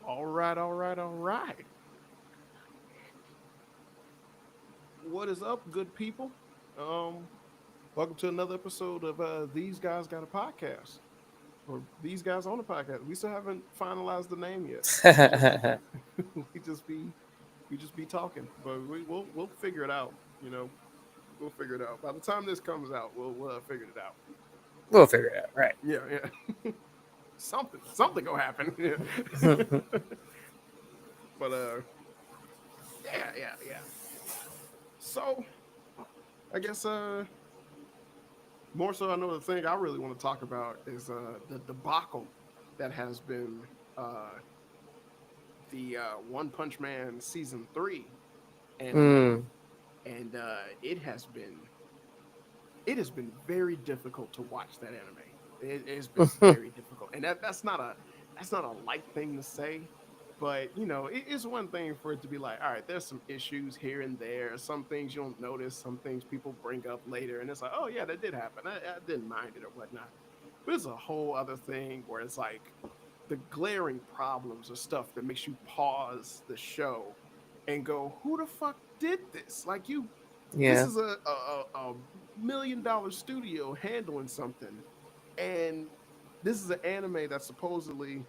All right, all right, all right. What is up, good people? Um, Welcome to another episode of These Guys Got a Podcast, or These Guys on a Podcast. We still haven't finalized the name yet. We just we just be we just be talking, but we'll figure it out. You know, we'll figure it out. By the time this comes out, we'll have figured it out. We'll figure it out, right? Yeah, yeah. Something gonna happen. Yeah. But yeah. So I guess more so, I know the thing I really want to talk about is the debacle that has been uh, the One Punch Man season 3 anime, Mm. and it has been very difficult to watch that anime. It has been very difficult, and that's not a light thing to say. But it's one thing for it to be like, all right, there's some issues here and there, some things you don't notice, some things people bring up later, and it's like, oh yeah, that did happen. I didn't mind it or whatnot. But it's a whole other thing where it's like the glaring problems or stuff that makes you pause the show and go, who the fuck did this? Like this Yeah. is a $1 million studio handling something, and this is an anime that supposedly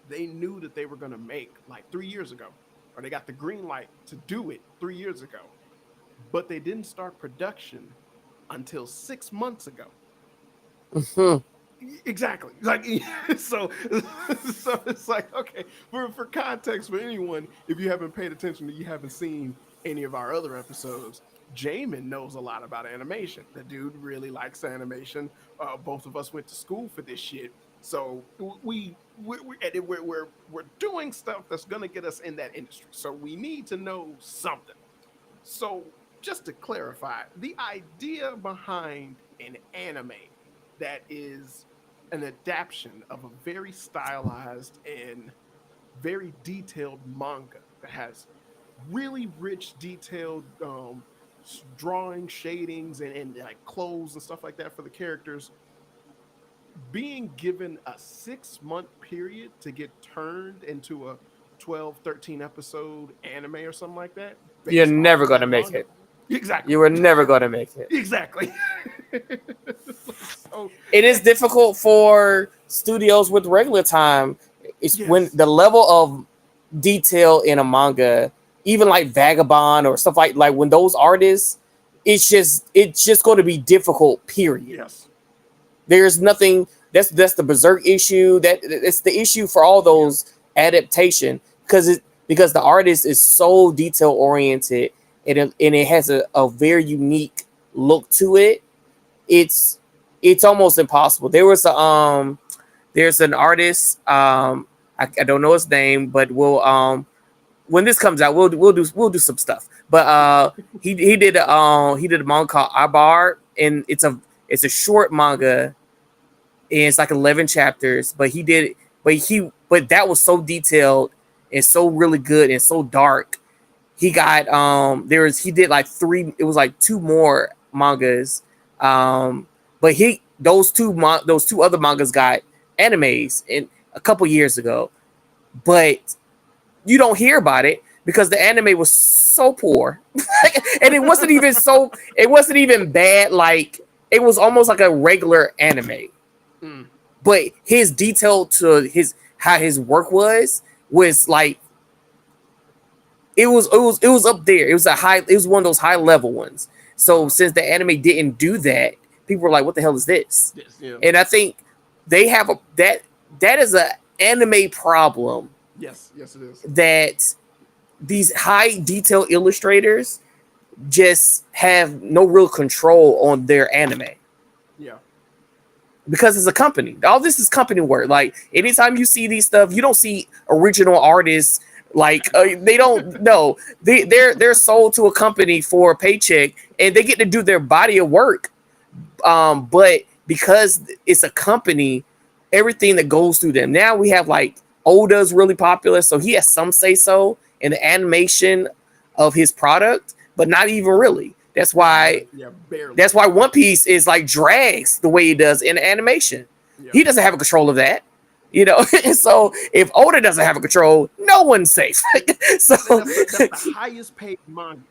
they knew that they were going to make like 3 years ago, or they got the green light to do it 3 years ago, but they didn't start production until 6 months ago. Mhm. Exactly. Like so, so it's like, okay, for context for anyone, if you haven't paid attention or you haven't seen any of our other episodes, Jamin knows a lot about animation. The dude really likes animation. Both of us went to school for this shit, so we're doing stuff that's gonna get us in that industry. So we need to know something. So just to clarify, the idea behind an anime that is an adaptation of a very stylized and very detailed manga that has really rich, detailed drawing, shadings, and like clothes and stuff like that for the characters, being given a 6 month period to get turned into a 12, 13 episode anime or something like that You're based off never of gonna that make manga. it. Exactly. You were never gonna make it. Exactly. So, It is eh, difficult for studios with regular time. It's when yes. the level of detail in a manga, even like Vagabond or stuff like when those artists, it's just going to be difficult. Period. Yes. There's nothing. That's the berserk issue. It's the issue for all Yep. those adaptation because the artist is so detail oriented and it has a very unique look to it. It's it's almost impossible. There's an artist, I don't know his name, but when this comes out, we'll do some stuff. But he did a manga called Abar, and it's a short manga, and it's like 11 chapters. But that was so detailed and so really good and so dark. He did like three. It was like two more mangas, but he those two other mangas got animes in a couple years ago, but you don't hear about it because the anime was so poor, and it wasn't even bad. Like it was almost like a regular anime, Mm. but his detail to his how his work was like it was up there. It was one of those high level ones. So Uh-huh. since the anime didn't do that, people were like, "What the hell is this?" Yes. Yeah. And I think they have that is a anime problem Yes. Yes, it is. that these high detail illustrators just have no real control on their anime Yeah. because it's a company. All this is company work. Like anytime you see these stuff, you don't see original artists. Like they don't know they're sold to a company for a paycheck and they get to do their body of work. But because it's a company, everything that goes through them. Now we have like Oda's really popular, so he has some say so in the animation of his product, but not even really. Yeah. Barely. That's why One Piece is like drags the way he does in animation. Yeah. He doesn't have a control of that. You know, so if Oda doesn't have a control, no one's safe. So And that's the highest paid manga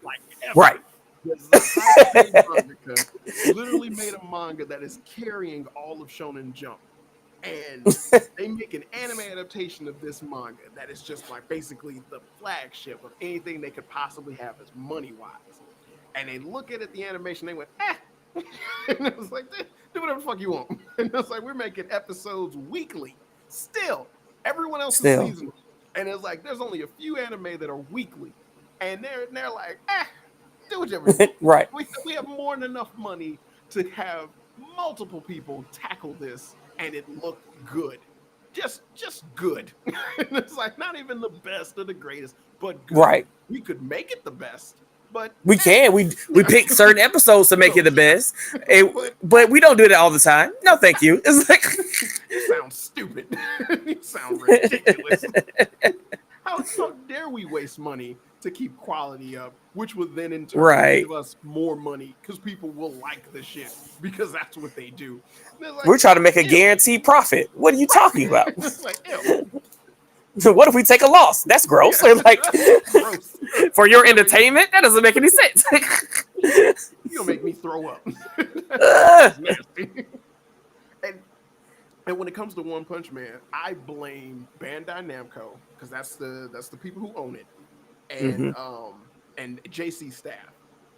like ever. right. This is the highest paid mangaka. Literally made a manga that is carrying all of Shonen Jump, and they make an anime adaptation of this manga that is just like basically the flagship of anything they could possibly have as money wise. And they look at it, the animation, they went, eh. And it was like, do whatever the fuck you want. And it's like, we're making episodes weekly. Still, everyone else is Still. seasonal. And it's like, there's only a few anime that are weekly. And they're like, do whatever you want. Right. We have more than enough money to have multiple people tackle this and it look good. Just good. And it's like not even the best or the greatest, but good. Right. We could make it the best, but We can. We pick certain episodes to make it the best. but But we don't do that all the time. No, thank you. It's like you sound stupid. You sound ridiculous. How dare we waste money to keep quality up, which would then in turn right. give us more money because people will like the shit because that's what they do. Like, We're trying to make a guaranteed profit. What are you talking about? It's like, ew. What if we take a loss? That's gross. Yeah, Like gross. for your entertainment, that doesn't make any sense. You'll make me throw up. Uh, That's nasty. And and when it comes to One Punch Man, I blame Bandai Namco because that's the people who own it, mhm. and JC Staff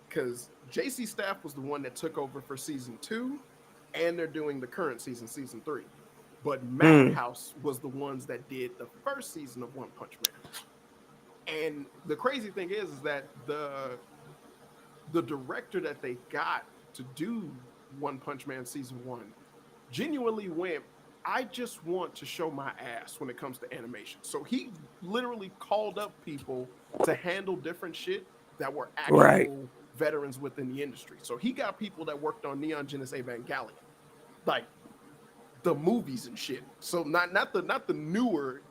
because JC Staff was the one that took over for season 2, and they're doing the current season, season 3. But Mm. Madhouse was the ones that did the first season of One Punch Man. And the crazy thing is that the director that they got to do One Punch Man season 1 genuinely went, I just want to show my ass when it comes to animation. So he literally called up people to handle different shit that were Right. actual veterans within the industry. So he got people that worked on Neon Genesis Evangelion, like the movies and shit. So not the newer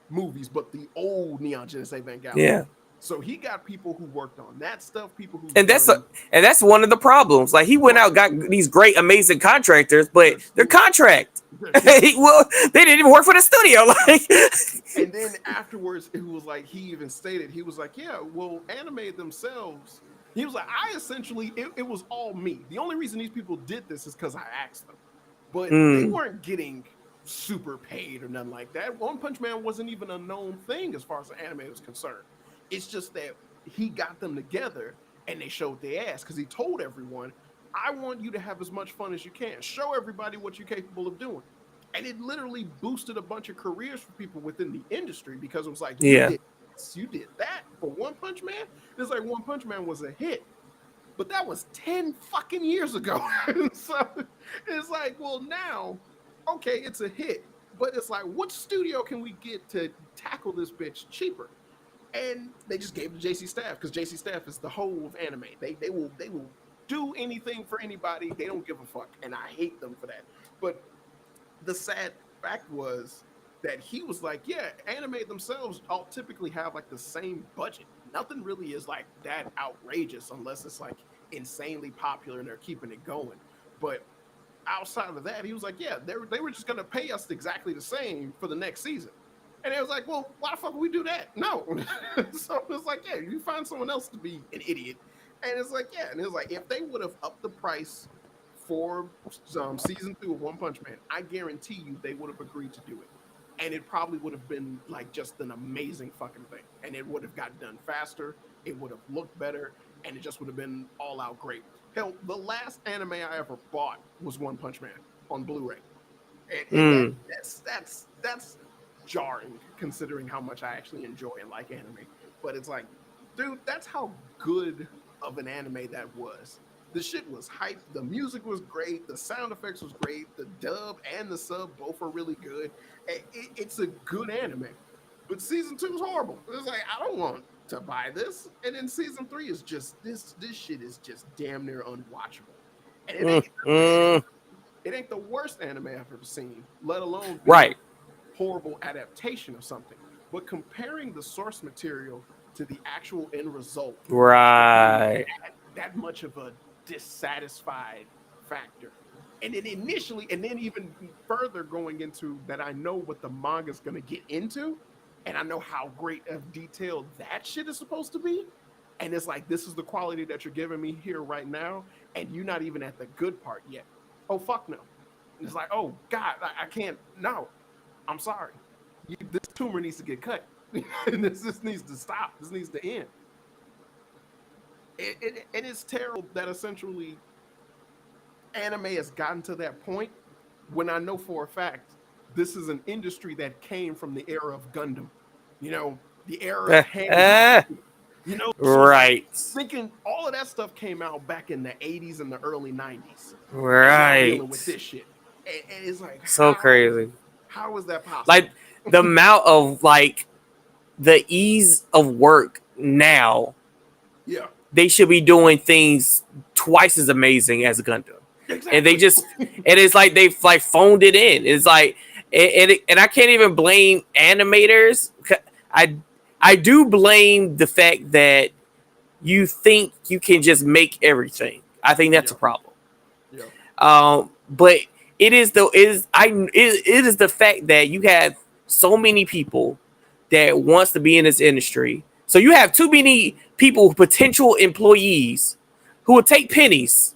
movies, but the old Neon Genesis Evangelion. Yeah. So he got people who worked on that stuff, people who've And done that's one of the problems. Like he went right. out, got these great, amazing contractors, but They're their stupid. contract. Yeah. Well, they didn't even work for the studio. Like, And then afterwards, it was like he even stated, he was like, yeah, well, anime themselves. He was like, I essentially, it was all me. The only reason these people did this is because I asked them. But they mm, weren't getting super paid or nothing like that. One Punch Man wasn't even a known thing as far as the anime was concerned. It's just that he got them together and they showed their ass because he told everyone, I want you to have as much fun as you can. Show everybody what you're capable of doing. And it literally boosted a bunch of careers for people within the industry because it was like, you yeah. did this, you did that for One Punch Man. It's like One Punch Man was a hit, but that was 10 fucking years ago. So it's like, well, now, okay, it's a hit, but it's like, what studio can we get to tackle this bitch cheaper? And they just gave it to JC Staff because JC Staff is the whole of anime. They will do anything for anybody. They don't give a fuck, and I hate them for that. But the sad fact was that he was like, yeah, anime themselves all typically have like the same budget. Nothing really is like that outrageous unless it's like insanely popular and they're keeping it going. But outside of that, he was like, yeah, they were just gonna pay us exactly the same for the next season. And it was like, well, why the fuck would we do that? No. So it's like, yeah, you find someone else to be an idiot. And it's like, yeah. And it's like, if they would have upped the price for season 2 of One Punch Man, I guarantee you they would have agreed to do it. And it probably would have been like just an amazing fucking thing. And it would have got done faster. It would have looked better. And it just would have been all out great. Hell, the last anime I ever bought was One Punch Man on Blu-ray. And Mm, that's jarring considering how much I actually enjoy and like anime. But it's like, dude, that's how good of an anime that was. The shit was hype. The music was great. The sound effects was great. The dub and the sub both are really good. It's a good anime. But season 2 is horrible. It's like I don't want to buy this. And then season 3 is just this shit is just damn near unwatchable. And mm, mm, it ain't the worst anime I've ever seen, let alone be a right. horrible adaptation of something. But comparing the source material to the actual end result is Right. that much of a dissatisfied factor. And then initially, and then even further going into that, I know what the manga's gonna get into, and I know how great of detail that shit is supposed to be. And it's like, this is the quality that you're giving me here right now, and you're not even at the good part yet. Oh fuck no! And it's like, oh god, I can't. No, I'm sorry. This tumor needs to get cut. This needs to stop. This needs to end. And it's terrible that essentially anime has gotten to that point when I know for a fact this is an industry that came from the era of Gundam, the era of hand, so it's like Right. thinking all of that stuff came out back in the 80s and the early 90s, and now dealing with Right. this shit. And it's like, So crazy. how is that possible? Like the amount of like the ease of work now, Yeah, they should be doing things twice as amazing as Gundam. And they exactly. just and it's like they've like phoned it in. It's like and I can't even blame animators. I I do blame the fact that you think you can just make everything. I think that's a Yeah, problem. yeah, But it is the fact that you have so many people that wants to be in this industry. So you have too many people, potential employees, who will take pennies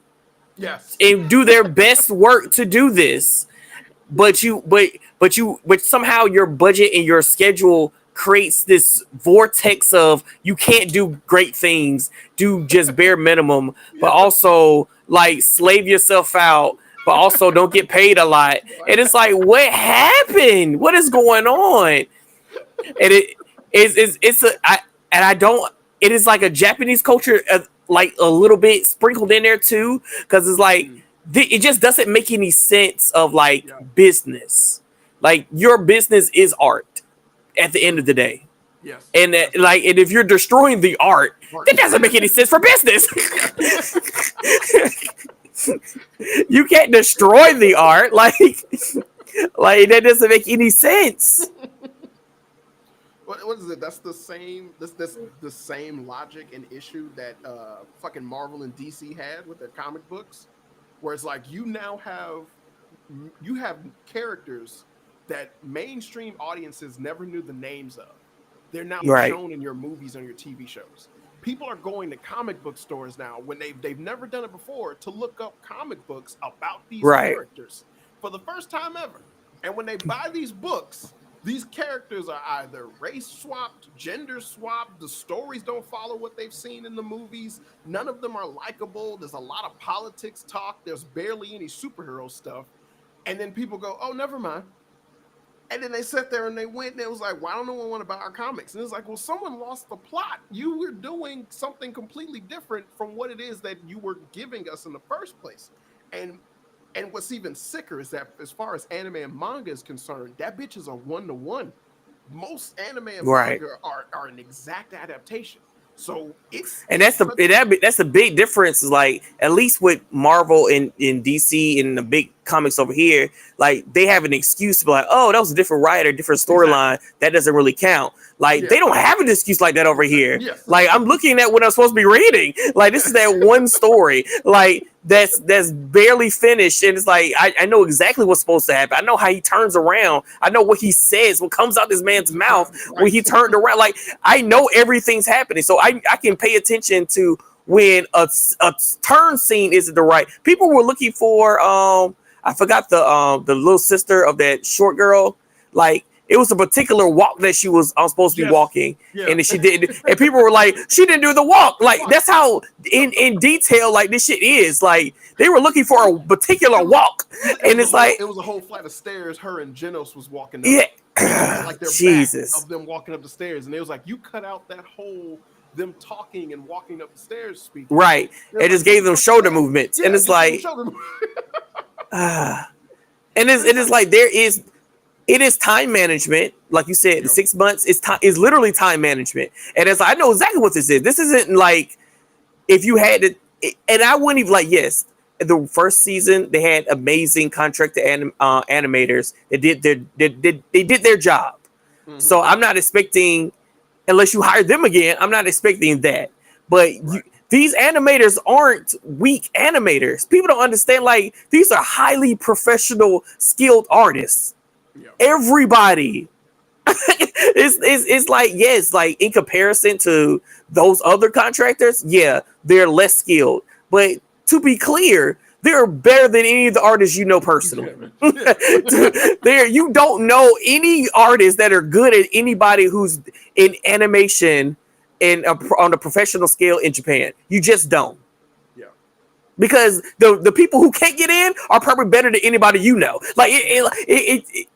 yes. and do their best work to do this. But somehow your budget and your schedule creates this vortex of you can't do great things, do just bare minimum, but Yeah. also like slave yourself out, but also don't get paid a lot. And it's like, what happened? What is going on? And it's a I and I don't. It is like a Japanese culture, like a little bit sprinkled in there too, because it's like Mhm. it just doesn't make any sense of like Yeah. business. Like your business is art at the end of Mhm. the day, Yes. and Yes. and if you're destroying the art, Right. that doesn't make any sense for business. You can't destroy the art, like that doesn't make any sense. What is it? That's the same. This the same logic and issue that fucking Marvel and DC had with their comic books, where it's like you have characters that mainstream audiences never knew the names of. They're now Right, shown in your movies and your TV shows. People are going to comic book stores now when they've never done it before to look up comic books about these right. characters for the first time ever. And when they buy these books, these characters are either race swapped, gender swapped. The stories don't follow what they've seen in the movies. None of them are likable. There's a lot of politics talk. There's barely any superhero stuff. And then people go, oh, never mind. And then they sat there and they went and it was like, why don't no one want to buy our comics? And it's like, well, someone lost the plot. You were doing something completely different from what it is that you were giving us in the first place. And and what's even sicker is that as far as anime and manga is concerned, that bitch is a 1-to-1. Most anime and Right. manga are an exact adaptation. So And it's such that's the big difference. Is like at least with Marvel and in DC and the big comics over here, like they have an excuse to be like, oh, that was a different writer, different exactly. storyline. That doesn't really count. Like Yeah. they don't have an excuse like that over here. Yes. Like I'm looking at what I'm supposed to be reading. Like this is that one story. Like that's barely finished, and it's like I know exactly what's supposed to happen. I know how he turns around. I know what he says, what comes out this man's mouth when Right. he turned around. Like I know everything's happening, so I can pay attention to when a turn scene isn't the right. People were looking for I forgot the little sister of that short girl. Like it was a particular walk that she was supposed to be Yes. walking, Yeah. and then she didn't. And people were like, she didn't do the walk. Like Fuck. that's how in detail like this shit is. Like they were looking for a particular It was walk, and it's like, it was a whole flight of stairs her and Genos was walking up. And you had yeah, like their back Jesus. of them walking up the stairs. And it was like you cut out that whole them talking and walking up the stairs speaking. Right. It was It like, just what gave the them fuck is shoulder that? movements. And Yeah, it's just give them like, shoulder. and But it's it is like, like it is time management. Like you said, the yeah, 6 months is literally time management. And it's like, I know exactly what this is. This isn't like if you had to, and I wouldn't even like, yes, the first season they had amazing contracted animators that they did their job. hmm So I'm not expecting, unless you hire them again, I'm not expecting that. But right, these animators aren't weak animators. People don't understand. Like, these are highly professional, skilled artists. Yeah. Everybody. It's like, yes, like in comparison to those other contractors, yeah, they're less skilled. But to be clear, they're better than any of the artists you know personally. There, you don't know any artists that are good at anybody who's in animation on a professional scale in Japan. You just don't, Yeah. because the people who can't get in are probably better than anybody you know. Like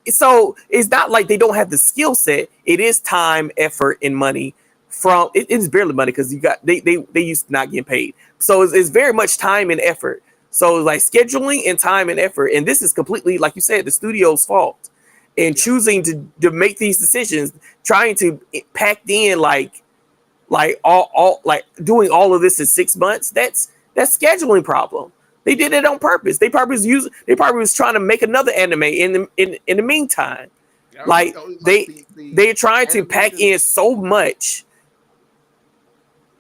so it's not like they don't have the skill set. It is time, effort, and money. It's barely money because you got they used to not getting paid. So it's very much time and effort. So like scheduling and time and effort, and this is completely, like you said, the studio's fault. And Yeah. choosing to make these decisions, trying to pack in like all like doing all of this in 6 months, that's scheduling problem. They did it on purpose. They probably was trying to make another anime in the meantime. I mean, Like like the they're trying to pack animation. in so much.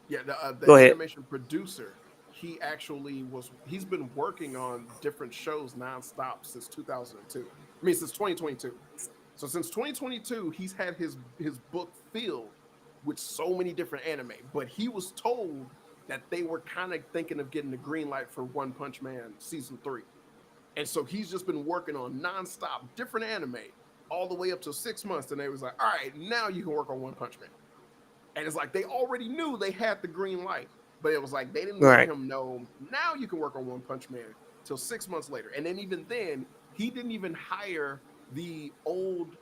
Yeah, the Go ahead. animation producer, he's been working on different shows nonstop since 2002. I mean, since 2022. So since 2022, he's had his book filled with so many different anime. But he was told that they were kind of thinking of getting the green light for One Punch Man season 3. And so he's just been working on nonstop different anime all the way up to 6 months. And they was like, all right, now you can work on One Punch Man. And it's like they already knew they had the green light, but it was like they didn't let Right. him know now you can work on One Punch Man till 6 months later. And then even then, he didn't even hire the old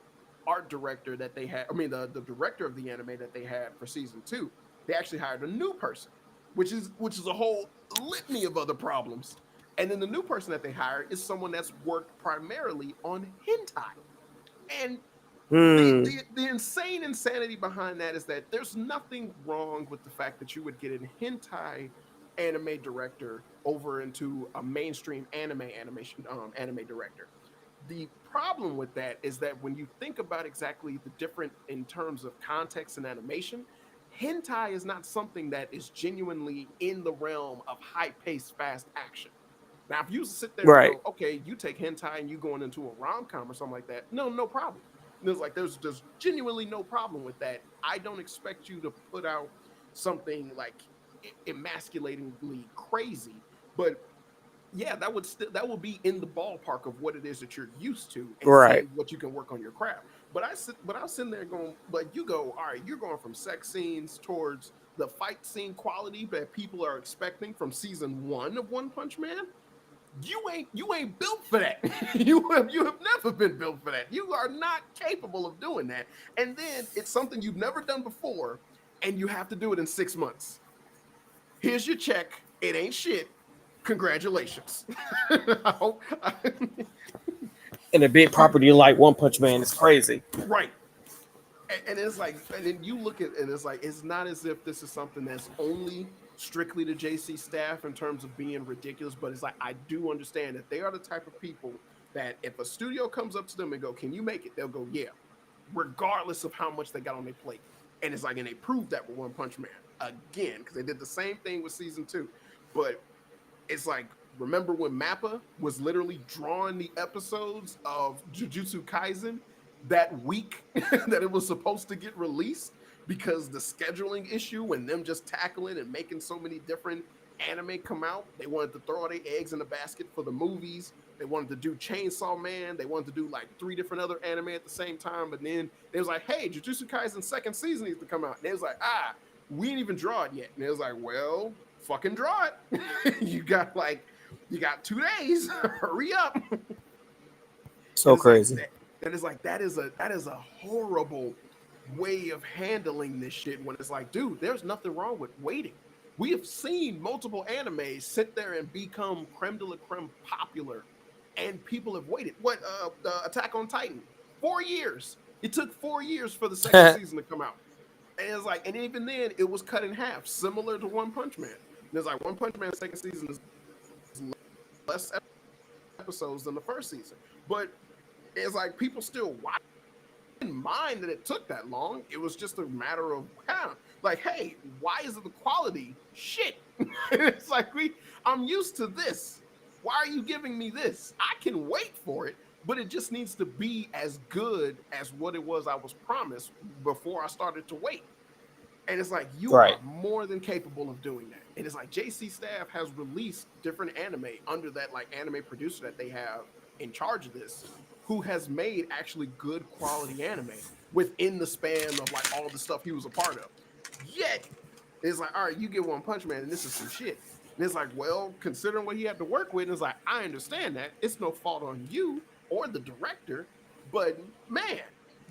art director that they had. I mean, the director of the anime that they had for season 2. They actually hired a new person, which is a whole litany of other problems. And then the new person that they hired is someone that's worked primarily on hentai. And Hmm. the insane insanity behind that is that there's nothing wrong with the fact that you would get a hentai anime director over into a mainstream anime director. The problem with that is that when you think about exactly the different in terms of context and animation, hentai is not something that is genuinely in the realm of high-paced fast action. Now, if you sit there and Right. go, okay, you take hentai and you going into a rom com or something like that, no problem. There's like there's genuinely no problem with that. I don't expect you to put out something like emasculatingly crazy, but yeah, that would be in the ballpark of what it is that you're used to and Right. seeing what you can work on your craft. But I was sitting there going, but you go, all right, you're going from sex scenes towards the fight scene quality that people are expecting from season 1 of One Punch Man. You ain't built for that. You have never been built for that. You are not capable of doing that. And then it's something you've never done before, and you have to do it in 6 months. Here's your check. It ain't shit. Congratulations. I hope, And a big property like One Punch Man is crazy. right. And it's like, and then you look at and it's like, it's not as if this is something that's only strictly the JC staff in terms of being ridiculous, but it's like I do understand that they are the type of people that if a studio comes up to them and go, "Can you make it?" They'll go, "Yeah," regardless of how much they got on their plate. And it's like, and they proved that with One Punch Man again because they did the same thing with season 2. But it's like, remember when Mappa was literally drawing the episodes of Jujutsu Kaisen that week that it was supposed to get released because the scheduling issue and them just tackling and making so many different anime come out. They wanted to throw all their eggs in the basket for the movies. They wanted to do Chainsaw Man. They wanted to do like 3 different other anime at the same time. But then they was like, hey, Jujutsu Kaisen second season needs to come out. And they was like, we didn't even draw it yet. And it was like, well, fucking draw it. You got 2 days. Hurry up. And So it's like crazy. that is a horrible way of handling this shit when it's like, dude, there's nothing wrong with waiting. We have seen multiple animes sit there and become creme de la creme popular, and people have waited. What the Attack on Titan? 4 years. It took 4 years for the second season to come out. And it's like, and even then, it was cut in half, similar to One Punch Man. And it's like One Punch Man second season is less episodes than the first season, but it's like people still watch. Didn't mind that it took that long. It was just a matter of like, hey, why is it the quality shit? It's like I'm used to this. Why are you giving me this? I can wait for it, but it just needs to be as good as what it was I was promised before I started to wait. And it's like you Right. are more than capable of doing that. And it's like JC Staff has released different anime under that like anime producer that they have in charge of this, who has made actually good quality anime within the span of like all the stuff he was a part of. Yet it's like, all right, you get One Punch Man, and this is some shit. And it's like, well, considering what he had to work with, it's like, I understand that. It's no fault on you or the director, but man,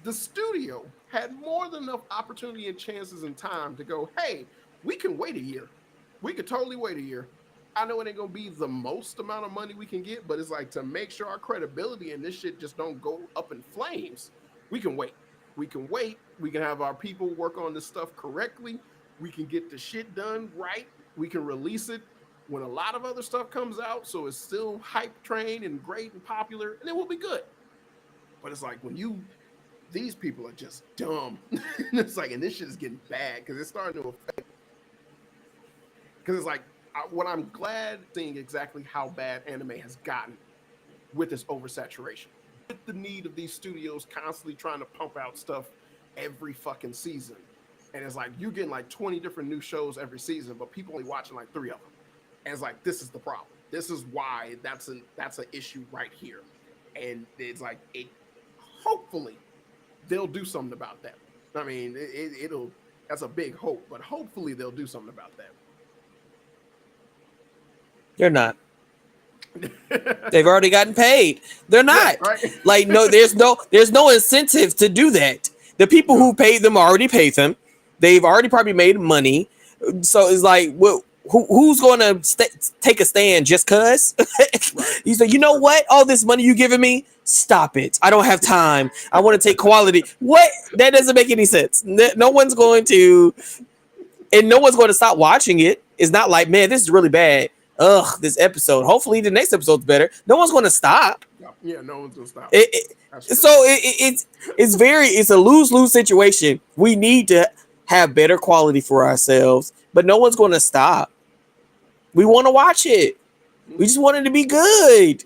the studio had more than enough opportunity and chances and time to go, hey, we can wait a year. We could totally wait a year. I know it ain't gonna be the most amount of money we can get, but it's like to make sure our credibility and this shit just don't go up in flames, we can wait. We can wait. We can have our people work on this stuff correctly. We can get the shit done right. We can release it when a lot of other stuff comes out, so it's still hype train and great and popular, and it will be good. But it's like when you these people are just dumb. It's like, and this shit is getting bad because it's starting to affect. Because it's like, what I'm glad seeing exactly how bad anime has gotten with this oversaturation, with the need of these studios constantly trying to pump out stuff every fucking season. And it's like you're getting like 20 different new shows every season, but people only watching like 3 of them. And it's like this is the problem. This is why that's an issue right here. And it's like it. Hopefully, they'll do something about that. I mean, it'll. That's a big hope, but hopefully they'll do something about that. They're not. They've already gotten paid. They're not. Yeah, right? Like no, there's no incentive to do that. The people who paid them already paid them. They've already probably made money. So it's like, well, who's going to take a stand just cause? Right. You say, you know what? All this money you giving me, stop it. I don't have time. I want to take quality. What? That doesn't make any sense. No one's going to, and no one's going to stop watching it. It's not like, man, this is really bad. Ugh, this episode. Hopefully the next episode's better. No one's going to stop. Yeah, no one's going to stop. It's a lose-lose situation. We need to have better quality for ourselves, but no one's going to stop. We want to watch it. We just want it to be good.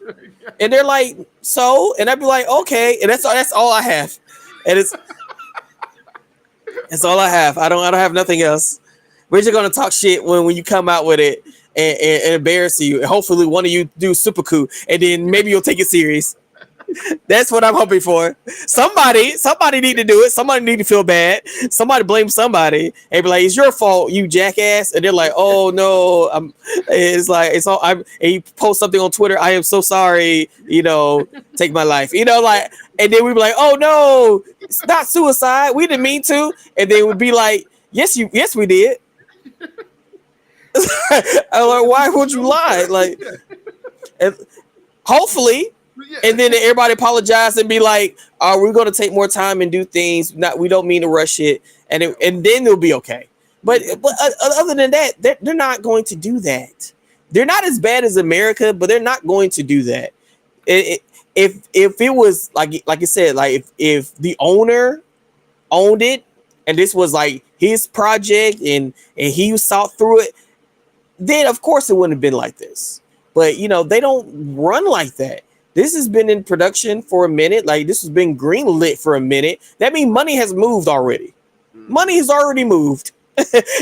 And they're like, so, and I'd be like, okay, and that's all I have. And it's all I have. I don't have nothing else. We're just gonna talk shit when you come out with it and embarrass you. Hopefully one of you do super cool, and then maybe you'll take it serious. That's what I'm hoping for. Somebody need to do it. Somebody need to feel bad. Somebody blame somebody and be like, "It's your fault, you jackass." And they're like, "Oh no, it's like it's all." And you post something on Twitter. I am so sorry. Take my life. Like, and then we'd be like, "Oh no, it's not suicide. We didn't mean to." And then we'd be like, "Yes, we did." I'm like, why would you lie? Like, and hopefully. Yeah. And then everybody apologize and be like, we're going to take more time and do things. We don't mean to rush it. And then it'll be okay. But other than that, they're not going to do that. They're not as bad as America, but they're not going to do that. If it was like I said, like if the owner owned it and this was like his project and he saw through it, then of course it wouldn't have been like this. But they don't run like that. This has been in production for a minute. Like this has been greenlit for a minute. That means money has moved already. Money has already moved.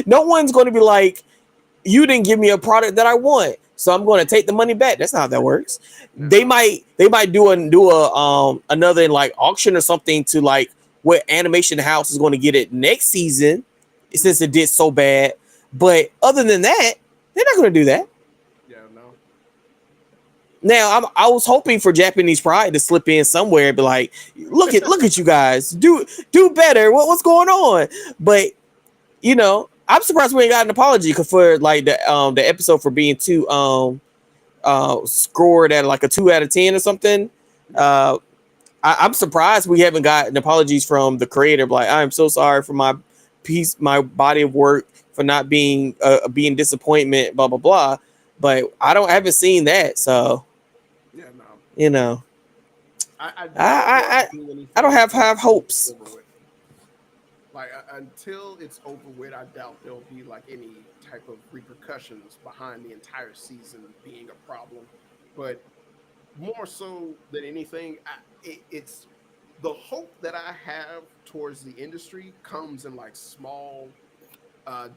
No one's going to be like, you didn't give me a product that I want, so I'm going to take the money back. That's not how that works. They might do another like auction or something to like what animation house is going to get it next season since it did so bad. But other than that, they're not going to do that. Now, I was hoping for Japanese Pride to slip in somewhere and be like, look at you guys, do better. What's going on? But I'm surprised we ain't got an apology for like the episode for being too scored at like a 2 out of 10 or something. I'm surprised we haven't gotten apologies from the creator. Like, I'm so sorry for my body of work for not being disappointment, blah blah blah. But I haven't seen that, so. Yeah, no. I don't have hopes. Like until it's over with, I doubt there'll be like any type of repercussions behind the entire season being a problem. But more so than anything, it's the hope that I have towards the industry comes in like small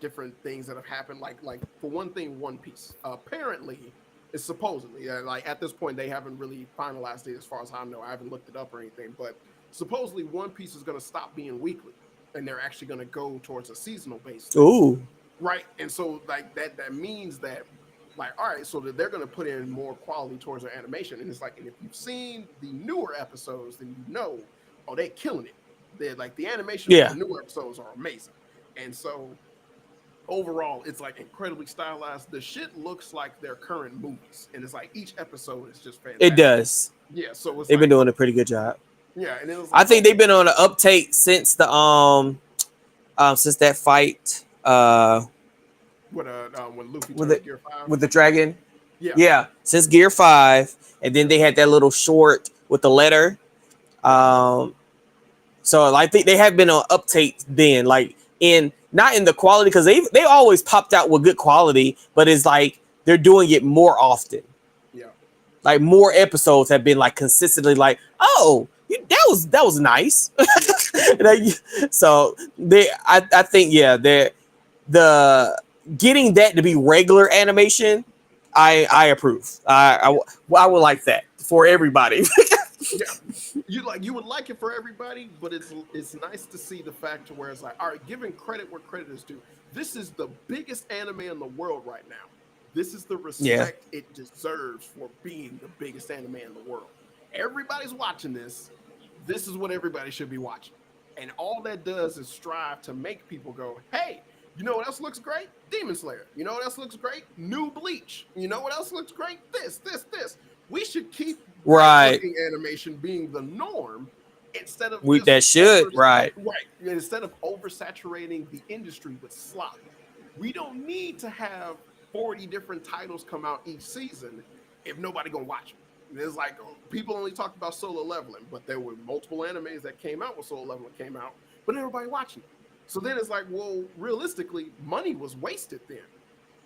different things that have happened. Like for one thing, One Piece apparently is supposedly like at this point they haven't really finalized it as far as I know. I haven't looked it up or anything, but supposedly One Piece is going to stop being weekly, and they're actually going to go towards a seasonal based thing, Ooh, right? And so like that means that like all right, so that they're going to put in more quality towards their animation, and it's like, and if you've seen the newer episodes, then you know, oh, they're killing it. They're like the animation for yeah, the newer episodes are amazing, and so overall it's like incredibly stylized. The shit looks like their current movies, and it's like each episode is just it fantastic. does. Yeah, so it's They've been like doing a okay, pretty good job. yeah, and it was I like think they've okay, been on an uptake since that fight when Luffy with turned it Gear 5. with the dragon. Yeah, Yeah, since Gear 5, and then yeah, they had that little short with the letter. yeah, Um, so I think they have been on uptake then, like in not in the quality because they always popped out with good quality, but it's like they're doing it more often. yeah, Like more episodes have been like consistently like, oh, that was nice. yeah, Like, so I think yeah, the getting that to be regular animation, I approve. yeah, I would like that for everybody. yeah. You would like it for everybody, but it's nice to see the fact to where it's like, all right, giving credit where credit is due. This is the biggest anime in the world right now. This is the Yeah, respect it deserves for being the biggest anime in the world. Everybody's watching this. This is what everybody should be watching. And all that does is strive to make people go, hey, you know what else looks great? Demon Slayer. You know what else looks great? New Bleach. You know what else looks great? This. We should keep great right. looking animation being the norm instead of We just that should right. right. Instead of oversaturating the industry with slop. We don't need to have 40 different titles come out each season if nobody gonna watch them. There's like people only talked about Solo Leveling, but there were multiple animes that came out when Solo Leveling came out, but everybody watching it. So then it's like, well, realistically, money was wasted then.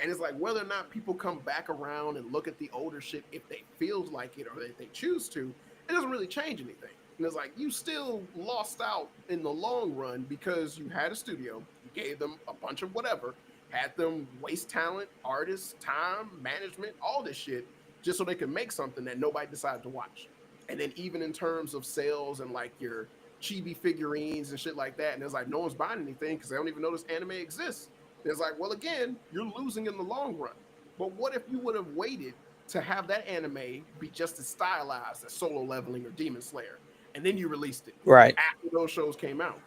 And it's like whether or not people come back around and look at the older shit if they feels like it or if they choose to, it doesn't really change anything. And it's like you still lost out in the long run because you had a studio, you gave them a bunch of whatever, had them waste talent, artists, time, management, all this shit, just so they could make something that nobody decided to watch. And then even in terms of sales and like your chibi figurines and shit like that, and it's like no one's buying anything because they don't even know this anime exists. It's like, well, again, you're losing in the long run. But what if you would have waited to have that anime be just as stylized as Solo Leveling or Demon Slayer, and then you released it Right. after those shows came out?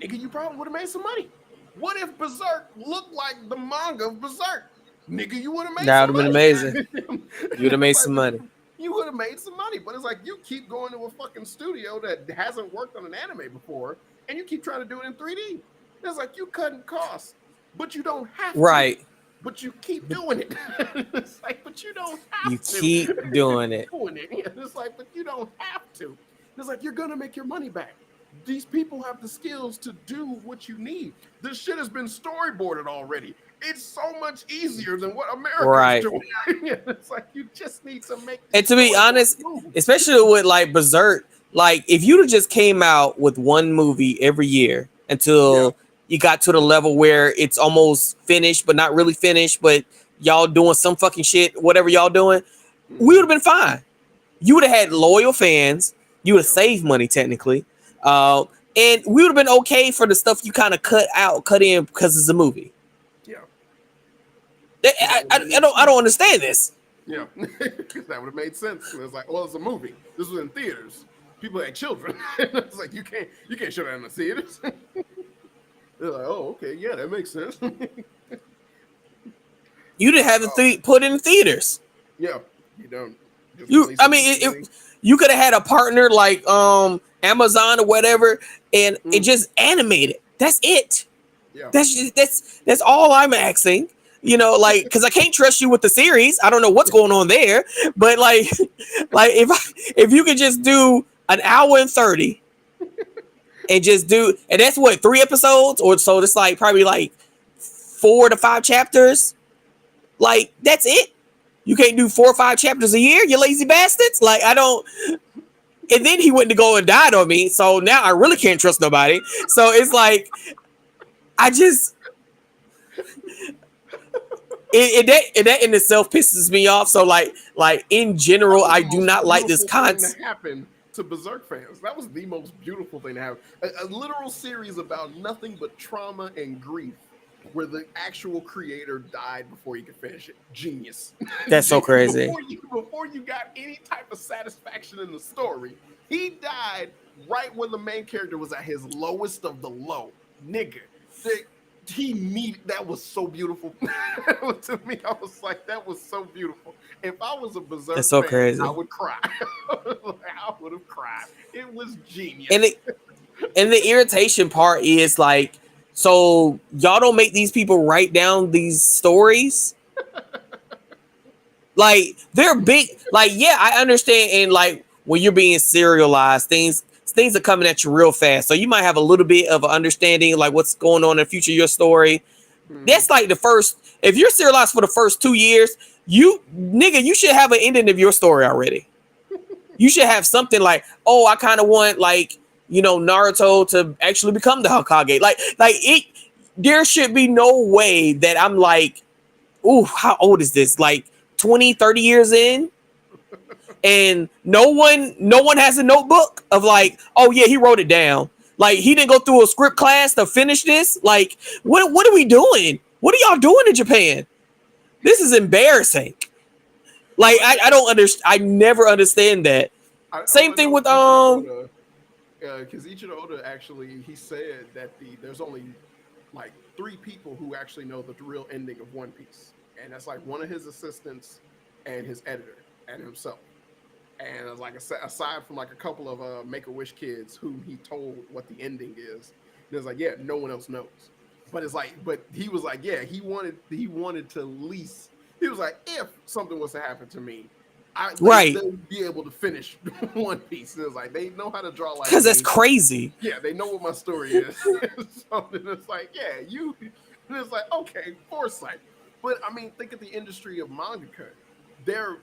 Nigga, you probably would have made some money. What if Berserk looked like the manga of Berserk? Nigga, you would have made That some would have been money. amazing. You would have made It's some like, money. you would have made some money. But it's like you keep going to a fucking studio that hasn't worked on an anime before, and you keep trying to do it in 3D. It's like you cutting costs, but you don't have to. Right. But you keep doing it. It's like, but you don't You have to. keep doing Keep it. doing it. It's like, but you don't have to. It's like you're gonna make your money back. These people have the skills to do what you need. This shit has been storyboarded already. It's so much easier than what America's Right. doing. It's like you just need to make And these to be storyboards honest, move. especially with like Berserk, like if you'd have just came out with one movie every year Yeah. until you got to the level where it's almost finished but not really finished, but y'all doing some fucking shit, whatever y'all doing, we would Hmm. have been fine. You would have had loyal fans. You would have Yeah. saved money technically, and we would have been okay for the stuff you kind of cut in because it's a movie. Yeah. I, Because that I, would have I been I don't I excuse. don't understand this. Yeah. Because that would have made sense. It was like, well, it's a movie. This was in theaters. People had children. It's like you can't show that in the theaters. They're like, oh, okay, yeah, that makes sense. You didn't have Oh, to put in theaters. yeah, you don't just You, release I it mean, digitally. you could have had a partner like Amazon or whatever, and it Mm, just animated. That's it. yeah, That's all I'm asking. You know, like because I can't trust you with the series. I don't know what's going on there, but like if you could just do an hour and 30 and just do, and that's what, 3 episodes or so. It's like probably like 4 to 5 chapters. Like that's it. You can't do 4 or 5 chapters a year, you lazy bastards. Like I don't. And then he went to go and died on me. So now I really can't trust nobody. So it's like I just that in itself pisses me off. So like in That general, was I the do most not like this beautiful thing to concept. happen to Berserk fans. That was the most beautiful thing to happen. A literal series about nothing but trauma and grief, where the actual creator died before he could finish it. Genius. That's so crazy. Before you got any type of satisfaction in the story, he died right when the main character was at his lowest of the low. Nigga. The, he needed that was so beautiful. To me, I was like, that was so beautiful. If I was a Berserk That's so fan, crazy. I would cry. I would have cried. It was genius. And the irritation part is like, so y'all don't make these people write down these stories. Like they're big. Like yeah, I understand. And like when you're being serialized, things are coming at you real fast. So you might have a little bit of an understanding like what's going on in the future of your story. That's like the first. If you're serialized for the first 2 years, you should have an ending of your story already. You should have something like, oh, I kind of want like Naruto to actually become the Hokage. Like it. There should be no way that I'm like, ooh, how old is this? Like 20, 30 years in, and no one has a notebook of like, oh yeah, he wrote it down. Like he didn't go through a script class to finish this. Like what are we doing? What are y'all doing in Japan? This is embarrassing. Like I don't understand. I never understand that. Same thing with because Ichiro Oda actually he said that there's only like 3 people who actually know the real ending of One Piece, and that's like one of his assistants and his editor and himself. And like aside from like a couple of Make-A-Wish kids who he told what the ending is, and it's like yeah, no one else knows. But it's like, but he was like, yeah, he wanted to lease. He was like, if something was to happen to me, right, they'll be able to finish One Piece. And it's like they know how to draw like because that's crazy. Yeah, they know what my story is. So then it's like, yeah, and it's like, okay, foresight. But I mean, think of the industry of mangaka. They're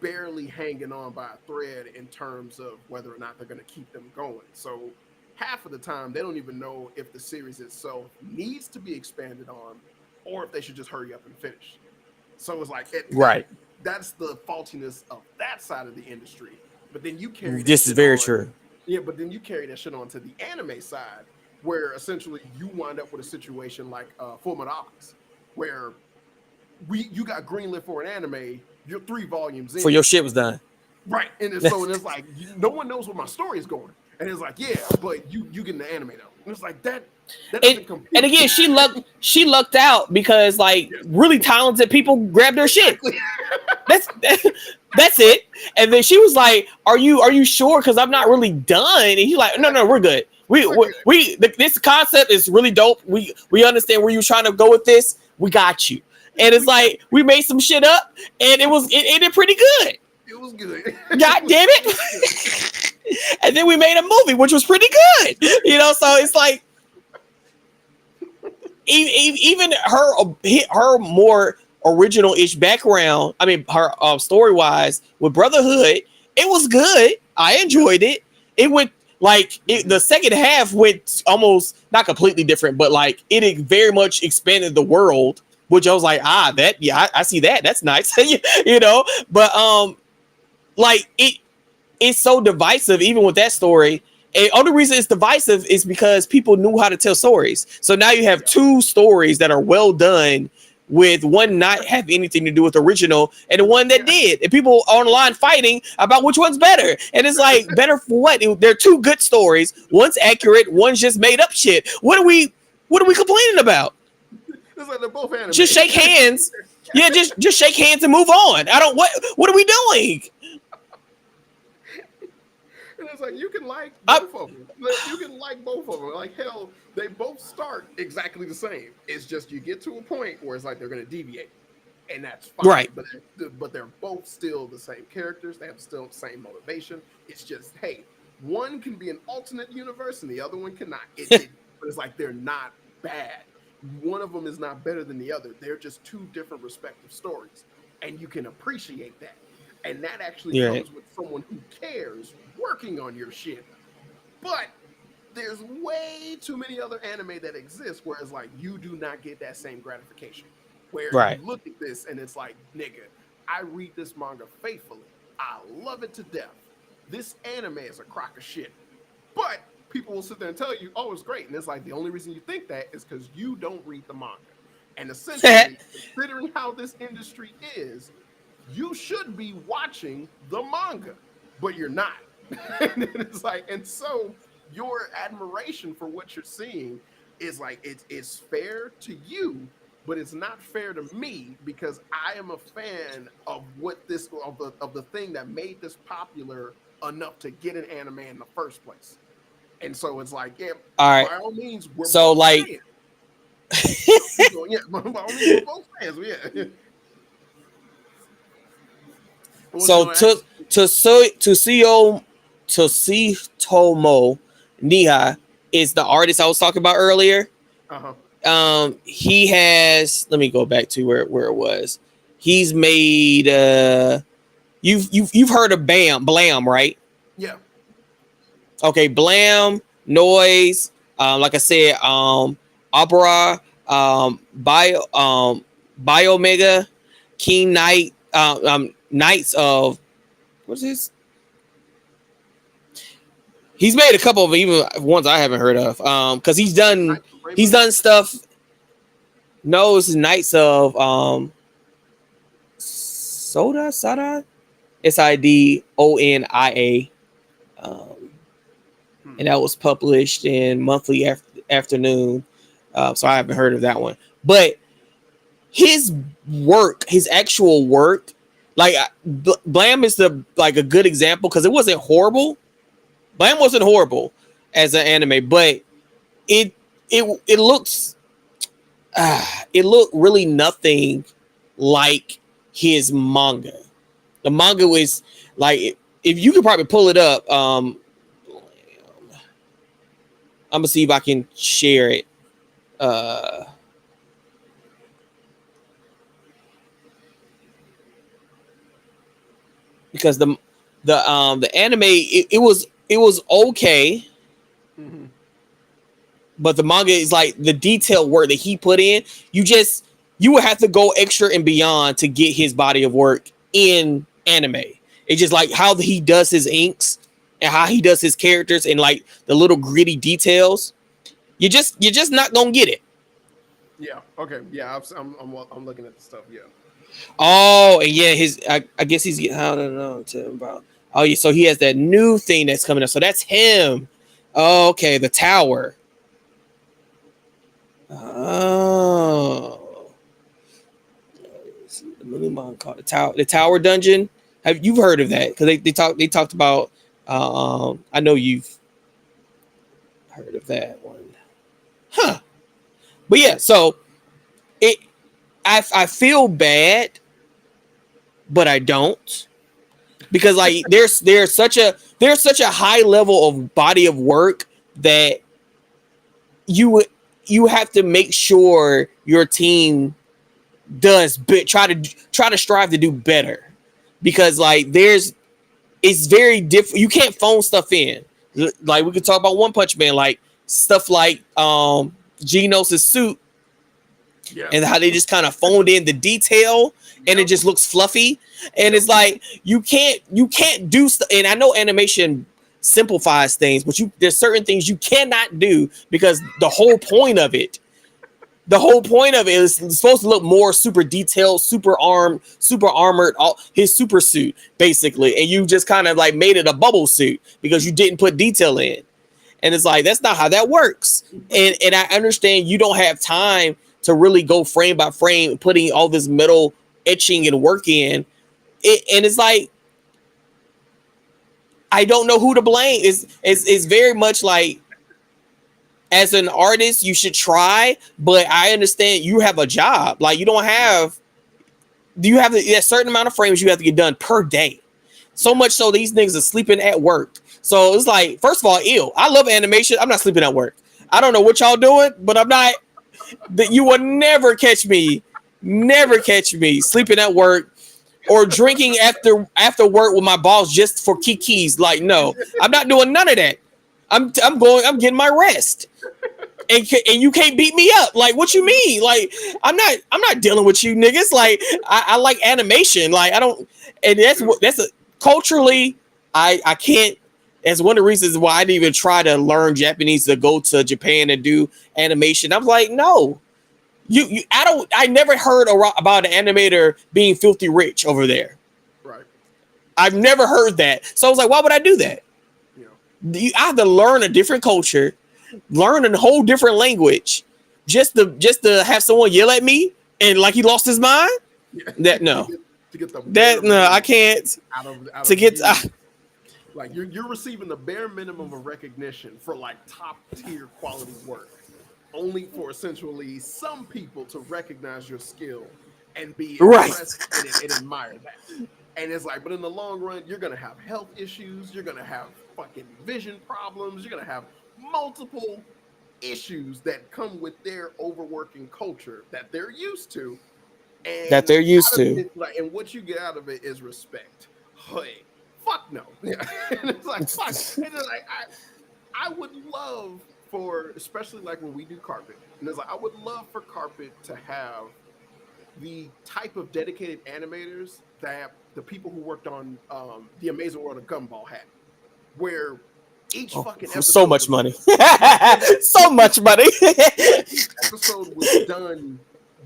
barely hanging on by a thread in terms of whether or not they're going to keep them going. So half of the time, they don't even know if the series itself needs to be expanded on, or if they should just hurry up and finish. So it's like, right. That's the faultiness of that side of the industry. But then you carry this is very true. Yeah, but then you carry that shit on to the anime side, where essentially you wind up with a situation like Full Metal Alchemist, where you got greenlit for an anime, you're 3 volumes in. For your shit was done. Right. And it's like, no one knows where my story is going. And it's like, yeah, but you get in the anime though. And it's like that doesn't compute. And again, she lucked out because like really talented people grabbed her shit. That's it. And then she was like, "Are you sure? Because I'm not really done." And he's like, "No, we're good. This concept is really dope. We understand where you're trying to go with this. We got you." And it's like we made some shit up, and it ended pretty good. It was good. God damn it! And then we made a movie, which was pretty good. So it's like even her more original-ish background. I mean, her story-wise with Brotherhood, it was good. I enjoyed it. It went like the second half went almost not completely different, but like it very much expanded the world. Which I was like, I see that. That's nice, But like it's so divisive, even with that story. And only reason it's divisive is because people knew how to tell stories. So now you have 2 stories that are well done, with one not have anything to do with the original, and the one that did. And people on the line fighting about which one's better. And it's like, better for what? They're 2 good stories. One's accurate. One's just made up shit. What are we complaining about? It's like they're both anime. Just shake hands. Yeah, just shake hands and move on. What are we doing? And it's like you can like both of them. You can like both of them. Like hell, they both start exactly the same. It's just you get to a point where it's like they're going to deviate, and that's fine. Right. But they're both still the same characters. They have still the same motivation. It's just, hey, One can be an alternate universe and the other one cannot. But it's like they're not bad. One of them is not better than the other. They're just two different respective stories. And you can appreciate that. And that actually Yeah. comes with someone who cares working on your shit. But there's way too many other anime that exist where it's like you do not get that same gratification. Where you Right. look at this and it's like, nigga, I read this manga faithfully. I love it to death. This anime is a crock of shit. But people will sit there and tell you, oh, it's great. And it's like the only reason you think that is because you don't read the manga. And essentially, considering how this industry is, you should be watching the manga, but you're not. And it's like, and so your admiration for what you're seeing is like it's fair to you, but it's not fair to me because I am a fan of what this of the thing that made this popular enough to get an anime in the first place. And so it's like, yeah, All right. by all means, we're So both like, fans. Yeah, by all means, we're both fans. Yeah. so Tomo Niha is the artist I was talking about earlier. Uh-huh. He has. Let me go back to where it was. He's made. You've heard of Blam, right? Yeah. Okay, Blam, Noise. Like I said, Opera, Biomega, King Knight, Knights of what's this? He's made a couple of even ones I haven't heard of. Because he's done stuff. No, it's Knights of Sada Sidonia. And that was published in Monthly Afternoon. So I haven't heard of that one. But his actual work, like Blam is a good example because it wasn't horrible. Blam wasn't horrible as an anime, but it looks it looked really nothing like his manga. The manga was like, if you could probably pull it up. I'm gonna see if I can share it. Because the anime it was okay, but the manga is like the detailed work that he put in. You would have to go extra and beyond to get his body of work in anime. It's just like how he does his inks and how he does his characters and like the little gritty details. You're just not gonna get it. Yeah. Okay. Yeah. I'm looking at the stuff. Yeah. Oh, and yeah, I guess he's getting. I don't know about. Oh, yeah. So he has that new thing that's coming up. So that's him. Oh, okay, the tower. Oh, the movie man called the tower dungeon. Have you heard of that? Because they talked about. I know you've heard of that one, huh? But yeah, so I feel bad, but I don't, because like there's such a high level of body of work that you have to make sure your team does try to strive to do better, because like it's very different. You can't phone stuff in. Like we could talk about One Punch Man, like stuff like Genos' suit. Yeah. And how they just kind of phoned in the detail, and it just looks fluffy, and it's like you can't do stuff. And I know animation simplifies things, but there's certain things you cannot do, because the whole point of it is supposed to look more super detailed, super armored, his super suit basically, and you just kind of like made it a bubble suit because you didn't put detail in, and it's like that's not how that works. And I understand you don't have time to really go frame by frame, putting all this metal etching and work in it, and it's like I don't know who to blame. It's very much like, as an artist, you should try, but I understand you have a job. Like you have a certain amount of frames you have to get done per day. So much so these niggas are sleeping at work. So it's like, first of all, ew. I love animation. I'm not sleeping at work. I don't know what y'all doing, but I'm not. That you will never catch me sleeping at work or drinking after work with my boss just for kikis. Like, no, I'm not doing none of that. I'm getting my rest. And you can't beat me up. Like, what you mean? Like, I'm not dealing with you niggas. Like, I like animation. Like, I don't, and that's a culturally, I can't. That's one of the reasons why I didn't even try to learn Japanese to go to Japan and do animation. I was like, no, I never heard about an animator being filthy rich over there. Right. I've never heard that. So I was like, why would I do that? I have to learn a different culture, learn a whole different language, just to have someone yell at me and like he lost his mind. Yeah. That no, to get the that no, I can't. out To of get like you're receiving the bare minimum of recognition for like top tier quality work, only for essentially some people to recognize your skill and be right. impressed and admire that. And it's like, but in the long run, you're gonna have health issues, you're gonna have fucking vision problems, you're gonna have multiple issues that come with their overworking culture that they're used to. And That they're used to. it, like, and what you get out of it is respect. Hey, fuck no. Yeah. And it's like fuck. And it's like I would love for, especially like when we do carpet, and it's like I would love for carpet to have the type of dedicated animators that the people who worked on the Amazing World of Gumball had, where each fucking episode so much money, so much money. Each episode was done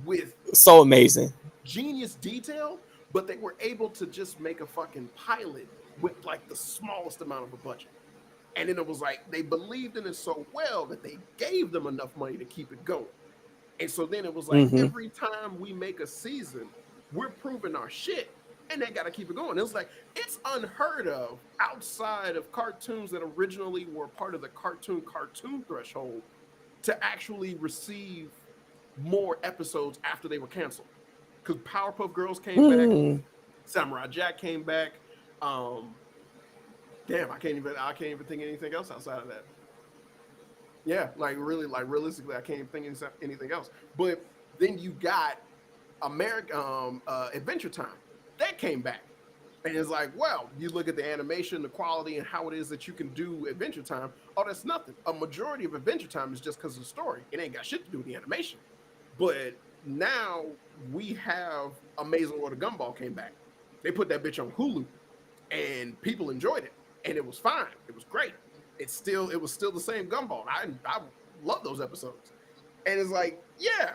with so amazing, genius detail, but they were able to just make a fucking pilot with like the smallest amount of a budget. And then it was like they believed in it so well that they gave them enough money to keep it going. And so then it was like every time we make a season, we're proving our shit, and they got to keep it going. It was like it's unheard of outside of cartoons that originally were part of the cartoon threshold to actually receive more episodes after they were canceled. Because Powerpuff Girls came back, Samurai Jack came back. Damn, I can't even think of anything else outside of that. Yeah, like really, like realistically, I can't even think of anything else. But then you got Adventure Time that came back, and it's like, well, you look at the animation, the quality, and how it is that you can do Adventure Time. Oh, that's nothing. A majority of Adventure Time is just because of the story. It ain't got shit to do with the animation. But now we have Amazing World of Gumball came back. They put that bitch on Hulu, and people enjoyed it, and it was fine. It was great. It was still the same Gumball. I love those episodes. And it's like, yeah,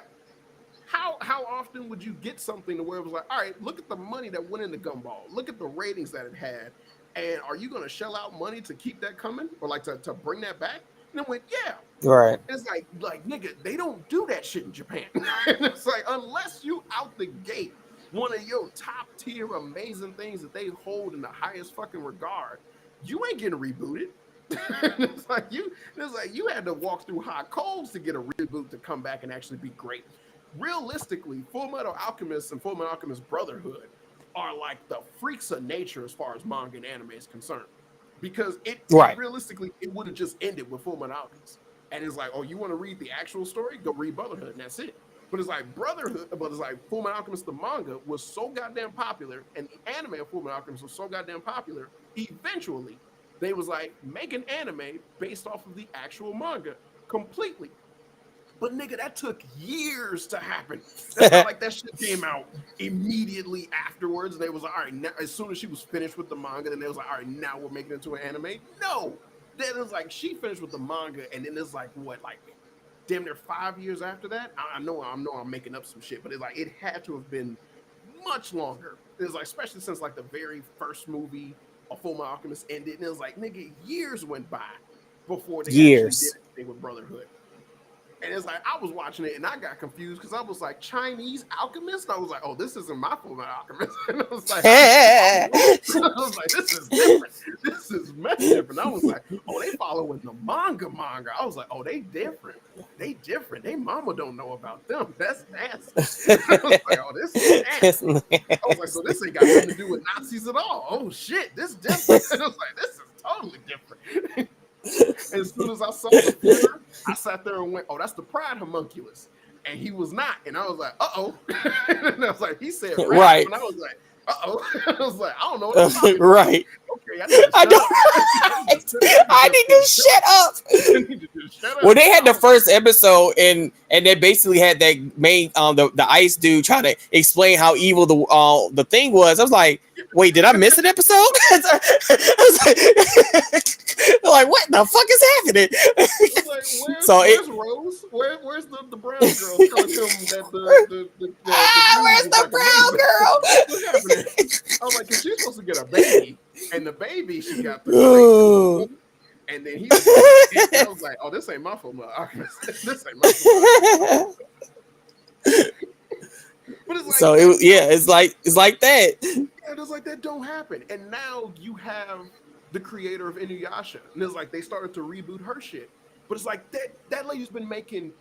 how often would you get something to where it was like, all right, look at the money that went into Gumball, look at the ratings that it had, and are you going to shell out money to keep that coming or like to bring that back? And it went, yeah. Right. It's like nigga, they don't do that shit in Japan. And it's like, unless you out the gate, one of your top tier amazing things that they hold in the highest fucking regard, you ain't getting rebooted. It's like you had to walk through hot coals to get a reboot to come back and actually be great. Realistically, Full Metal Alchemist and Full Metal Alchemist Brotherhood are like the freaks of nature as far as manga and anime is concerned. Because realistically, it would have just ended with Full Metal Alchemist. And it's like, oh, you want to read the actual story? Go read Brotherhood, and that's it. But it's like Full Metal Alchemist, the manga, was so goddamn popular, and the anime of Full Metal Alchemist was so goddamn popular, eventually, they was like, make an anime based off of the actual manga completely. But nigga, that took years to happen. That's not like that shit came out immediately afterwards. They was like, all right, now, as soon as she was finished with the manga, then they was like, all right, now we're making it into an anime. No, then it was like she finished with the manga, and then it's like what, like damn near 5 years after that. I know I'm making up some shit, but it's like it had to have been much longer. It was like, especially since like the very first movie of Full Metal Alchemist ended, and it was like, nigga, years went by before they actually did anything with Brotherhood. And it's like, I was watching it and I got confused because I was like, Chinese alchemist? I was like, oh, this isn't my Full Metal Alchemist. And I was like, this is different. This is much different. I was like, oh, they following the manga. I was like, oh, they different. They different. They mama don't know about them. That's nasty. I was like, oh, this is nasty. I was like, so this ain't got nothing to do with Nazis at all. Oh, shit, this different. And I was like, this is totally different. As soon as I saw the flitter, I sat there and went, "Oh, that's the pride homunculus," and he was not, and I was like, "Uh oh," and I was like, "He said rap," Right. and I was like, "Uh oh," I was like, "I don't know what I'm talking about." Right. Okay, I need to I shut don't. up. I need to shut up. I need to just shut up. Well, they had the first episode, and they basically had that main the ice dude trying to explain how evil the thing was. I was like, wait, did I miss an episode? I was like, what the fuck is happening? Like, So where's Rose? Where's the brown girl telling him that where's the brown girl? What's happening? I was like, cause she's supposed to get a baby, and the baby she got the and then he was like, I was like, oh, this ain't my fault. This ain't my fault. But it's like, so it's like that. Yeah, it's like that don't happen. And now you have the creator of Inuyasha, and it's like they started to reboot her shit. But it's like that lady's been making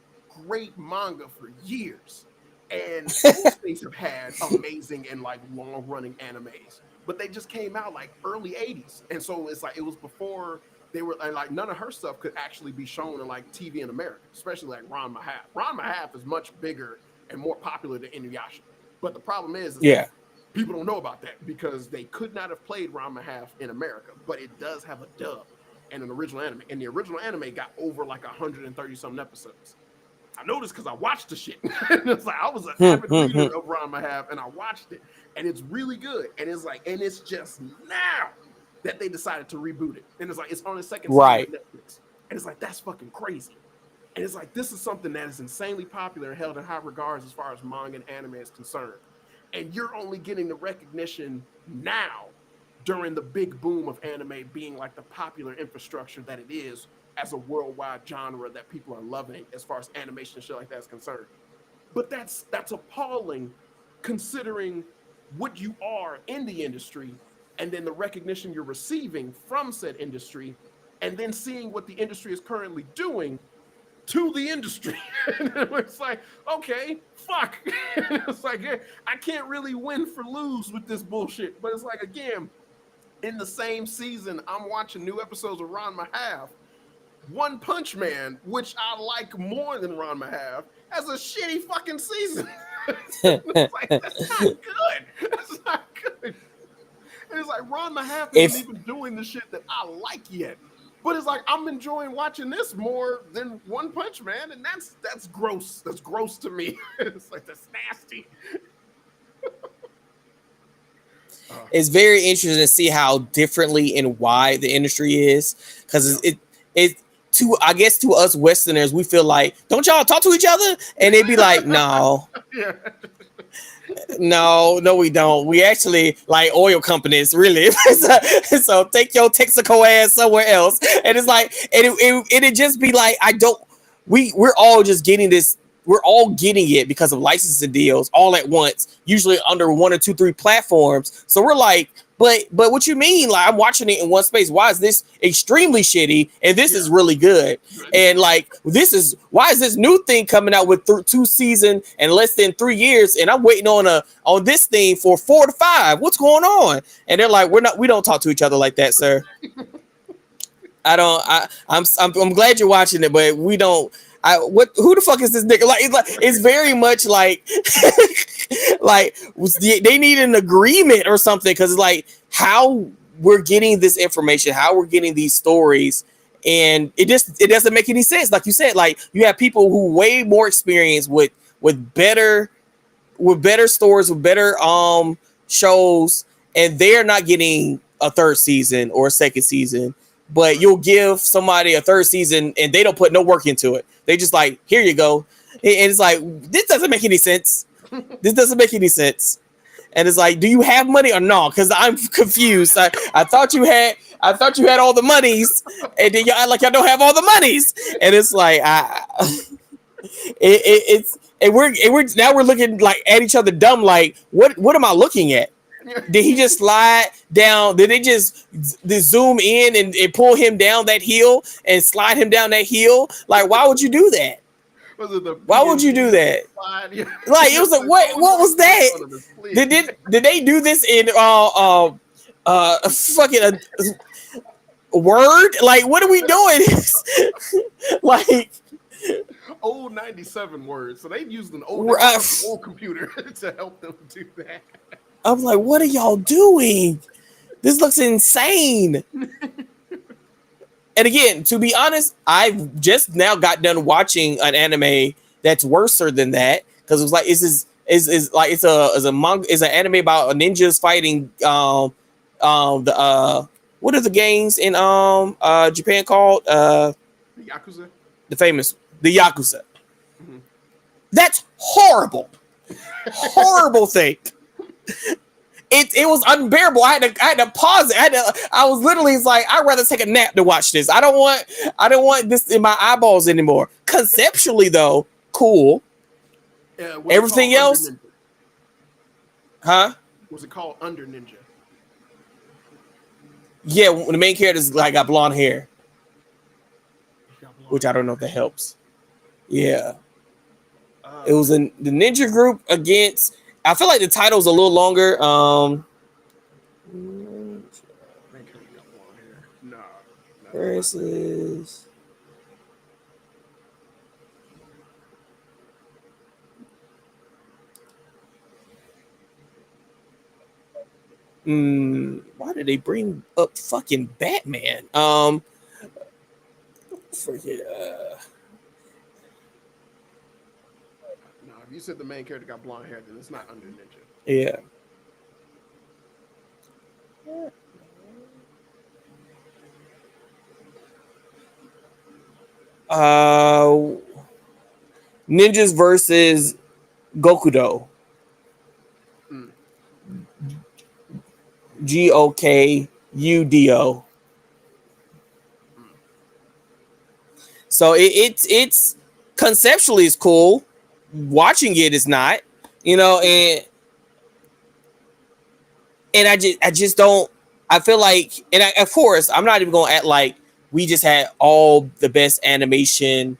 great manga for years, and those things have had amazing and like long running animes. But they just came out like early '80s, and so it's like it was before they were like none of her stuff could actually be shown in like TV in America, especially like Ron Mahaf. Ron Mahaf is much bigger and more popular than Inuyasha. But the problem is people don't know about that because they could not have played Ron Mahaf in America, but it does have a dub and an original anime. And the original anime got over like 130 something episodes. I know this because I watched the shit. It's like I was an avid reader of Ron Mahaf and I watched it, and it's really good. And it's like, and it's just now that they decided to reboot it. And it's like it's on the second season of Netflix. And it's like that's fucking crazy. And it's like this is something that is insanely popular and held in high regards as far as manga and anime is concerned. And you're only getting the recognition now during the big boom of anime being like the popular infrastructure that it is as a worldwide genre that people are loving as far as animation and shit like that is concerned. But that's appalling considering what you are in the industry and then the recognition you're receiving from said industry and then seeing what the industry is currently doing to the industry. And it's like, okay, fuck. It's like, I can't really win for lose with this bullshit. But it's like, again, in the same season, I'm watching new episodes of Ron Mahaf. One Punch Man, which I like more than Ron Mahaf, has a shitty fucking season. It's like, that's not good. That's not good. And it's like, Ron Mahaf isn't even doing the shit that I like yet. But it's like I'm enjoying watching this more than One Punch Man, and that's gross. That's gross to me. It's like that's nasty. It's very interesting to see how differently and wide the industry is, because it to I guess to us Westerners, we feel like, don't y'all talk to each other? And they'd be like, no. Yeah. No, we don't. We actually like oil companies, really. So take your Texaco ass somewhere else. And it's like, and it'd just be like, we're all just getting this. We're all getting it because of licensing deals all at once, usually under 1 or 2, 3 platforms. So we're like, but what you mean? Like, I'm watching it in one space. Why is this extremely shitty and this is really good? And like, why is this new thing coming out with 2 seasons and less than 3 years? And I'm waiting on this thing for 4 to 5. What's going on? And they're like, we don't talk to each other like that, sir. I'm glad you're watching it, but we don't. Who the fuck is this nigga? It's very much like like they need an agreement or something, because it's like how we're getting this information, how we're getting these stories, and it doesn't make any sense. Like you said, like you have people who way more experience with better stories, with better shows, and they're not getting a 3rd season or a 2nd season. But you'll give somebody a 3rd season and they don't put no work into it. They just like, here you go. And it's like, this doesn't make any sense. This doesn't make any sense. And it's like, do you have money or no? Because I'm confused. I thought you had all the monies, and then y'all like y'all don't have all the monies. And it's like we're looking like at each other dumb. Like, what am I looking at? Did he just slide down? Did they just zoom in and pull him down that hill and slide him down that hill? Like, why would you do that? Why would you do that? Like, it was like, what was that? Did they do this in fucking Word? Like, what are we doing? Like, Old 97 words. So they've used an old. They uh, brought up an old computer to help them do that. I'm like, what are y'all doing? This looks insane. And again, to be honest, I've just now got done watching an anime that's worser than that because it was like is like it's a manga, it's an anime about ninjas fighting the what are the games in Japan called The Yakuza. the famous the Yakuza. Mm-hmm. That's horrible, horrible thing. It was unbearable. I had to pause it. I was literally like, I'd rather take a nap to watch this. I don't want this in my eyeballs anymore. Conceptually though, cool. Was it called Everything Under else, Ninja? huh? Was it called Under Ninja? Yeah, when the main character's like got blonde hair, Got blonde which I don't know hair. if that helps. Yeah, it Uh, was in the ninja group against. I feel like the title's a little longer. main character got blonde hair. Nah, no, that's not that. Versus. Why did they bring up fucking Batman? Forget. No, if you said the main character got blonde hair, then it's not Under Ninja. Yeah. Uh, Ninjas versus Gokudo. Mm. Gokudo. Mm. So it's conceptually it's cool. Watching it is not, you know, and I just don't. I feel like, and of course, I'm not even gonna act like we just had all the best animation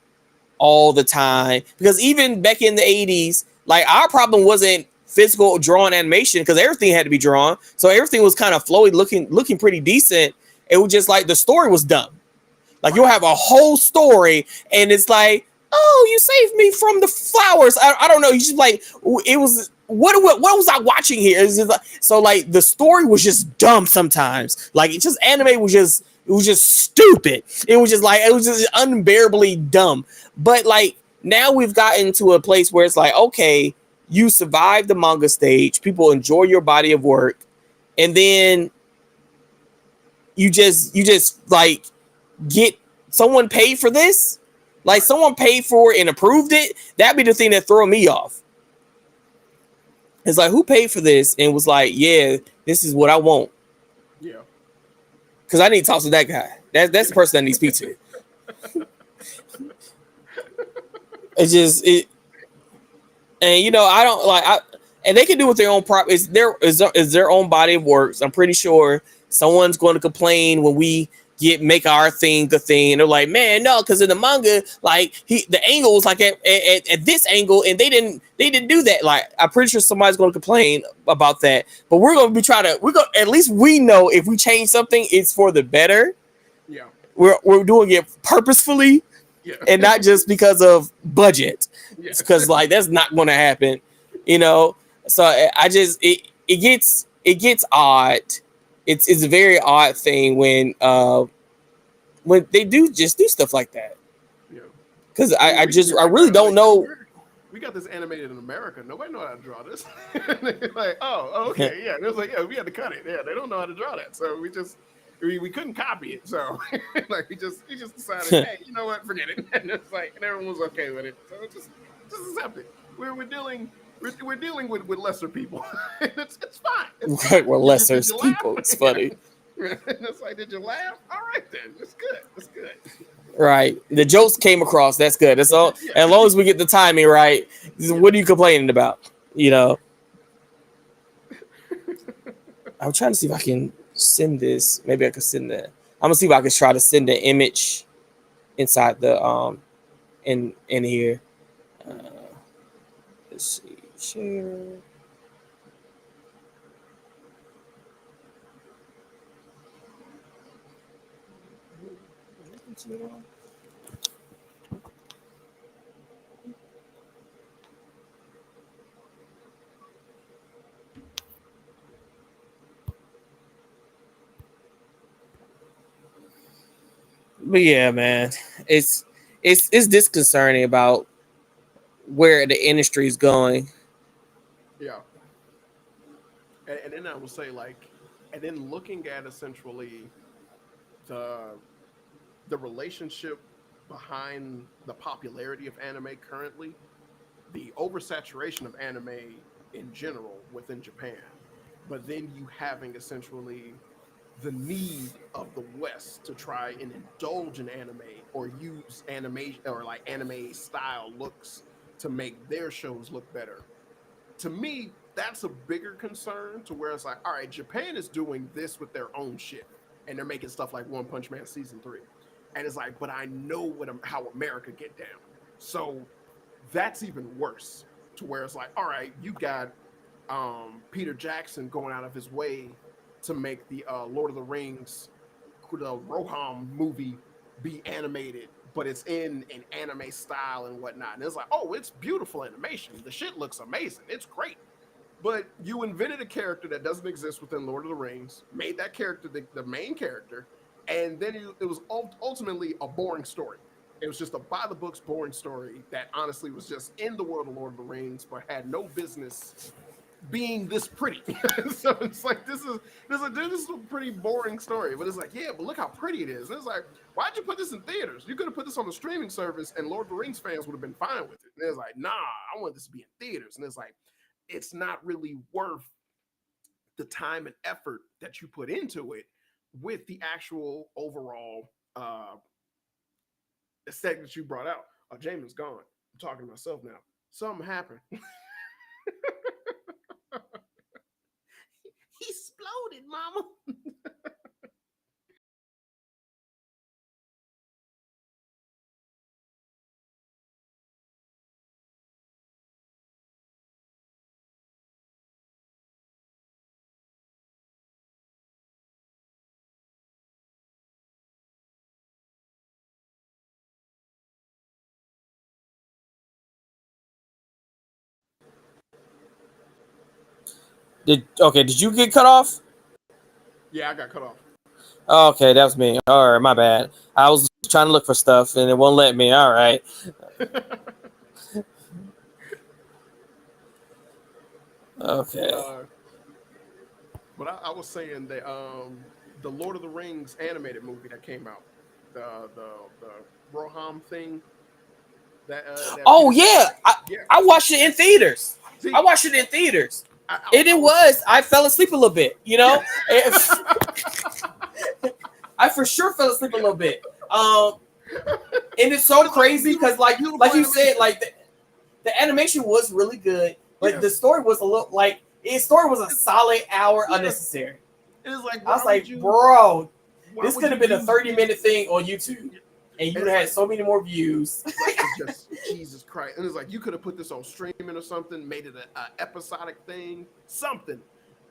all the time because even back in the 80s, like our problem wasn't physical drawn animation because everything had to be drawn, so everything was kind of flowy, looking pretty decent. It was just like the story was dumb. Like you'll Right. have a whole story and it's like, oh, you saved me from the flowers. I don't know. You just like it was what was I watching here? So like the story was just dumb sometimes. Like it just anime was just it was just stupid. It was just like it was just unbearably dumb. But like now we've gotten to a place where it's like, okay, you survived the manga stage, people enjoy your body of work, and then you just like get someone paid for this, like Right. someone paid for it and approved it. That'd be the thing that throw me off. It's like who paid for this and was like, yeah, this is what I want. Yeah. Because I need to talk to that guy. That's the person that needs pizza. It's just it, and you know I don't like I and they can do with their own prop. Is their own body of works. I'm pretty sure someone's going to complain when we make our thing the thing. And they're like, man, no, because in the manga, like the angle was like at this angle, and they didn't do that. Like I'm pretty sure somebody's going to complain about that. But we're going to be we're going at least we know if we change something, it's for the better. Yeah. We're doing it purposefully Yeah. and not just because of budget. Yeah. Because like that's not going to happen, you know. So I just it gets odd. It's a very odd thing when they do just do stuff like that. Yeah. Because I mean, I really don't know. We got this animated in America. Nobody know how to draw this. Like, oh, okay, yeah. It was like, yeah, we had to cut it. Yeah, they don't know how to draw that, so we couldn't copy it. So like we just decided, hey, you know what, forget it. And it's like, and everyone was okay with it. So just accept it. We're dealing with lesser people. It's fine. It's fine. We're lesser Did you people. laugh? It's funny. And it's like, did you laugh? All right then. It's good. It's good. Right. The jokes came across. That's good. That's all. Yeah. As long as we get the timing right. Yeah. What are you complaining about? You know. I'm trying to see if I can send this. Maybe I could send that. I'm gonna see if I can try to send the image inside the in here. Let's see. Share. But yeah, man, it's it's disconcerting about where the industry is going. Yeah. And then I will say like, and then looking at essentially the the relationship behind the popularity of anime currently, the oversaturation of anime in general within Japan, but then you having essentially the need of the West to try and indulge in anime or use animation or like anime style looks to make their shows look better. To me, that's a bigger concern to where it's like, all right, Japan is doing this with their own shit and they're making stuff like One Punch Man season 3. And it's like, but I know how America get down. So that's even worse to where it's like, all right, you got Peter Jackson going out of his way to make the Lord of the Rings, the Roham movie be animated, but it's in an anime style and whatnot. And it's like, oh, it's beautiful animation. The shit looks amazing. It's great. But you invented a character that doesn't exist within Lord of the Rings, made that character the main character, and then it was ultimately a boring story. It was just a by the books boring story that honestly was just in the world of Lord of the Rings, but had no business being this pretty. So it's like this is a pretty boring story. But it's like, yeah, but look how pretty it is. And it's like, why'd you put this in theaters? You could have put this on the streaming service and Lord of the Rings fans would have been fine with it. And it's like, nah, I want this to be in theaters. And it's like, it's not really worth the time and effort that you put into it with the actual overall aesthetic that you brought out. Oh, Jamin's gone. I'm talking to myself now. Something happened. He exploded, mama. Did you get cut off? Yeah, I got cut off. Okay, that was me. All right, my bad. I was trying to look for stuff and it won't let me. All right. but Okay. uh but I was saying that the Lord of the Rings animated movie that came out, the Roham thing that Oh Peter yeah, Jackson. Yeah. I watched it in theaters. I See, watched it in theaters, and I it was was. I fell asleep a little bit. You yeah. know, I for sure fell asleep a little bit. And it's But so it's like crazy because beautiful like you said, animation. like the animation was really good, but Yeah. the story was a little like his story was a It's, solid hour yeah. unnecessary. It is like I was like, bro, why this would could have you been a use 30-minute these? thing on YouTube, Yeah. and you And would it's have had like so many more views. it's just Jesus Christ. And it's like you could have put this on streaming or something, made it a episodic thing, something.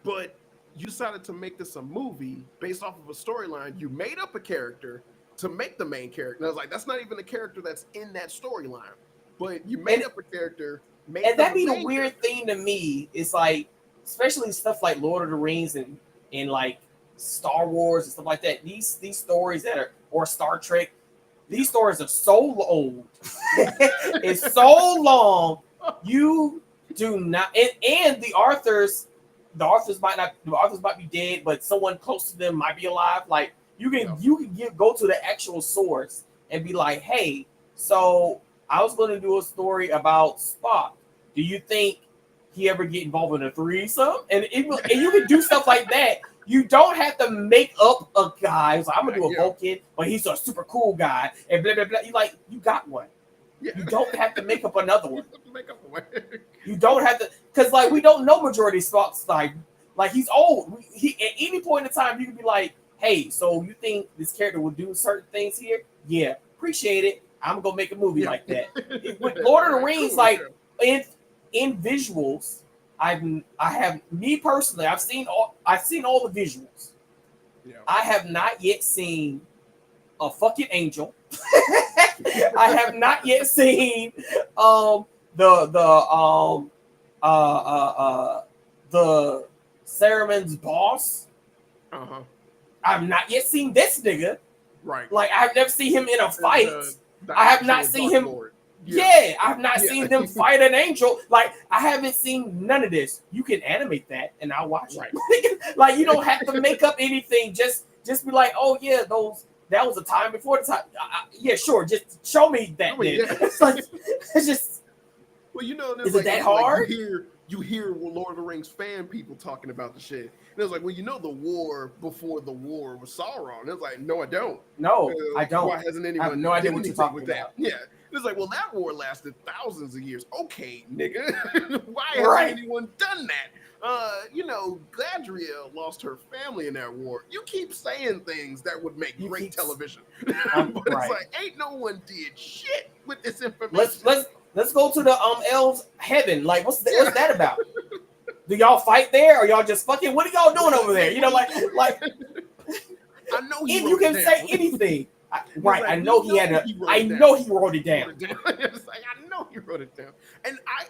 But you decided to make this a movie based off of a storyline. You made up a character to make the main character. And I was like, that's not even a character that's in that storyline. But you made and up a character, made and them that the be the main weird character. thing to me. It's like, especially stuff like Lord of the Rings and like Star Wars and stuff like that. These stories that are or Star Trek. Yeah. These stories are so old. It's so long. You do not, and the authors might be dead, but someone close to them might be alive. Like Yeah. go to the actual source and be like, hey, so I was going to do a story about Spock. Do you think he ever get involved in a threesome? And you can do stuff like that. You don't have to make up a guy who's like, I'm gonna do a Yeah. Vulcan, but he's a super cool guy, and blah blah blah. You got one. Yeah. You don't have to make up another You one. have to make up a way. You don't have to, because like we don't know majority of Spock's like he's old. He at any point in time you can be like, hey, so you think this character will do certain things here? Yeah, appreciate it. I'm gonna make a movie Yeah. like that. With All Lord of the right, Rings, cool. like Yeah. in in visuals, I have me personally, I've seen all the visuals. Yeah. I have not yet seen a fucking angel. I have not yet seen the Saruman's boss. Uh-huh. I've not yet seen this nigga. Right. Like I've never seen him in a fight. The I have not actual seen Dark him. Lord. Yeah, I've not Yeah. seen them fight an angel. Like I haven't seen none of this. You can animate that, and I'll watch Right. it. Like you don't have to make up anything. Just be like, oh yeah, that was a time before the time. Yeah, sure. Just show me that. I mean, then. yeah. It's like it's just. Well, you know, Is it that hard? You hear Lord of the Rings fan people talking about the shit. And it was like, well, you know, the war before the war was Sauron. It was like, no, I don't. No, I don't. Why hasn't anyone? I have no idea done what you're anything talking with about. that? Yeah, it's like, well, that war lasted thousands of years. Okay, nigga, why Right. hasn't anyone done that? You know, Galadriel lost her family in that war. You keep saying things that would make great television, but it's like, ain't no one did shit with this information. Let's go to the elves heaven. Like, what's that about? Do y'all fight there, or y'all just fucking? What are y'all doing over there? You know, like. I know if you can say anything, right? I know he had a. I know he wrote it down. It's like I know he wrote it down, and I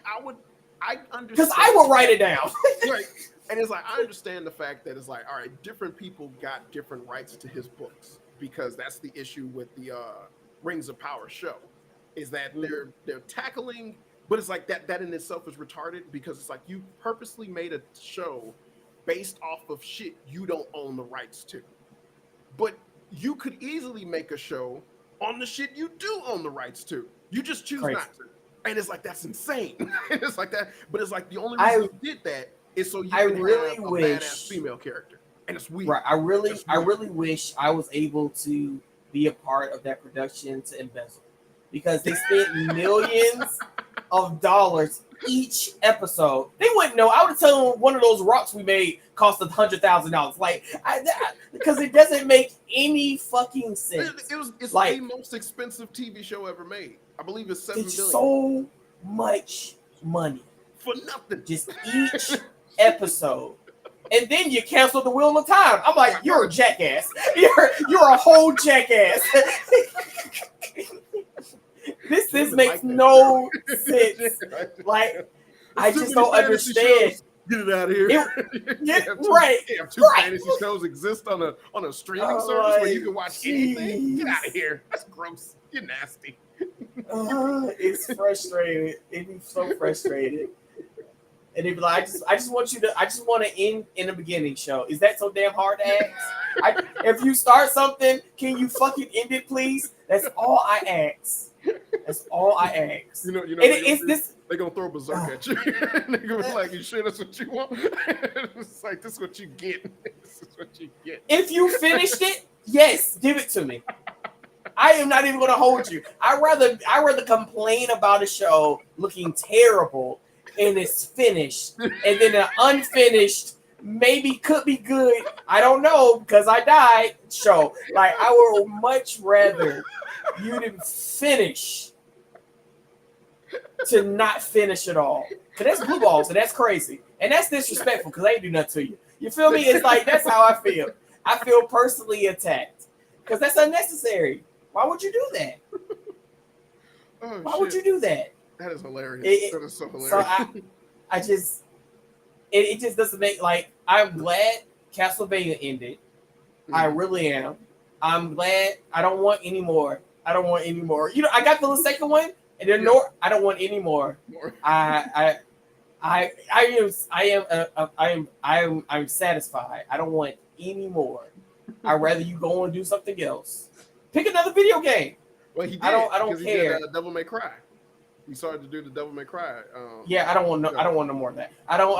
understand because I would write it down. Right, and it's like I understand the fact that it's like, all right, different people got different rights to his books because that's the issue with the Rings of Power show, is that they're tackling. But it's like that in itself is retarded because it's like you purposely made a show based off of shit you don't own the rights to. But you could easily make a show on the shit you do own the rights to. You just choose not to. And it's like, that's insane. It's like that. But it's like the only reason you did that is so you can have a badass female character. And it's weird. Right. I really wish I was able to be a part of that production to embezzle. Because they spent millions of dollars each episode. They wouldn't know. I would tell them one of those rocks we made cost $100,000. Like, because it doesn't make any fucking sense. It's like, the most expensive TV show ever made. I believe it's $7 billion. So much money for nothing. Just each episode. And then you cancel the Wheel of Time. I'm like, you're a jackass. You're a whole jackass. This makes no sense. Like, I just don't understand. Get it out of here. Right. Two fantasy shows exist on a streaming service where you can watch anything. Get out of here. That's gross. You're nasty. It's frustrating. It'd be so frustrated. And they'd be like, I just want to end in the beginning show. Is that so damn hard to ask? If you start something, can you fucking end it, please? That's all I ask. That's all I ask. You know, they're gonna throw berserk at you. They're gonna be like, you sure that's what you want? It's like, this is what you get. This is what you get. If you finished it, yes, give it to me. I am not even gonna hold you. I rather complain about a show looking terrible and it's finished, and then an unfinished maybe could be good. I don't know because I died. Show like I would much rather you didn't finish to not finish at all. Cause that's blue balls and that's crazy and that's disrespectful because they ain't do nothing to you. You feel me? It's like that's how I feel. I feel personally attacked because that's unnecessary. Why would you do that? Why would you do that? That is hilarious. That is so hilarious. So I just it just doesn't make like I'm glad Castlevania ended. I really am. I'm glad. I don't want any more. I don't want any more. You know, I got the second one, and then I don't want any more. I'm satisfied. I don't want any more. I'd rather you go and do something else. Pick another video game. Well, he did. I don't care. He did, Devil May Cry. He started to do the Devil May Cry. Yeah, I don't want no. I don't want no more of that. I don't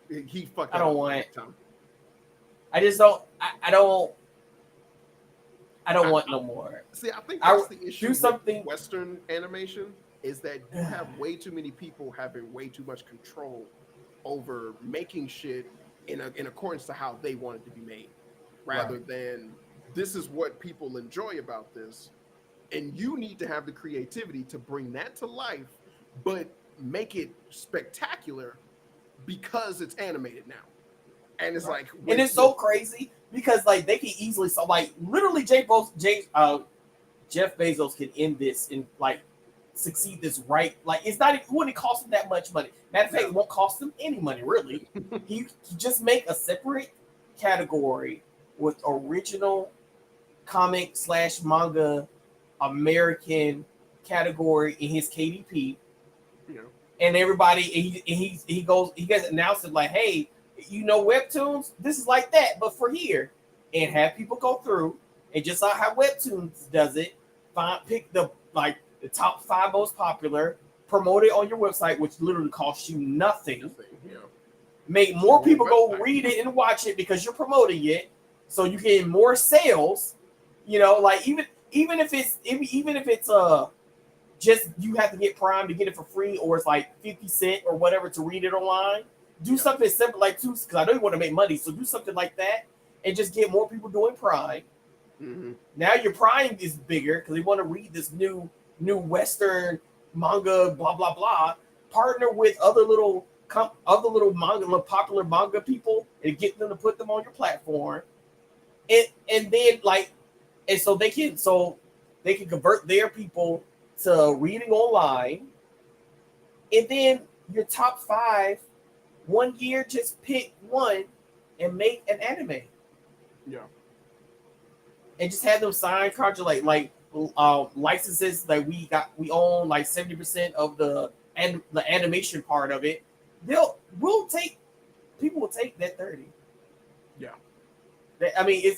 He fucked. I don't want. I just don't. I don't want no more. See, I think that's the issue. Do something. With Western animation is that you have way too many people having way too much control over making shit in accordance to how they want it to be made, rather than this is what people enjoy about this, and you need to have the creativity to bring that to life, but make it spectacular because it's animated now. And it's like, and it's so crazy because like they can easily so like literally Jeff Bezos can end this and like succeed this right. Like it's not, it wouldn't cost him that much money. Matter of fact, it won't cost him any money really. He just make a separate category with original comic slash manga American category in his KDP, Yeah. and everybody he gets announced it like, hey, webtoons, this is like that, but for here, and have people go through and just like how webtoons does it, pick the top 5 most popular, promote it on your website, which literally costs you nothing. Yeah. Make more people go read it and watch it because you're promoting it, so you get more sales. Like even if it's just you have to get Prime to get it for free, or it's like 50 cents or whatever to read it online. Do something simple like too, because I know you want to make money, so do something like that and just get more people doing Prime. Mm-hmm. Now your Prime is bigger because they want to read this new Western manga, blah blah blah. Partner with other little manga, popular manga people, and get them to put them on your platform, and then like, and so they can convert their people to reading online, and then your top 5 one year, just pick one and make an anime. Yeah. And just have them sign contract like licenses that we own like 70% of the animation part of it. People will take that 30. Yeah. I mean,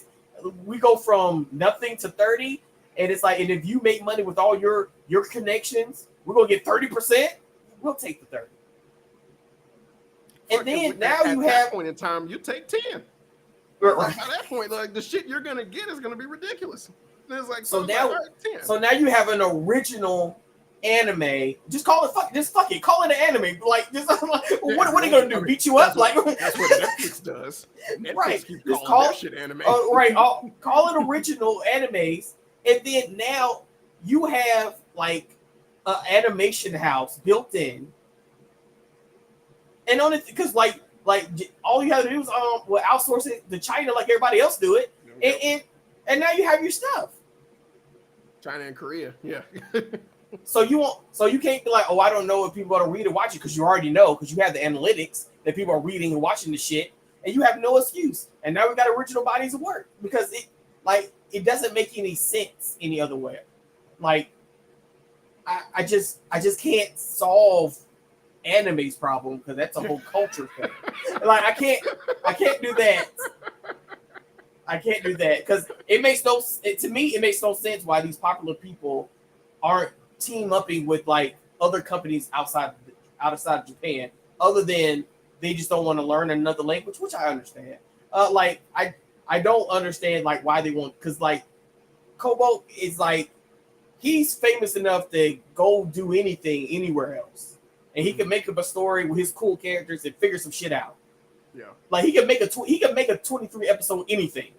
we go from nothing to 30, and it's like, and if you make money with all your connections, we're gonna get 30%. We'll take the 30. And then now you have, that point in time, you take 10. Right. By that point, like the shit you're gonna get is gonna be ridiculous. And it's like, so it's now, like, all right, 10. So now you have an original anime. Just call it fuck it. Call it an anime. Like, just what are they gonna do? Beat you up? That's what Netflix does. Netflix right. keep calling their shit anime. Right. Call it original animes, and then now you have like an animation house built in, and on it because like all you have to do is outsource it to China like everybody else do it, and now you have your stuff. China and Korea, yeah. So you can't be like, oh, I don't know if people are gonna read or watch it, because you already know, because you have the analytics that people are reading and watching the shit, and you have no excuse. And now we got original bodies of work, because it doesn't make any sense any other way. Like I just can't solve anime's problem, because that's a whole culture thing. Like I can't do that. I can't do that because it makes no sense why these popular people aren't team upping with like other companies outside of Japan, other than they just don't want to learn another language, which I understand. Like I don't understand like why they want, because like Kobo is like, he's famous enough to go do anything anywhere else, and he can make up a story with his cool characters and figure some shit out. Yeah, like he can make a 23 episode anything,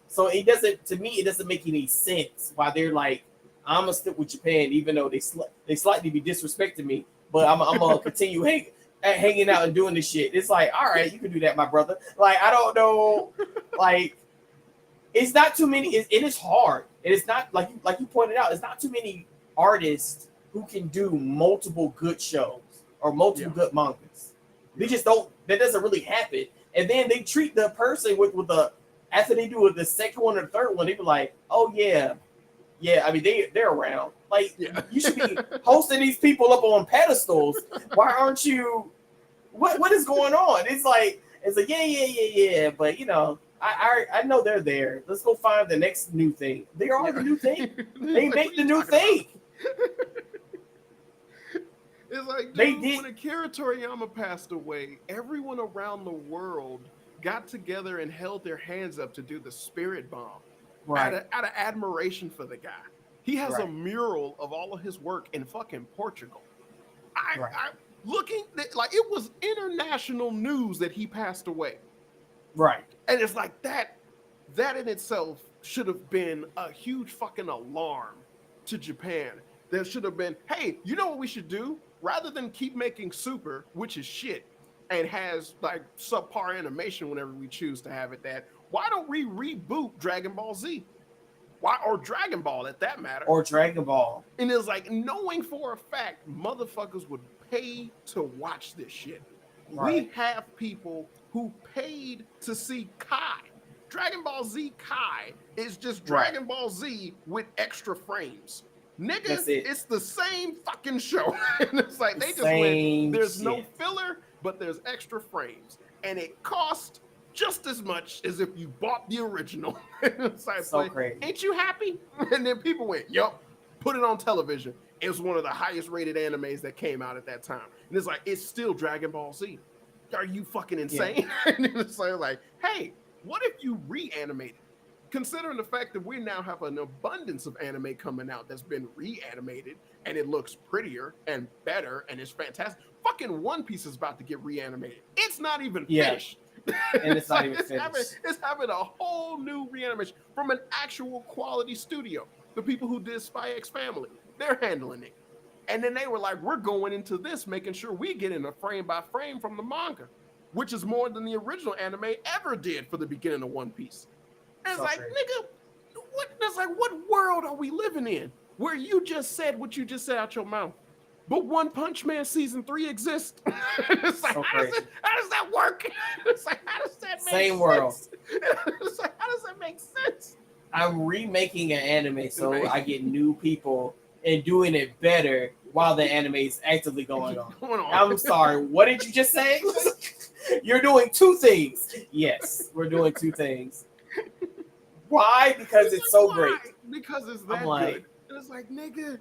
So it doesn't make any sense why they're like, I'm gonna stick with Japan, even though they slightly be disrespecting me, but I'm gonna continue hanging out and doing this shit. It's like, all right, you can do that, my brother. Like I don't know, like it's not too many. It is hard. It is not like you pointed out. It's not too many artists who can do multiple good shows or multiple good mangas. They just don't. That doesn't really happen. And then they treat the person with the, after they do the second one or the third one, they be like, oh yeah. I mean they're around. Like you should be hosting these people up on pedestals. Why aren't you? What is going on? It's like yeah. But I know they're there. Let's go find the next new thing. They are the new thing. They make the new thing. It's like, dude, when Akira Toriyama passed away, everyone around the world got together and held their hands up to do the Spirit Bomb. Right. Out of admiration for the guy. He has a mural of all of his work in fucking Portugal. I looking like it was international news that he passed away. Right. And it's like that in itself should have been a huge fucking alarm to Japan. There should have been, hey, you know what we should do? Rather than keep making Super, which is shit, and has like subpar animation whenever we choose to have it that, Why don't we reboot Dragon Ball Z? Why, or Dragon Ball at that matter? Or Dragon Ball. And it's like, knowing for a fact motherfuckers would pay to watch this shit. Right. We have people who paid to see Kai. Dragon Ball Z Kai is just Right. Dragon Ball Z with extra frames. Nigga, That's it. it's the same fucking show. And it's like they just Same went, there's no shit. filler, but there's extra frames. And it cost just as much as if you bought the original. It's like, So crazy. ain't you happy? And then people went, yup, put it on television. It was one of the highest rated animes that came out at that time. And it's like, it's still Dragon Ball Z. Are you fucking insane? Yeah. And it's like, hey, what if you reanimated? Considering the fact that we now have an abundance of anime coming out that's been reanimated and it looks prettier and better and it's fantastic. Fucking One Piece is about to get reanimated. It's not even finished. And it's not even finished. It's having a whole new reanimation from an actual quality studio. The people who did Spy X Family, they're handling it. And then they were like, we're going into this, making sure we get in a frame by frame from the manga, which is more than the original anime ever did for the beginning of One Piece. And it's So like, crazy. nigga, what world are we living in where you just said what you just said out your mouth? But One Punch Man season 3 exists. It's like, So how does that work? It's like, how does that make Same sense? world. It's like, how does that make sense? I'm remaking an anime so I get new people and doing it better while the anime is actively going on. I'm sorry, what did you just say? You're doing two things. Yes, we're doing two things. Why? Because it's so great. Because it's that good. And it's like, nigga,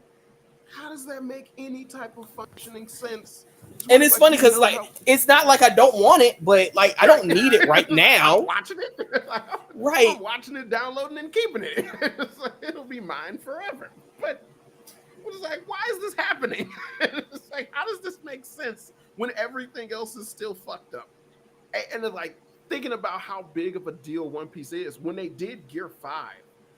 how does that make any type of functioning sense? And it's funny because it's not like I don't want it, but like I don't need it right now. I'm watching it. Right. I'm watching it, downloading and keeping it. It's like, it'll be mine forever. But it's like, why is this happening? It's like, how does this make sense when everything else is still fucked up? And it's like, thinking about how big of a deal One Piece is, when they did Gear 5,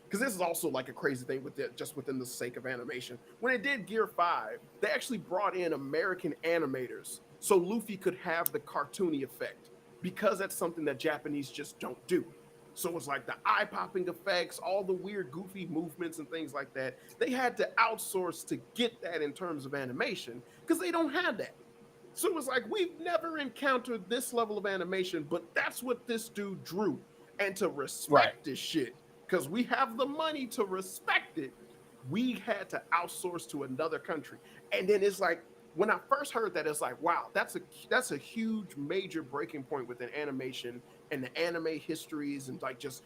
because this is also like a crazy thing with it, just within the sake of animation. When they did Gear 5, they actually brought in American animators so Luffy could have the cartoony effect, because that's something that Japanese just don't do. So it's like the eye-popping effects, all the weird, goofy movements and things like that. They had to outsource to get that in terms of animation because they don't have that. So it was like, we've never encountered this level of animation, but that's what this dude drew. And to respect this shit, because we have the money to respect it, we had to outsource to another country. And then it's like, when I first heard that, it's like, wow, that's a huge major breaking point within animation and the anime histories and like just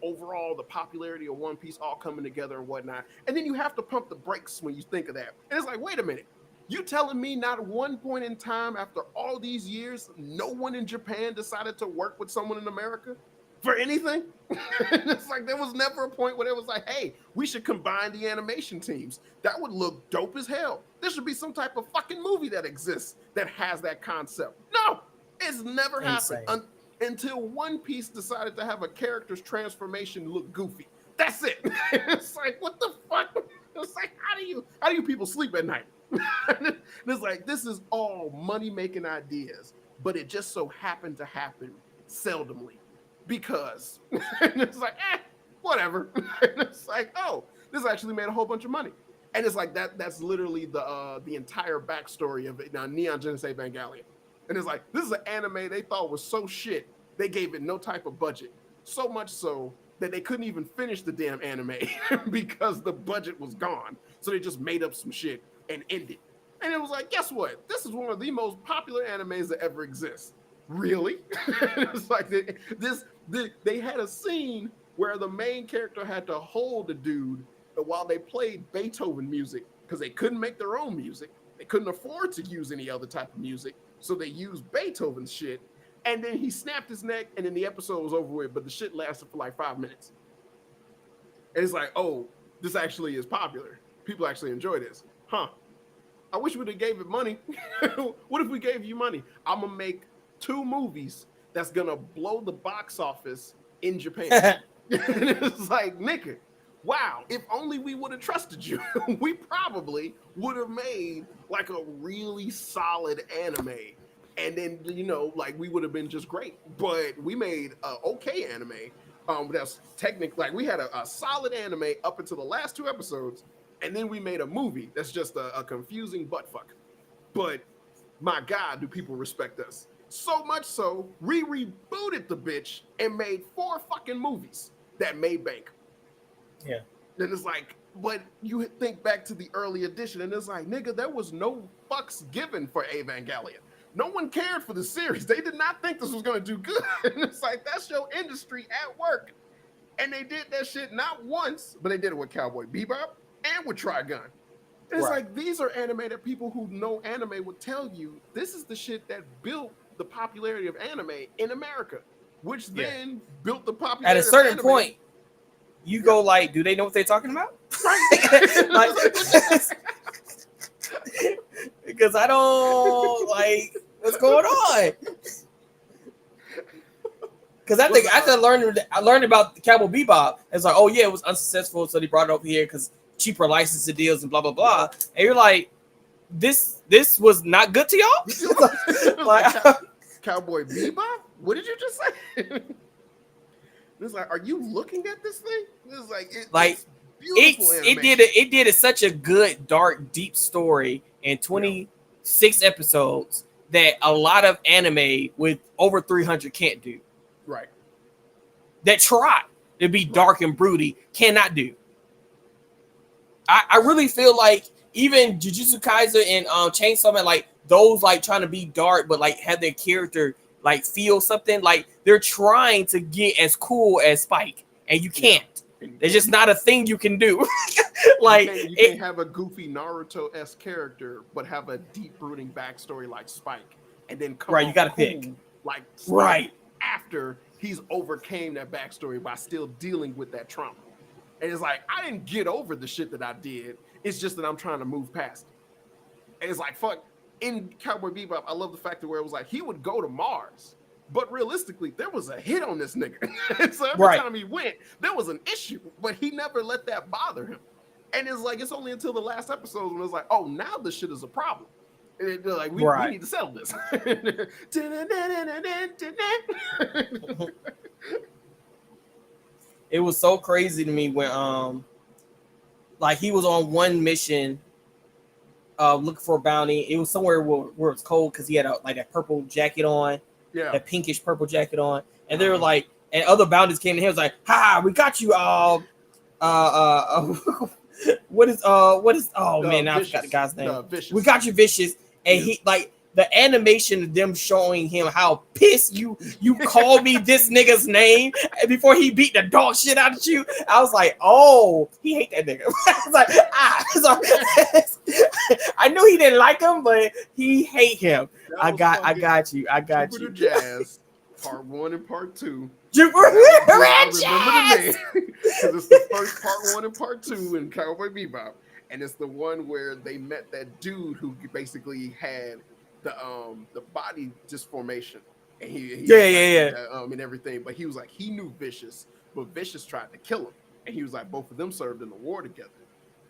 overall the popularity of One Piece all coming together and whatnot. And then you have to pump the brakes when you think of that. And it's like, wait a minute. You telling me not one point in time after all these years, no one in Japan decided to work with someone in America for anything? It's like, there was never a point where it was like, hey, we should combine the animation teams. That would look dope as hell. There should be some type of fucking movie that exists that has that concept. No, it's never happened until One Piece decided to have a character's transformation look goofy. That's it. It's like, what the fuck? It's like, how do you people sleep at night? It's like, this is all money-making ideas, but it just so happened to happen seldomly because it's like, whatever. It's like, oh, this actually made a whole bunch of money. And it's like that's literally the entire backstory of it. Now, Neon Genesis Evangelion. And it's like, this is an anime they thought was so shit, they gave it no type of budget. So much so that they couldn't even finish the damn anime because the budget was gone. So they just made up some shit and ended. And it was like, guess what? This is one of the most popular animes that ever exists. Really? It's like they had a scene where the main character had to hold the dude while they played Beethoven music because they couldn't make their own music. They couldn't afford to use any other type of music. So they used Beethoven's shit. And then he snapped his neck and then the episode was over with, but the shit lasted for like 5 minutes. And it's like, oh, this actually is popular. People actually enjoy this. Huh. I wish we'd have gave it money. What if we gave you money? I'm going to make 2 movies that's going to blow the box office in Japan. It's like, nigga, wow, if only we would have trusted you, we probably would have made like a really solid anime. And then, like we would have been just great. But we made an okay anime. That's technically like we had a solid anime up until the last 2 episodes, and then we made a movie that's just a confusing butt fuck. But my God, do people respect us? So much so, we rebooted the bitch and made 4 fucking movies that made bank. Yeah. Then it's like, but you think back to the early edition, and it's like, nigga, there was no fucks given for Evangelion. No one cared for the series. They did not think this was going to do good. And it's like, that's your industry at work. And they did that shit not once, but they did it with Cowboy Bebop and with Trigun. And it's like, these are anime that people who know anime would tell you this is the shit that built the popularity of anime in America, which then built the popularity at a certain of anime. point. You go like, do they know what they're talking about? Right. Like, because I don't like what's going on. Because I think after I learned about the Cowboy Bebop, it's like, oh yeah, it was unsuccessful, so they brought it over here because cheaper licensing deals and blah blah blah. And you're like, this was not good to y'all. Like, Cowboy Bebop? What did you just say? It's like, are you looking at this thing? It's like, it's beautiful animation. It did such a good, dark, deep story in 26 episodes that a lot of anime with over 300 can't do. Right. That try to be dark and broody cannot do. I really feel like even Jujutsu Kaisen and Chainsaw Man, like those like trying to be dark but like have their character like feel something, like they're trying to get as cool as Spike, and you can't. It's just not a thing you can do. Like you can't have a goofy Naruto-esque character, but have a deep brooding backstory like Spike, and then come you gotta pick like Spike after he's overcame that backstory by still dealing with that trauma. And it's like, I didn't get over the shit that I did. It's just that I'm trying to move past it. And it's like, fuck. In Cowboy Bebop, I love the fact that where it was like he would go to Mars, but realistically, there was a hit on this nigga. So every time he went, there was an issue, but he never let that bother him. And it's like, it's only until the last episode when it's like, oh, now this shit is a problem. And they're like, we need to settle this. It was so crazy to me when like he was on one mission looking for a bounty. It was somewhere where it's cold because he had that purple jacket on, that pinkish purple jacket on, and they were like, and other bounties came to him. It was like, "Ha, we got you." What is? Oh man, now I forgot the guy's name. We got you, Vicious, and he like the animation of them showing him how pissed you called me this nigga's name before he beat the dog shit out of you. I was like, oh, he hate that nigga. I was like, I knew he didn't like him, but he hate him. I got you. Jupiter Jazz, part 1 and part 2. Jupiter Jazz. Because it's the first part 1 and part 2 in Cowboy Bebop, and it's the one where they met that dude who basically had the body disformation, and and everything, but he was like, he knew Vicious, but Vicious tried to kill him, and he was like, both of them served in the war together.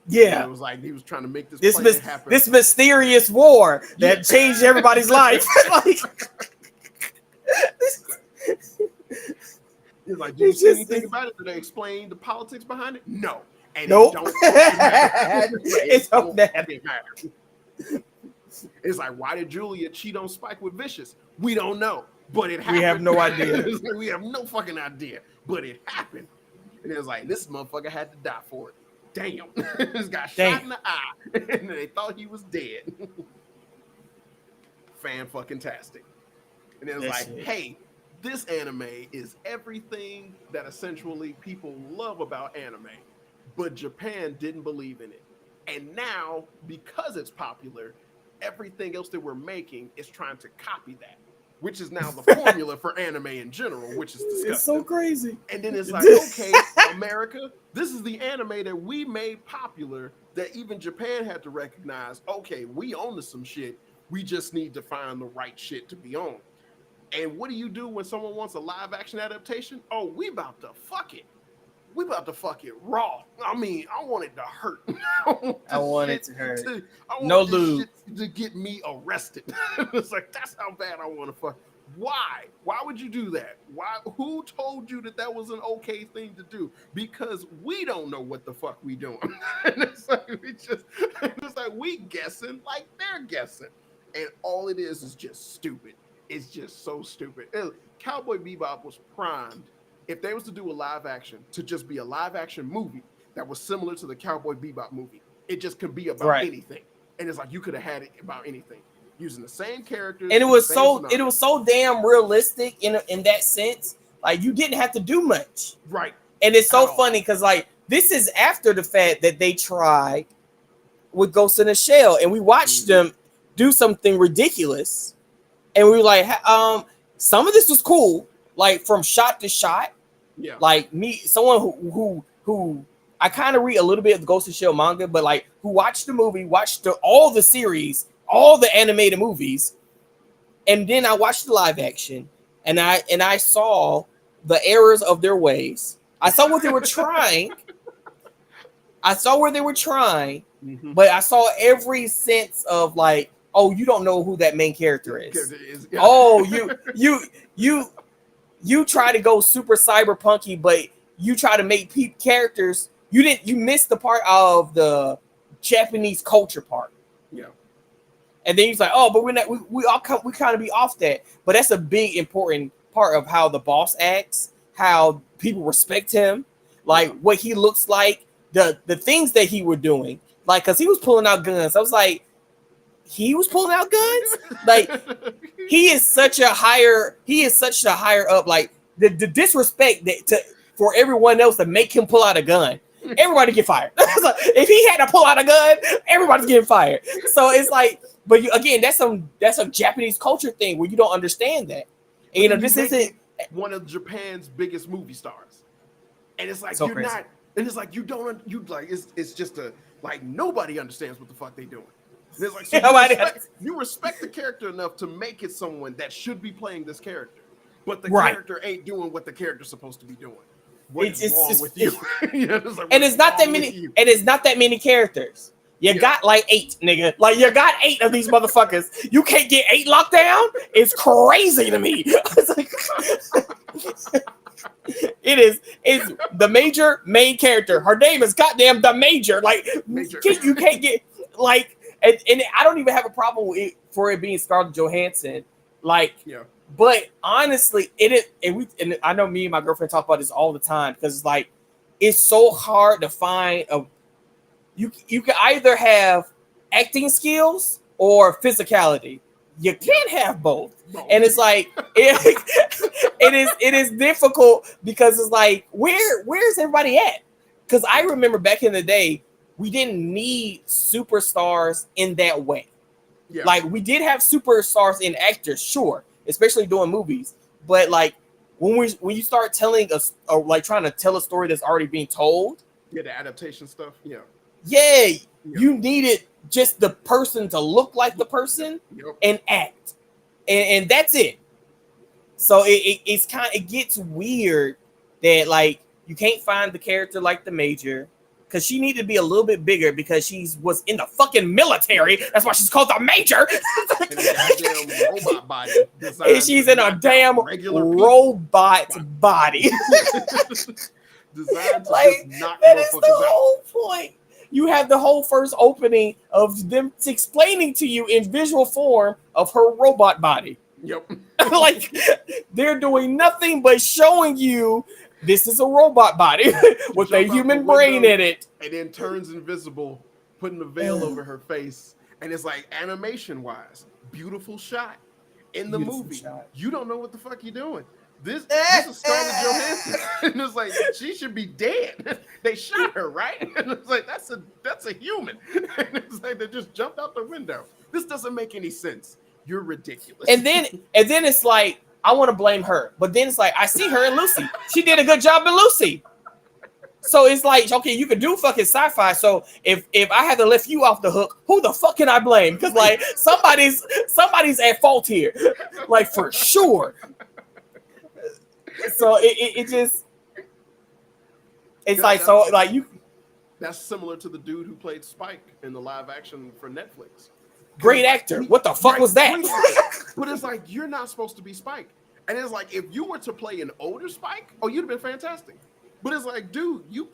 And it was like he was trying to make this plan happen. This mysterious war that changed everybody's life. Like, he's like, do you see anything about it? Did they explain the politics behind it? No. And nope. It don't matter. It's like, why did Julia cheat on Spike with Vicious? We don't know, but it happened. We have no idea. We have no fucking idea, but it happened. And it was like, this motherfucker had to die for it. Damn. This guy shot in the eye, and they thought he was dead. Fan-fucking-tastic. And it was hey, this anime is everything that essentially people love about anime, but Japan didn't believe in it. And now, because it's popular, everything else that we're making is trying to copy that, which is now the formula for anime in general, which is disgusting. It's so crazy. And then it's like, okay, America, this is the anime that we made popular that even Japan had to recognize, okay, we own to some shit. We just need to find the right shit to be on. And what do you do when someone wants a live action adaptation? Oh, we about to fuck it. We about to fuck it raw. I mean, I want it to hurt. I want it to hurt. No lube to get me arrested. It's like, that's how bad I want to fuck. Why? Why would you do that? Why? Who told you that that was an okay thing to do? Because we don't know what the fuck we doing. And it's like we just, it's like we guessing like they're guessing, and all it is just stupid. It's just so stupid. Cowboy Bebop was primed. If they was to do a live action, to just be a live action movie that was similar to the Cowboy Bebop movie, it just can be about Right. anything. And it's like you could have had it about anything using the same characters And the same it was so damn realistic in that sense. Like you didn't have to do much. right And it's at so all. funny because like this is after the fact that they tried with Ghost in the Shell, and we watched them do something ridiculous, and we were like, some of this was cool, like from shot to shot. Yeah. Like someone who I kind of read a little bit of the Ghost in the Shell manga, but like who watched the movie, watched all the series, all the animated movies, and then I watched the live action, and I saw the errors of their ways. I saw what they were trying. I saw where they were trying, but I saw every sense of like, oh, you don't know who that main character is. Yeah. Oh, you try to go super cyberpunky, but you try to make characters. You missed the part of the Japanese culture part. Yeah. And then he's like, oh, but we're not. We kind of be off that. But that's a big important part of how the boss acts, how people respect him, like what he looks like, the things that he were doing, like because he was pulling out guns. I was like, he was pulling out guns. Like he is such a higher up. Like the disrespect for everyone else to make him pull out a gun. Everybody get fired. So if he had to pull out a gun, everybody's getting fired. So it's like, but again, that's a Japanese culture thing where you don't understand that. And, you know, this isn't one of Japan's biggest movie stars, and it's like so you're crazy. not, and it's like you don't, you like it's just a like nobody understands what the fuck they doing. And it's like so you respect the character enough to make it someone that should be playing this character, but the character ain't doing what the character's supposed to be doing. What's wrong with you? You know, it's like, and it's not that many. And it's not that many characters. You got like 8, nigga. Like you got 8 of these motherfuckers. You can't get 8 locked down. It's crazy to me. It's like, it's the major main character. Her name is goddamn the Major. Like Major. You can't get like, and I don't even have a problem with it for it being Scarlett Johansson. Like, but honestly, it is, and I know me and my girlfriend talk about this all the time because it's like it's so hard to find a. You can either have acting skills or physicality. You can't have both, and it's like it is difficult because it's like where's everybody at? Because I remember back in the day we didn't need superstars in that way. Yeah. Like we did have superstars in actors, sure, especially doing movies. But like when you start telling us or like trying to tell a story that's already being told, the adaptation stuff, you needed just the person to look like the person and act, and that's it. So it gets weird that like you can't find the character like the Major. Because she needed to be a little bit bigger because she was in the fucking military. That's why she's called the Major. In a goddamn robot body. And she's in a damn robot body. Designed to like, just knock that is the out. whole point. You have the whole first opening of them explaining to you in visual form of her robot body. Yep. Like, they're doing nothing but showing you this is a robot body with a human brain in it. And then turns invisible, putting the veil over her face. And it's like, animation-wise, beautiful shot. In the movie, you don't know what the fuck you're doing. This is Scarlett Johansson. And it's like, she should be dead. They shot her, right? And it's like, that's a human. And it's like, they just jumped out the window. This doesn't make any sense. You're ridiculous. And then it's like, I want to blame her. But then it's like, I see her in Lucy. She did a good job in Lucy. So it's like, okay, you can do fucking sci-fi. So if I had to lift you off the hook, who the fuck can I blame? Because like somebody's at fault here. Like for sure. So it just it's like so like you. That's similar to the dude who played Spike in the live action for Netflix. Great actor. What the fuck was that? But it's like, you're not supposed to be Spike. And it's like, if you were to play an older Spike, oh, you'd have been fantastic. But it's like, dude, you're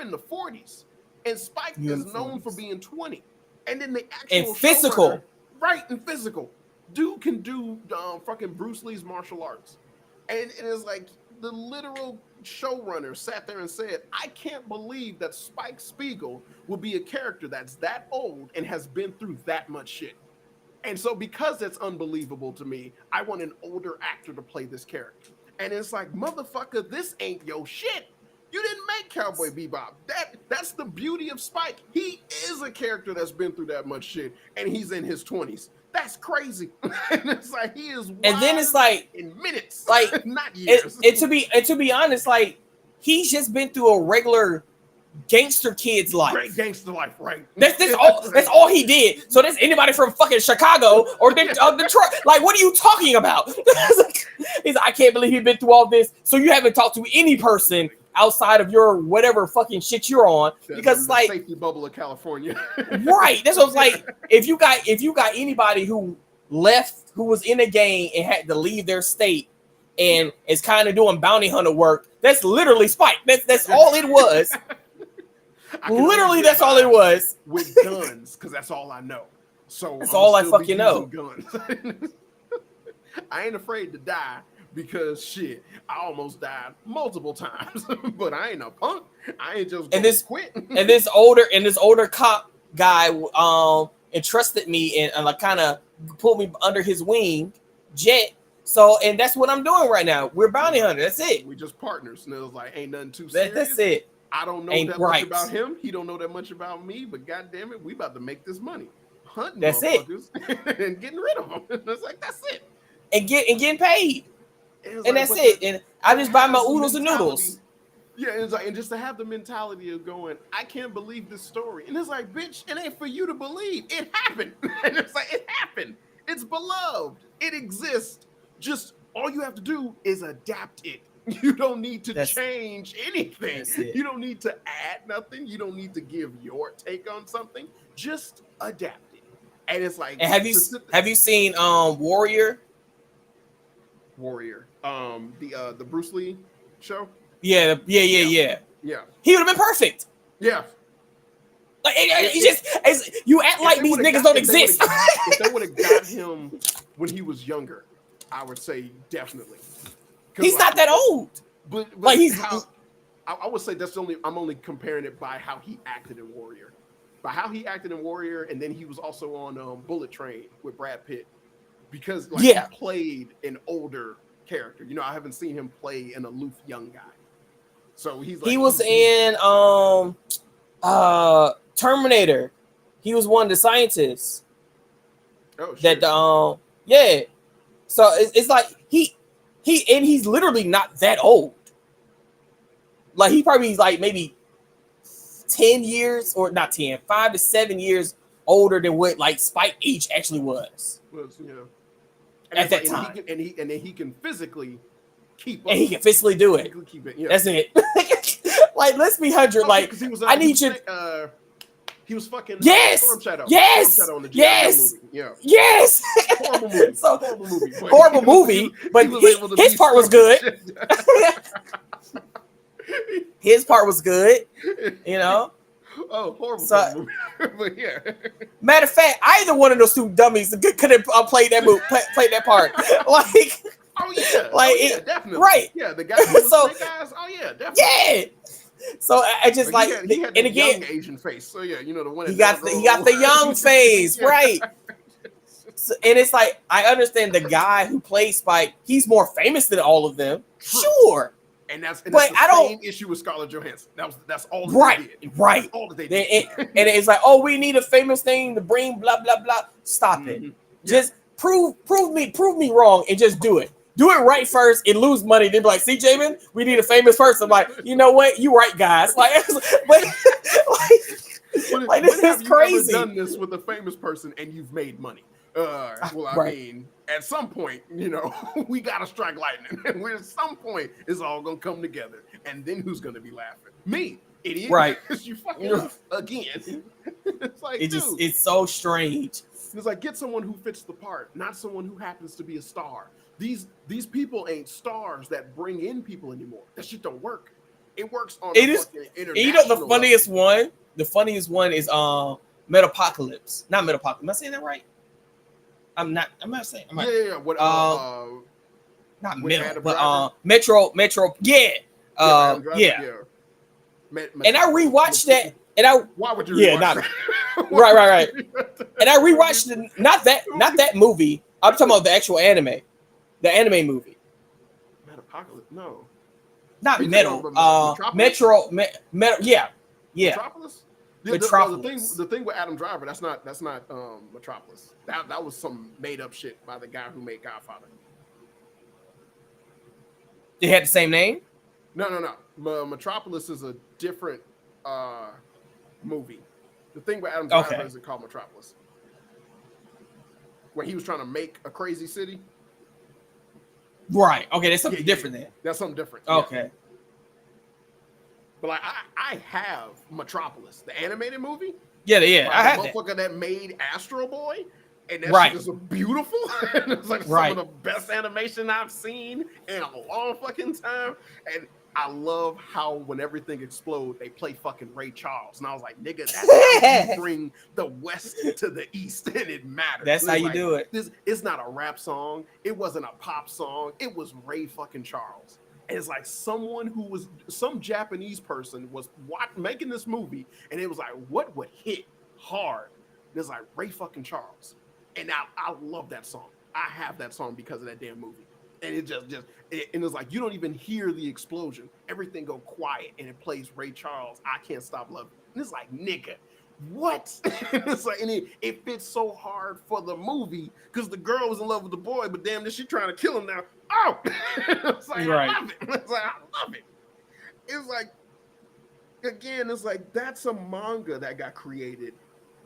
in the 40s. And Spike is known for being 20. And then the actual and physical. Right, and physical. Dude can do fucking Bruce Lee's martial arts. And it's like, the literal showrunner sat there and said, I can't believe that Spike Spiegel will be a character that's that old and has been through that much shit. And so because that's unbelievable to me, I want an older actor to play this character. And it's like, motherfucker, this ain't your shit. You didn't make Cowboy Bebop. That's the beauty of Spike. He is a character that's been through that much shit, and he's in his 20s. That's crazy. And it's like, he is wild, and then it's like in minutes, like not years. And to be honest, like, he's just been through a regular gangster kid's life. Great gangster life, right? That's all he did. So there's anybody from fucking Chicago or Detroit. Like, what are you talking about? He's like, I can't believe you've been through all this. So you haven't talked to any person outside of your whatever fucking shit you're on, because it's like safety bubble of California. Right. That's what I was like. If you got anybody who was in a gang and had to leave their state and is kind of doing bounty hunter work, that's literally Spike. That's all it was. Literally, that's all it was. With guns, because that's all I know. So that's all I fucking know. Guns. I ain't afraid to die, because shit, I almost died multiple times. But I ain't a punk. I ain't just gonna quit. and this older cop guy entrusted me and like kind of pulled me under his wing, Jet. So, and that's what I'm doing right now. We're bounty hunters. That's it. We just partners. And it was like, ain't nothing too serious. That's it. I don't know that much about him. He don't know that much about me. But goddamn it, we about to make this money, hunting motherfuckers and getting rid of them. It's like, that's it. And getting paid. And that's it. And I just buy my oodles and noodles. Yeah, it's like, and just to have the mentality of going, I can't believe this story. And it's like, bitch, it ain't for you to believe. It happened. And it's like, it happened. It's beloved. It exists. Just all you have to do is adapt it. You don't need to change anything. You don't need to add nothing. You don't need to give your take on something. Just adapt it. And it's like, and have you seen Warrior? The Bruce Lee show? Yeah. He would have been perfect. Yeah. Like, you act like these niggas don't exist. If they would have got him when he was younger, I would say definitely. He's not that old. But like I would say I'm only comparing it by how he acted in Warrior. By how he acted in Warrior, and then he was also on Bullet Train with Brad Pitt. Because he played an older character. You know, I haven't seen him play an aloof young guy. So he was in Terminator. He was one of the scientists. Oh shit. That So it's like he's literally not that old. Like, he probably is like maybe 10 years, or not 10, 5 to 7 years older than what like Spike age actually was. At that time. And then he can physically keep up. And he can physically do it. Keep it. Yeah. That's it. Like, let's be 100. Like, I need you. He was fucking Storm Shadow. Yes. Storm Shadow on the yes. movie. Yeah. Yes. Horrible movie. Horrible movie. But his part was good. His part was good. You know. Oh, horrible movie. But yeah. Matter of fact, either one of those two dummies could have played that movie, played that part. Like. Oh yeah. Definitely. Right. Yeah. The guy who was Snake Eyes. Oh yeah. Definitely. Yeah. So I just he had and again, young Asian face. So yeah, you know the one. He got the young face, right? So, and it's like, I understand the guy who plays Spike. He's more famous than all of them, sure. And that's the same issue with Scarlett Johansson. That's all that they did. Right. That's all that they did. And it's like, oh, we need a famous thing to bring blah blah blah. Stop it. Just prove me wrong and just do it. Do it right first and lose money. Then be like, see, Jamin, we need a famous person. I'm like, you know what? You right, guys. Like, this is crazy. You ever done this with a famous person and you've made money? I mean, at some point, you know, we gotta strike lightning. And at some point, it's all gonna come together. And then who's gonna be laughing? Me, idiot. Right? You fucking again. It's like, it's so strange. And it's like, get someone who fits the part, not someone who happens to be a star. These people ain't stars that bring in people anymore. That shit don't work. It works on It a is. fucking You know the international funniest level. one. The funniest one is Metapocalypse. Not Metapocalypse. Am I saying that right? I'm not. I'm not saying. Yeah. What Um, not with Metal, Adam but Driver? Metro. Yeah. Yeah, with Adam Driver. Yeah. Yeah. And I Metropolis. rewatched that, and I Why would you yeah, rewatch not that? Why right, would right, you right. rewatch that And I movie? rewatched it, not that movie. I'm talking about the actual anime, the anime movie, Metapocalypse? No. Are not you talking Metal. about Metropolis? Metro. Yeah, yeah, Metropolis? Well, Metropolis. the thing with Adam Driver, that's not Metropolis. That was some made up shit by the guy who made Godfather. They had the same name. No. Metropolis is a different uh movie. The thing with Adam Driver Okay, isn't called Metropolis. When he was trying to make a crazy city. right. Okay, that's Yeah, something different then. that's something different. Yeah. Okay. But like I have Metropolis, the animated movie. Yeah, yeah. By I the had that. motherfucker that made Astro Boy. And that Right. shit is beautiful. And it's like some Right. of the best animation I've seen in a long fucking time. And I love how when everything explodes, they play fucking Ray Charles. And I was like, nigga, that's how you bring the West to the East, and it matters. That's And how it's you like, do it. It's not a rap song. It wasn't a pop song. It was Ray fucking Charles. And it's like some Japanese person was making this movie, and it was like, what would hit hard? And it's like Ray fucking Charles. And I love that song. I have that song because of that damn movie. And it and it's like you don't even hear the explosion. Everything go quiet and it plays Ray Charles. I can't stop loving. And it's like, nigga, what? It's like, and it fits so hard for the movie because the girl was in love with the boy, but damn, this she trying to kill him now. Oh, it's like Right. I love it. It's like I love it. It's like again, it's like that's a manga that got created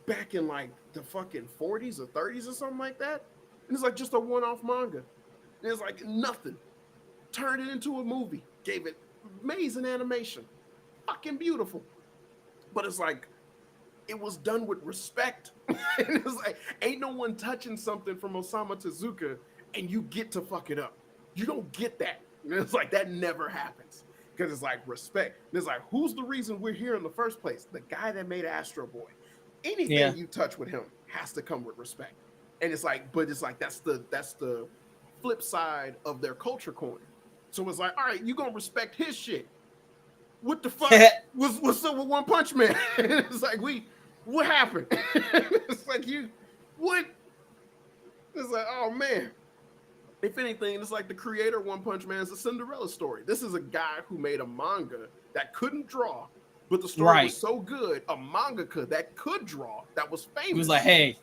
back in like the fucking 40s or 30s or something like that. And it's like just a one-off manga. And it's like nothing. Turned it into a movie. Gave it amazing animation. Fucking beautiful. But it's like it was done with respect. And it's like ain't no one touching something from Osamu Tezuka and you get to fuck it up. You don't get that. And it's like that never happens. Because it's like respect. And it's like, who's the reason we're here in the first place? The guy that made Astro Boy. Anything you touch with him has to come with respect. And it's like, but it's like that's the flip side of their culture coin. So it's like, all right, you gonna respect his shit. What the fuck what's up with One Punch Man? It's like what happened? It's like what? It's like, oh man. If anything, it's like the creator of One Punch Man is a Cinderella story. This is a guy who made a manga that couldn't draw, but the story was so good, a mangaka that could draw, that was famous. He was like, hey,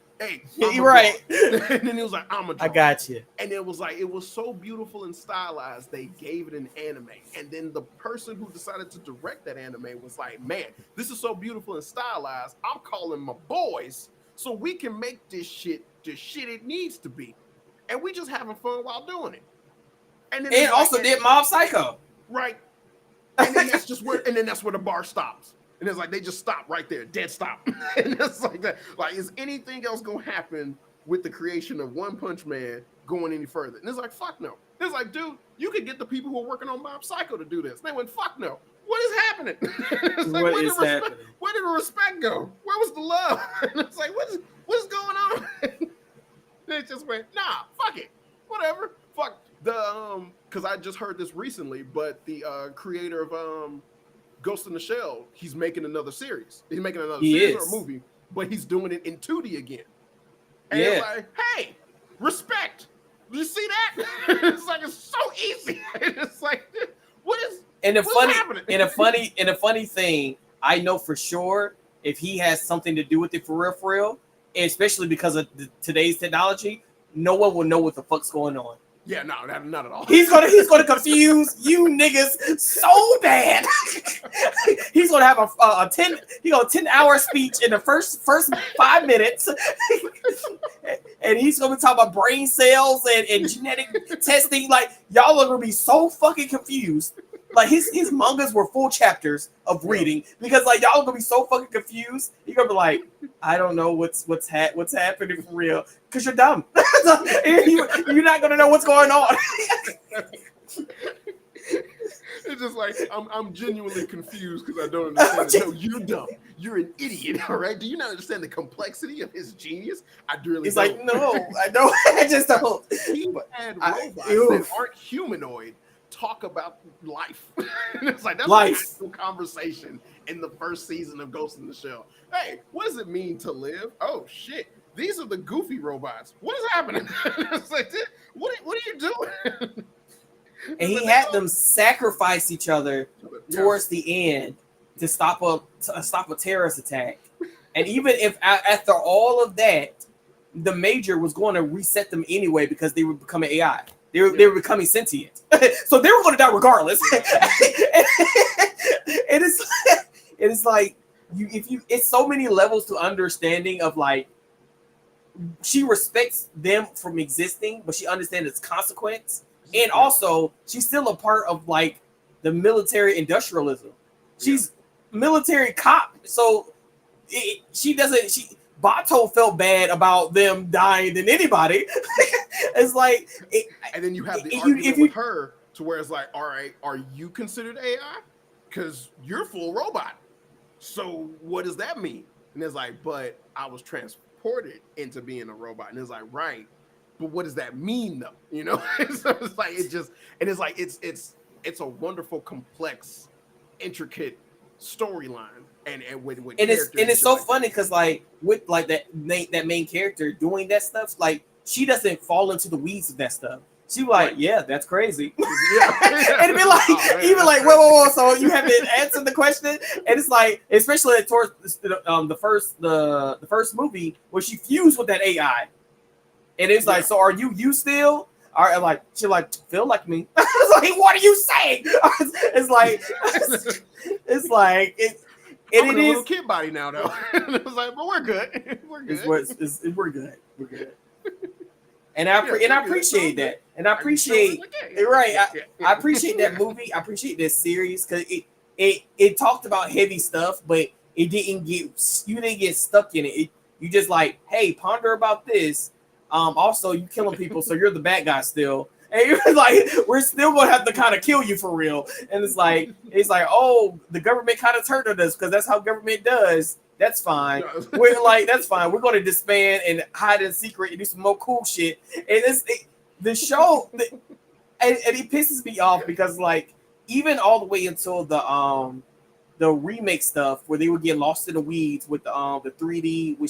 you're right. And then he was like, I'm a draw. I got you. And it was like, it was so beautiful and stylized, they gave it an anime. And then the person who decided to direct that anime was like, man, this is so beautiful and stylized. I'm calling my boys so we can make this shit the shit it needs to be. And we just having fun while doing it. And then also did Mob Psycho. Right. And then that's where the bar stops. And it's like they just stop right there, dead stop. And it's like that. Like, is anything else gonna happen with the creation of One Punch Man going any further? And it's like, fuck no. It's like, dude, you could get the people who are working on Mob Psycho to do this. And they went, fuck no. What is happening? It's like, where did the respect go? Where was the love? And it's like, what is going on? They just went, nah, fuck it. Whatever. Fuck the because I just heard this recently, but the creator of Ghost in the Shell, he's making another series. He's making another series or a movie, but he's doing it in 2D again. And it's like, hey, respect. Do you see that? It's like it's so easy. It's like, what is happening? And a funny thing, I know for sure if he has something to do with it for real, especially because of today's technology, no one will know what the fuck's going on. Yeah, no, not at all. He's gonna confuse you niggas so bad. He's gonna have a 10-hour speech in the first 5 minutes, and he's gonna be talking about brain cells and genetic testing. Like, y'all are gonna be so fucking confused. Like his mangas were full chapters of reading because like y'all are gonna be so fucking confused. you're gonna be like, I don't know what's happening for real, because you're dumb. You're not gonna know what's going on. It's just like I'm genuinely confused because I don't understand it. No, you're dumb. You're an idiot. All right. Do you not understand the complexity of his genius? I really He's don't. like, no, I don't. I just don't. He had robots that aren't humanoid talk about life. It's like that's an actual conversation in the first season of Ghost in the Shell. Hey, what does it mean to live? Oh shit. These are the goofy robots. What is happening? It's like, what are you doing? And he had them sacrifice each other towards the end to stop a terrorist attack. And even if after all of that, the Major was going to reset them anyway because they were becoming AI. They were becoming sentient. So they were going to die regardless. It's like it's so many levels to understanding of like she respects them from existing, but she understands its consequence. And also, she's still a part of like the military industrialism. She's military cop, so Bato felt bad about them dying than anybody. It's like, and then you have the argument with her to where it's like, all right, are you considered AI? Because you're full robot. So what does that mean? And it's like, but I was transported into being a robot. And it's like, right. But what does that mean though? You know, so it's like it's a wonderful, complex, intricate storyline, and it's so funny because like with like that main character doing that stuff, like she doesn't fall into the weeds of that stuff. She was like, yeah, that's crazy. Yeah. And it'd be like, even like, whoa, so you haven't answered the question, and it's like, especially towards the first movie where she fused with that AI. And it's like, so are you still? Are like she like feel like me? It's like, what are you saying? It's like I'm in a little kid body now though. It's like, but we're good. We're good. We're good. And I appreciate that. And I appreciate I appreciate that movie. I appreciate this series because it talked about heavy stuff, but you didn't get stuck in it. You just like, hey, ponder about this. Also, you killing people, so you're the bad guy still. And you're like, we're still gonna have to kind of kill you for real. And it's like, oh, the government kind of turned on us because that's how government does. That's fine. We're like, that's fine. We're gonna disband and hide in secret and do some more cool shit. And the show, and it pisses me off because like even all the way until the remake stuff where they would get lost in the weeds with the 3D, when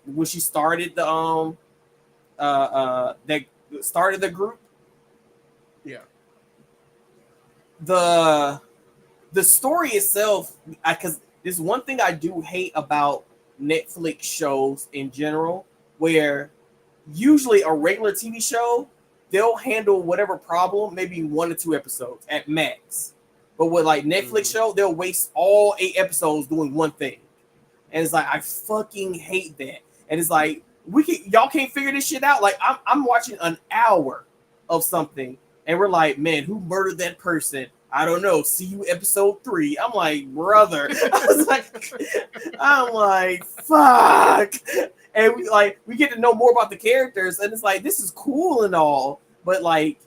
when she started that started the group. Yeah. The story itself, because there's one thing I do hate about Netflix shows in general, where usually a regular TV show, they'll handle whatever problem maybe 1 or 2 episodes at max. But with like Netflix show, they'll waste all 8 episodes doing one thing. And it's like, I fucking hate that. And it's like, y'all can't figure this shit out. Like I'm watching an hour of something and we're like, man, who murdered that person? I don't know. See you episode 3. I'm like, brother. I'm like, fuck. And we get to know more about the characters, and it's like, this is cool and all, but like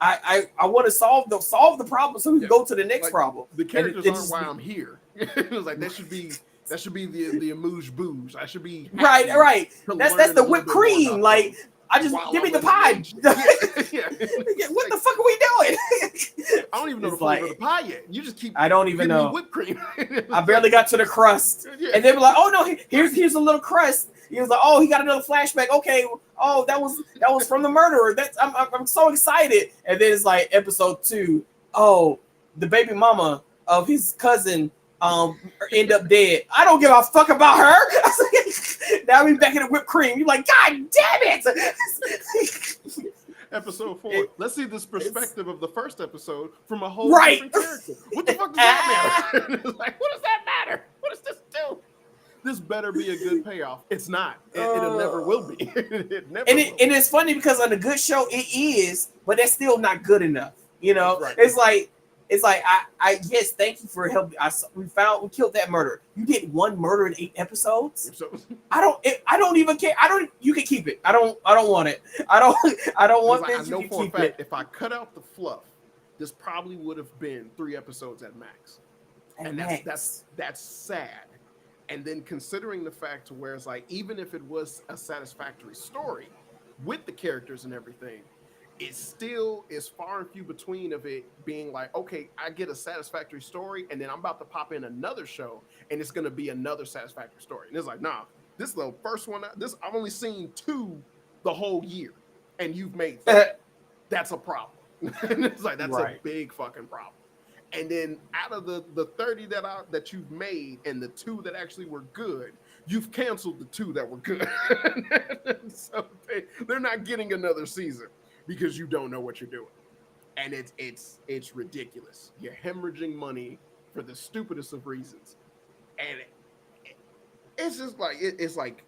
I want to solve the problem so we can go to the next problem. The characters aren't why I'm here. It was like that should be the amuse bouche. I should be right. That's the whipped cream. Like, I just give me the pie. Yeah. What the fuck are we doing? I don't even know the flavor of the pie yet. You just keep. I don't even know whipped cream. I barely got to the crust, and they were like, "Oh no, here's a little crust." He was like, "Oh, he got another flashback." Okay, oh that was from the murderer. I'm so excited. And then it's like episode 2. Oh, the baby mama of his cousin end up dead. I don't give a fuck about her. Now we back in the whipped cream. You're like, God damn it! Episode 4. Let's see this perspective of the first episode from a whole different character. What the fuck does that matter? It's like, what does that matter? What does this do? This better be a good payoff. It's not. It'll never will be. It never will. And it's funny because on a good show it is, but that's still not good enough. You know, right. It's like It's like I yes, thank you for helping. We killed that murder. You did one murder in 8 episodes. So I don't even care. I don't. You can keep it. I don't want it. I don't want like, I this. You know can for a keep fact it. if I cut out the fluff, this probably would have been 3 episodes at max. And that's sad. And then considering the fact to where it's like, even if it was a satisfactory story with the characters and everything, it still is far and few between of it being like, okay, I get a satisfactory story, and then I'm about to pop in another show, and it's gonna be another satisfactory story. And it's like, nah, this is the first one. This I've only seen 2 the whole year, and you've made 30. That's a problem. And it's like that's a big fucking problem. And then out of the 30 that you've made and the 2 that actually were good, you've canceled the 2 that were good. So they're not getting another season because you don't know what you're doing. And it's ridiculous. You're hemorrhaging money for the stupidest of reasons. And it's just like it's like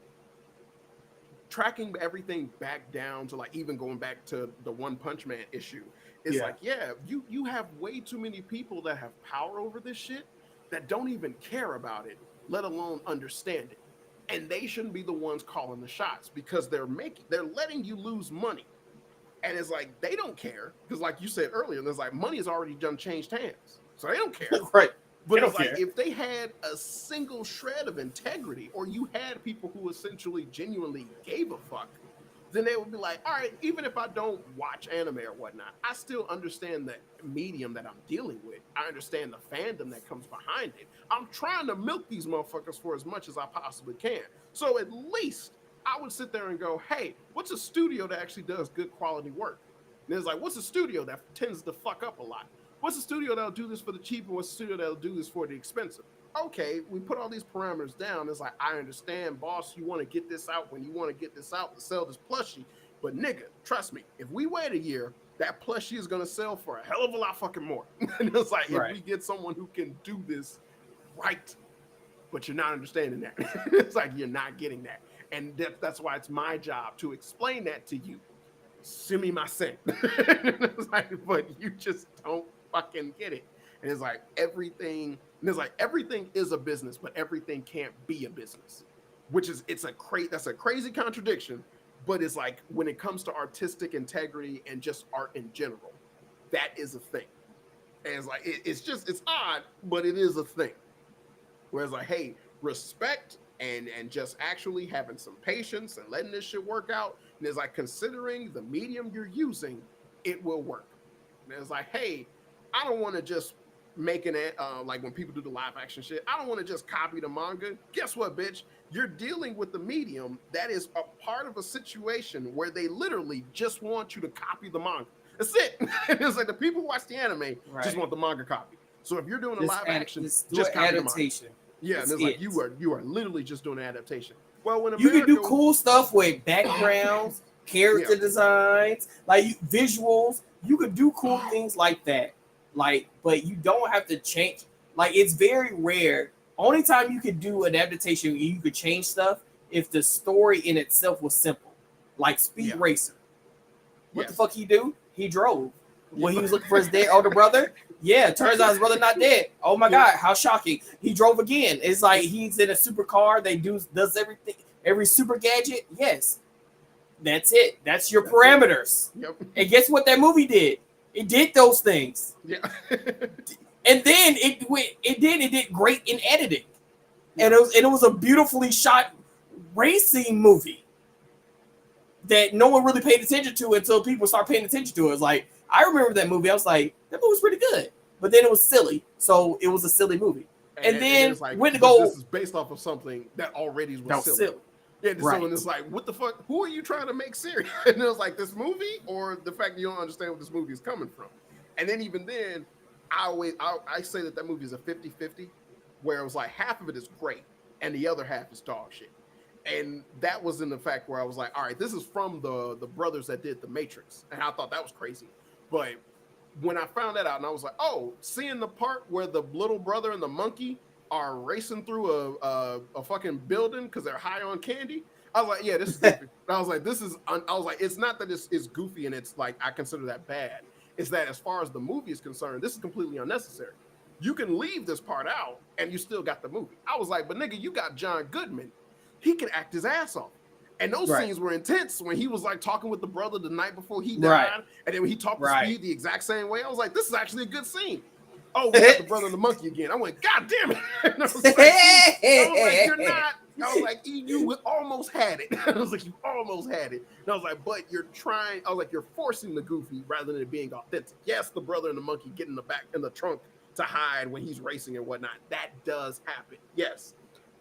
tracking everything back down to like even going back to the One Punch Man issue. It's like, yeah, you have way too many people that have power over this shit that don't even care about it, let alone understand it. And they shouldn't be the ones calling the shots because they're letting you lose money. And it's like they don't care because, like you said earlier, there's like money has already done changed hands, so they don't care. Right. But it's like if they had a single shred of integrity, or you had people who essentially genuinely gave a fuck, then they would be like, all right, even if I don't watch anime or whatnot, I still understand the medium that I'm dealing with. I understand the fandom that comes behind it. I'm trying to milk these motherfuckers for as much as I possibly can. So at least I would sit there and go, hey, what's a studio that actually does good quality work? And it's like, what's a studio that tends to fuck up a lot? What's a studio that'll do this for the cheap, and what's a studio that'll do this for the expensive? Okay, we put all these parameters down. It's like, I understand, boss, you want to get this out when you want to get this out to sell this plushie. But nigga, trust me, if we wait a year, that plushie is going to sell for a hell of a lot fucking more. And it's like, if we get someone who can do this right, but you're not understanding that. It's like, you're not getting that. And that's why it's my job to explain that to you. Send me my cent. It's like, but you just don't fucking get it. And it's like everything is a business, but everything can't be a business. Which is that's a crazy contradiction, but it's like when it comes to artistic integrity and just art in general, that is a thing. And it's like it's odd, but it is a thing. Whereas like, hey, respect and just actually having some patience and letting this shit work out. And it's like, considering the medium you're using, it will work. And it's like, hey, I don't want to just make like when people do the live action shit, I don't want to just copy the manga. Guess what, bitch? You're dealing with the medium that is a part of a situation where they literally just want you to copy the manga. That's it. It's like the people who watch the anime just want the manga copy. So if you're doing a live action, just copy adaptation. Yeah, and it's like you are literally just doing an adaptation. Well, when you can do cool stuff with backgrounds, character designs, like visuals. You could do cool things like that. Like, but you don't have to change. Like, it's very rare. Only time you could do an adaptation, you could change stuff if the story in itself was simple. Like Speed Racer. What the fuck he do? He drove. When he was looking for his dead older brother. Yeah, turns out his brother not dead. Oh my God, how shocking. He drove again. It's like he's in a supercar. They does everything, every super gadget. Yes. That's it. That's your parameters. Yep. And guess what that movie did? It did those things. Yeah. And then it did great in editing. And it was a beautifully shot racing movie that no one really paid attention to until people start paying attention to it. It's like, I remember that movie. I was like, that movie was pretty good. But then it was silly. So it was a silly movie. And then like, went to go. This is based off of something that already was silly. Yeah, so it's like, what the fuck? Who are you trying to make serious? And it was like, this movie, or the fact that you don't understand where this movie is coming from. And then even then, I say that movie is a 50-50, where it was like half of it is great and the other half is dog shit. And that was in the fact where I was like, all right, this is from the brothers that did The Matrix. And I thought that was crazy. But when I found that out, and I was like, oh, seeing the part where the little brother and the monkey are racing through a fucking building because they're high on candy, I was like, yeah, this is goofy. I was like, it's not that it's goofy and it's like, I consider that bad. is that as far as the movie is concerned, this is completely unnecessary. You can leave this part out and you still got the movie. I was like, but nigga, you got John Goodman. He can act his ass off. And those Right. scenes were intense when he was like talking with the brother the night before he Right. died. And then when he talked to Right. Speed the exact same way, I was like, this is actually a good scene. Oh, we got the brother and the monkey again. I went, God damn it. And I was like, you're not. I was like, you almost had it. I was like, you almost had it. And I was like, but you're trying. I was like, you're forcing the goofy rather than it being authentic. Yes, the brother and the monkey get in the back in the trunk to hide when he's racing and whatnot. That does happen. Yes.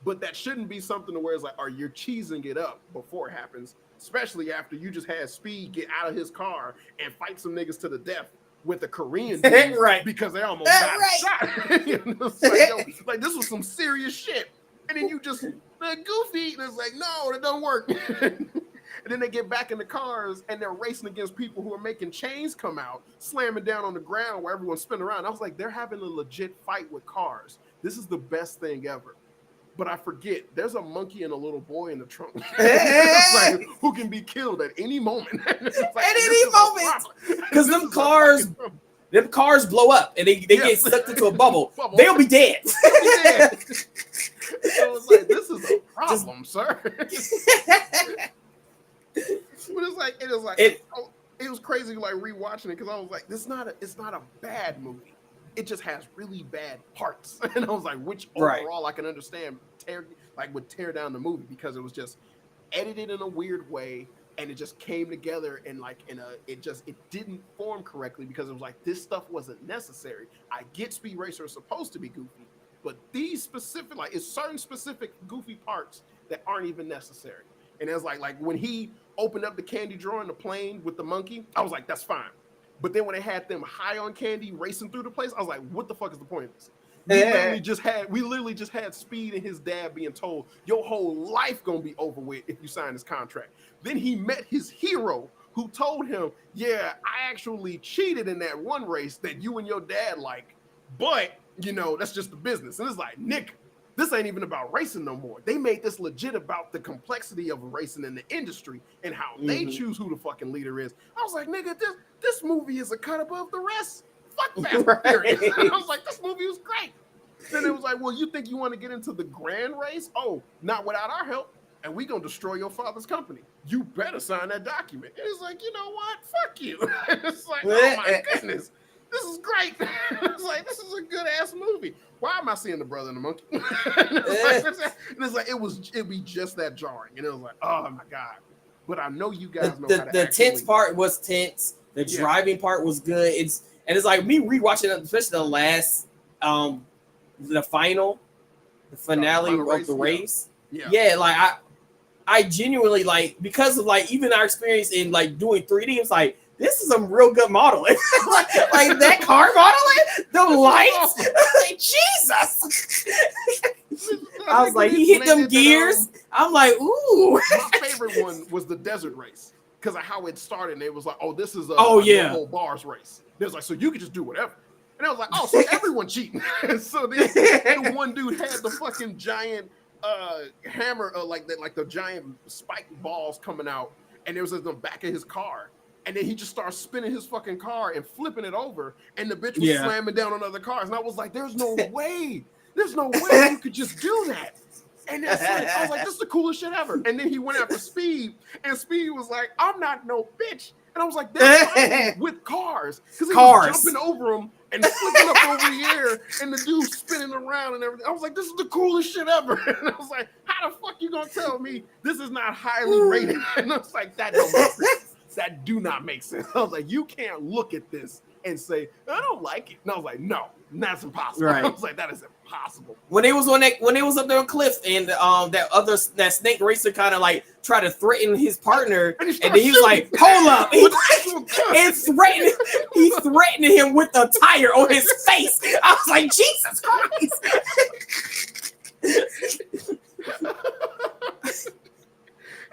But that shouldn't be something to where it's like, are you cheesing it up before it happens? Especially after you just had Speed get out of his car and fight some niggas to the death with a Korean dude Right. because they almost got shot. You know, it's like, yo, like this was some serious shit. And then you just goofy, and it's like, no, that don't work. And then they get back in the cars and they're racing against people who are making chains come out, slamming down on the ground where everyone's spinning around. I was like, they're having a legit fight with cars. This is the best thing ever. But I forget, there's a monkey and a little boy in the trunk like, who can be killed at any moment. Like, at any moment. Because them cars blow up and they get sucked into a bubble. They'll be dead. So it's like, this is a problem, sir. But it was crazy like rewatching it because I was like, it's not a bad movie. It just has really bad parts. And I was like, which overall I can understand would tear down the movie because it was just edited in a weird way and it just came together and like it didn't form correctly because it was like this stuff wasn't necessary. I get Speed Racer is supposed to be goofy, but these specific it's certain specific goofy parts that aren't even necessary. And it was like when he opened up the candy drawer in the plane with the monkey, I was like, that's fine. But then when they had them high on candy racing through the place, I was like, what the fuck is the point of this? We literally just had Speed and his dad being told, your whole life gonna be over with if you sign this contract. Then he met his hero who told him, yeah, I actually cheated in that one race that you and your dad like, but you know, that's just the business. And it's like, Nick, this ain't even about racing no more. They made this legit about the complexity of racing in the industry and how they choose who the fucking leader is. I was like, nigga, this movie is a cut above the rest. Fuck Fast and Furious. I was like, this movie was great. Then it was like, well, you think you want to get into the grand race? Oh, not without our help. And we gonna destroy your father's company. You better sign that document. And it's like, you know what? Fuck you. It's like, oh my goodness. This is great. It's like, this is a good ass movie. Why am I seeing the brother and the monkey? It'd be just that jarring. And it was like, oh my God. But I know you guys know how to the tense part was tense. The driving part was good. It's like me rewatching it, especially the last the finale of the race. Yeah, like I genuinely like because of like even our experience in like doing 3D, it's like this is some real good modeling. like that car modeling, the lights, like, Jesus. I was like, he hit them gears. I'm like, ooh. My favorite one was the desert race because of how it started. And it was like, oh, this is a whole bars race. It was like, so you could just do whatever. And I was like, oh, so everyone cheating. So the one dude had the fucking giant hammer, like the giant spike balls coming out, and it was in the back of his car. And then he just starts spinning his fucking car and flipping it over, and the bitch was slamming down on other cars. And I was like, there's no way you could just do that. And that's like, I was like, this is the coolest shit ever. And then he went after Speed, and Speed was like, I'm not no bitch. And I was like, they're fighting with cars. Because he was jumping over them and flipping up over the air, and the dude spinning around and everything. I was like, this is the coolest shit ever. And I was like, how the fuck you gonna tell me this is not highly rated? And I was like, that don't make sense. That do not make sense. I was like, you can't look at this and say, I don't like it. And I was like, no, that's impossible. Right. I was like, that is impossible. When it was up there on cliff and that snake racer kind of like tried to threaten his partner, and then he was like, hold up. He's threatening him with a tire on his face. I was like, Jesus Christ.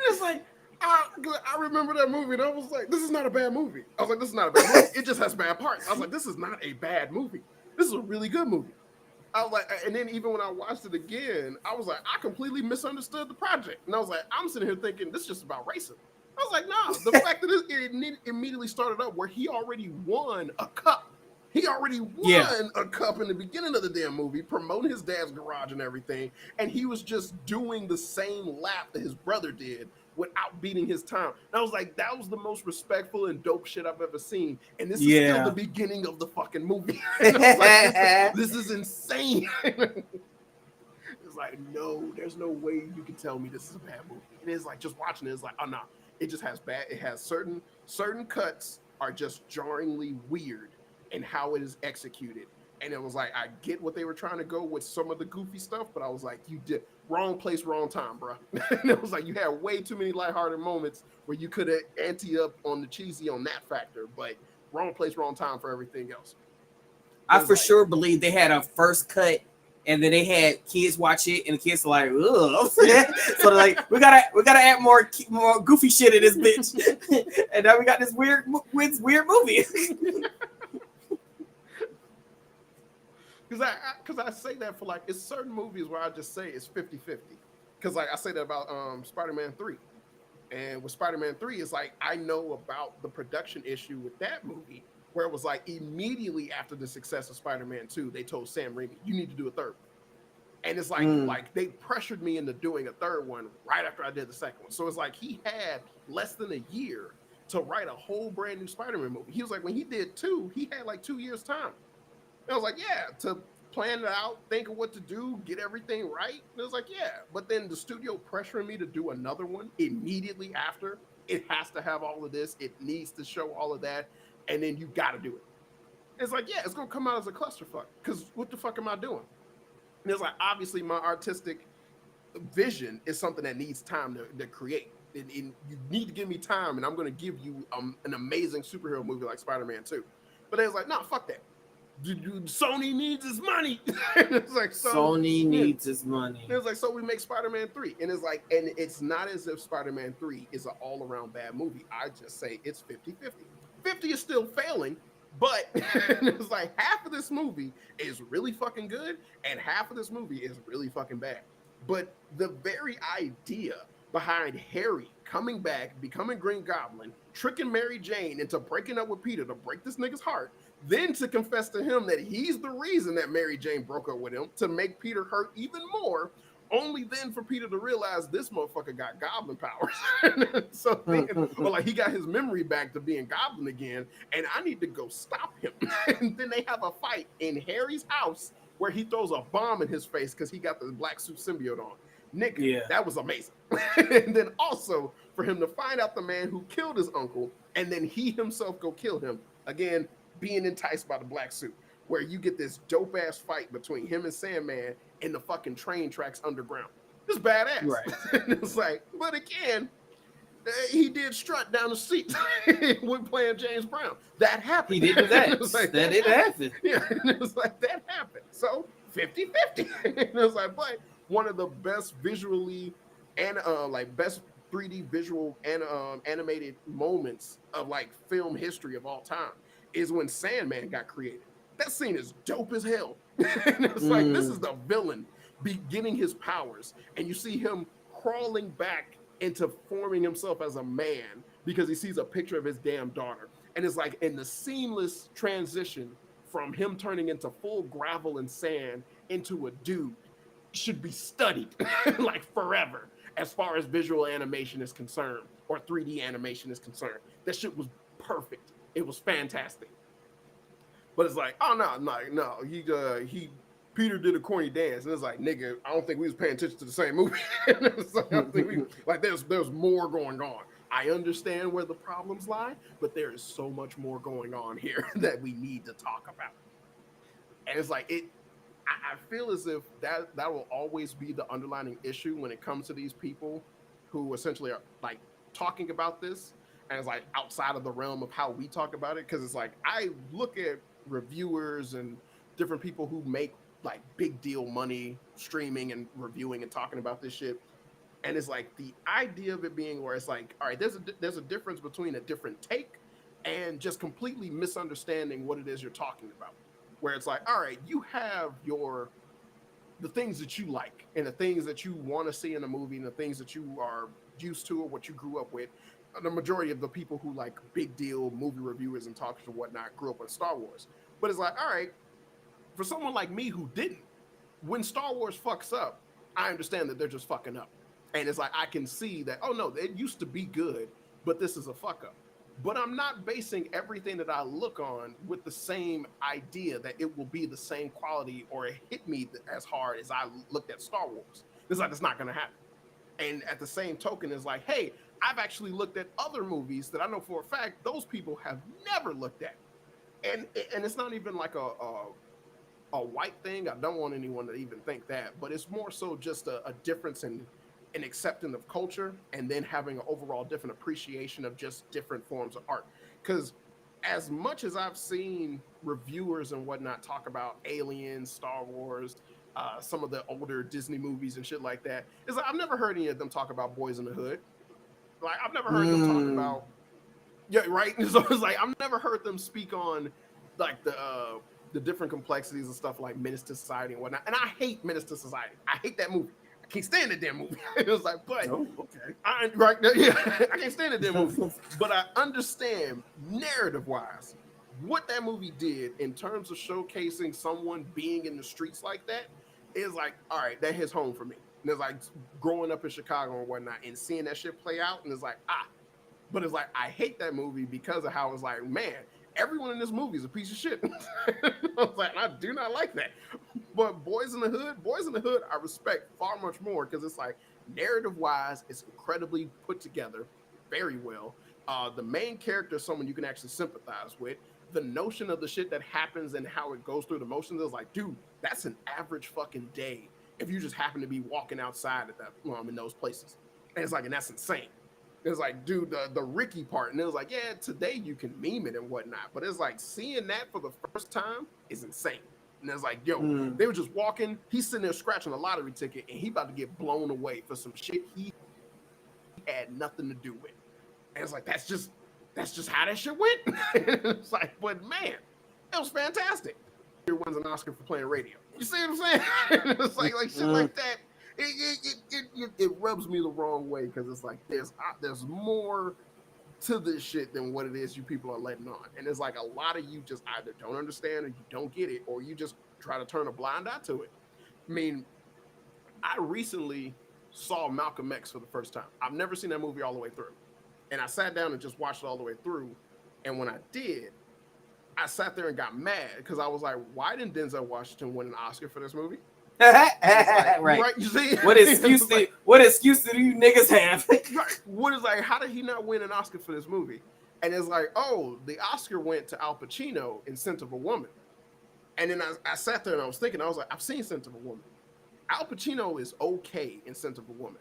It's like, I remember that movie and I was like, this is not a bad movie. I was like, this is not a bad movie. It just has bad parts. I was like, this is not a bad movie. This is a really good movie. I was like, and then even when I watched it again, I was like, I completely misunderstood the project. And I was like, I'm sitting here thinking this is just about racing. I was like, nah. The fact that it immediately started up where he already won a cup. He already won a cup in the beginning of the damn movie, promoting his dad's garage and everything, and he was just doing the same lap that his brother did without beating his time. And I was like, that was the most respectful and dope shit I've ever seen. And this is still the beginning of the fucking movie. And I was like, this is insane. It's like, no, there's no way you can tell me this is a bad movie. And it's like, just watching it, it's like, oh no, it just has bad. It has certain cuts are just jarringly weird in how it is executed. And it was like, I get what they were trying to go with some of the goofy stuff, but I was like, you did wrong place, wrong time, bro. And it was like, you had way too many lighthearted moments where you could have ante up on the cheesy on that factor, but wrong place, wrong time for everything else. I for sure believe they had a first cut, and then they had kids watch it, and the kids are like, ugh. So they're like, we gotta add more goofy shit in this bitch, and now we got this weird movie. Because I say that for like, it's certain movies where I just say it's 50-50. Because like I say that about Spider-Man 3. And with Spider-Man 3, it's like I know about the production issue with that movie, where it was like immediately after the success of Spider-Man 2, they told Sam Raimi, you need to do a third one. And it's like they pressured me into doing a third one right after I did the second one. So it's like he had less than a year to write a whole brand new Spider-Man movie. He was like, when he did 2, he had like 2 years time. And I was like, yeah, to plan it out, think of what to do, get everything right. And it was like, yeah. But then the studio pressuring me to do another one immediately after. It has to have all of this. It needs to show all of that. And then you got to do it. And it's like, yeah, it's going to come out as a clusterfuck. Because what the fuck am I doing? And it's like, obviously, my artistic vision is something that needs time to create. And you need to give me time, and I'm going to give you an amazing superhero movie like Spider-Man 2. But it's like, nah, fuck that. Sony needs his money. It's like, Sony needs his money. It's like, so we make Spider-Man 3. And it's like, and it's not as if Spider-Man 3 is an all-around bad movie. I just say it's 50-50. 50 is still failing, but it's like half of this movie is really fucking good, and half of this movie is really fucking bad. But the very idea behind Harry coming back, becoming Green Goblin, tricking Mary Jane into breaking up with Peter to break this nigga's heart, then to confess to him that he's the reason that Mary Jane broke up with him, to make Peter hurt even more, only then for Peter to realize this motherfucker got goblin powers. So then, well, like he got his memory back to being goblin again, and I need to go stop him. And then they have a fight in Harry's house where he throws a bomb in his face because he got the black suit symbiote on. Nick, that was amazing. And then also for him to find out the man who killed his uncle, and then he himself go kill him. Again, being enticed by the black suit, where you get this dope ass fight between him and Sandman in the fucking train tracks underground. It's badass. Right. And it's like, but again, he did strut down the seat when playing James Brown. That happened. He did do that. Like, that did happen. Yeah, and it was like, that happened. So 50-50. And it was like, but one of the best visually and like best 3D visual and animated moments of like film history of all time is when Sandman got created. That scene is dope as hell. And it's like, this is the villain beginning his powers, and you see him crawling back into forming himself as a man because he sees a picture of his damn daughter. And it's like, in the seamless transition from him turning into full gravel and sand into a dude should be studied like forever as far as visual animation is concerned, or 3D animation is concerned. That shit was perfect. It was fantastic. But it's like, oh no, he Peter did a corny dance, and it's like, nigga, I don't think we was paying attention to the same movie. It's like, I think there's more going on. I understand where the problems lie, but there is so much more going on here that we need to talk about. And it's like, I feel as if that will always be the underlying issue when it comes to these people who essentially are like talking about this, and it's like outside of the realm of how we talk about it. Because it's like, I look at reviewers and different people who make like big deal money streaming and reviewing and talking about this shit, and it's like the idea of it being where it's like, all right, there's a difference between a different take and just completely misunderstanding what it is you're talking about. Where it's like, all right, you have the things that you like and the things that you want to see in a movie and the things that you are used to or what you grew up with. the majority of the people who like big deal movie reviewers and talkers and whatnot grew up on Star Wars. But it's like, all right, for someone like me who didn't, when Star Wars fucks up, I understand that they're just fucking up. And it's like, I can see that, oh no, it used to be good, but this is a fuck up. But I'm not basing everything that I look on with the same idea that it will be the same quality or it hit me as hard as I looked at Star Wars. It's like, it's not going to happen. And at the same token, it's like, hey, I've actually looked at other movies that I know for a fact those people have never looked at. And it's not even like a white thing. I don't want anyone to even think that, but it's more so just a difference in acceptance of culture and then having an overall different appreciation of just different forms of art. Because as much as I've seen reviewers and whatnot talk about Aliens, Star Wars, some of the older Disney movies and shit like that, it's like I've never heard any of them talk about Boys in the Hood. Like I've never heard them talk about, yeah, right. So it's like I've never heard them speak on like the different complexities and stuff like Menace to Society and whatnot. And I hate Menace to Society. I hate that movie. I can't stand that damn movie. It was like, but okay, I can't stand that damn movie. But I understand narrative wise what that movie did in terms of showcasing someone being in the streets like that is like, all right, that hits home for me. And it's like growing up in Chicago and whatnot and seeing that shit play out, and it's like, but it's like I hate that movie because of how it's like, man, everyone in this movie is a piece of shit. I was like, I do not like that. But Boys in the Hood, I respect far much more because it's like narrative-wise, it's incredibly put together very well. The main character is someone you can actually sympathize with. The notion of the shit that happens and how it goes through the motions is like, dude, that's an average fucking day if you just happen to be walking outside at that in those places. And it's like, and that's insane. It's like, dude, the Ricky part, and it was like, yeah, today you can meme it and whatnot, but it's like seeing that for the first time is insane. And it's like, yo, they were just walking. He's sitting there scratching a lottery ticket, and he about to get blown away for some shit he had nothing to do with. And it's like, that's just how that shit went. It's like, but man, it was fantastic. He wins an Oscar for playing radio. You see what I'm saying? It's like shit like that. It rubs me the wrong way because it's like there's more to this shit than what it is you people are letting on. And it's like a lot of you just either don't understand or you don't get it, or you just try to turn a blind eye to it. I mean, I recently saw Malcolm X for the first time. I've never seen that movie all the way through. And I sat down and just watched it all the way through. And when I did, I sat there and got mad because I was like, why didn't Denzel Washington win an Oscar for this movie? Like, right. You see, what excuse do you niggas have? Right. What is like? How did he not win an Oscar for this movie? And it's like, oh, the Oscar went to Al Pacino in Scent of a Woman. And then I sat there and I was thinking, I was like, I've seen Scent of a Woman. Al Pacino is okay in Scent of a Woman,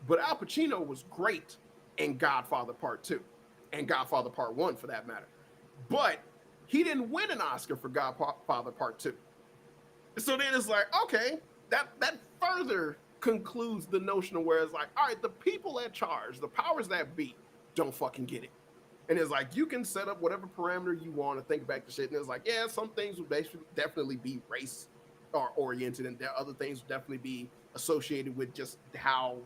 but Al Pacino was great in Godfather Part 2 and Godfather Part 1 for that matter. But he didn't win an Oscar for Godfather Part 2. So then it's like, okay, that further concludes the notion of where it's like, all right, the people at charge, the powers that be, don't fucking get it. And it's like, you can set up whatever parameter you want to think back to shit. And it's like, yeah, some things would definitely be race or oriented, and there other things would definitely be associated with just how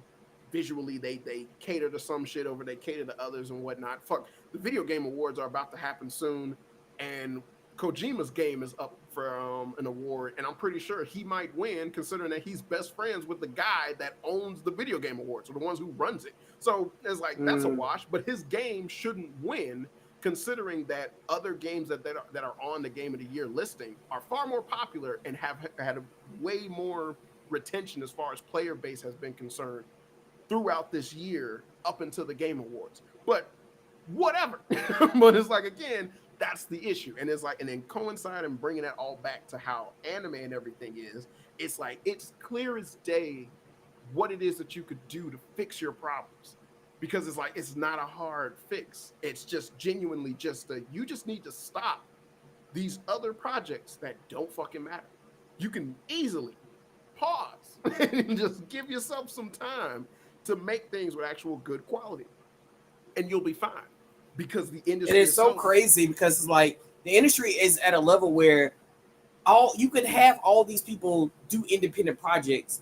visually they cater to some shit over they cater to others and whatnot. Fuck, the video game awards are about to happen soon, and Kojima's game is up for an award, and I'm pretty sure he might win, considering that he's best friends with the guy that owns the video game awards, or the ones who runs it. So it's like, that's a wash, but his game shouldn't win, considering that other games that are on the Game of the Year listing are far more popular and have had a way more retention as far as player base has been concerned throughout this year up until the Game Awards. But whatever. But it's like, again, that's the issue. And it's like, and then coincide and bringing that all back to how anime and everything is, it's like, it's clear as day what it is that you could do to fix your problems. Because it's like, it's not a hard fix. It's just genuinely just you just need to stop these other projects that don't fucking matter. You can easily pause and just give yourself some time to make things with actual good quality. And you'll be fine. Because the industry is so crazy, because it's like the industry is at a level where you can have all these people do independent projects,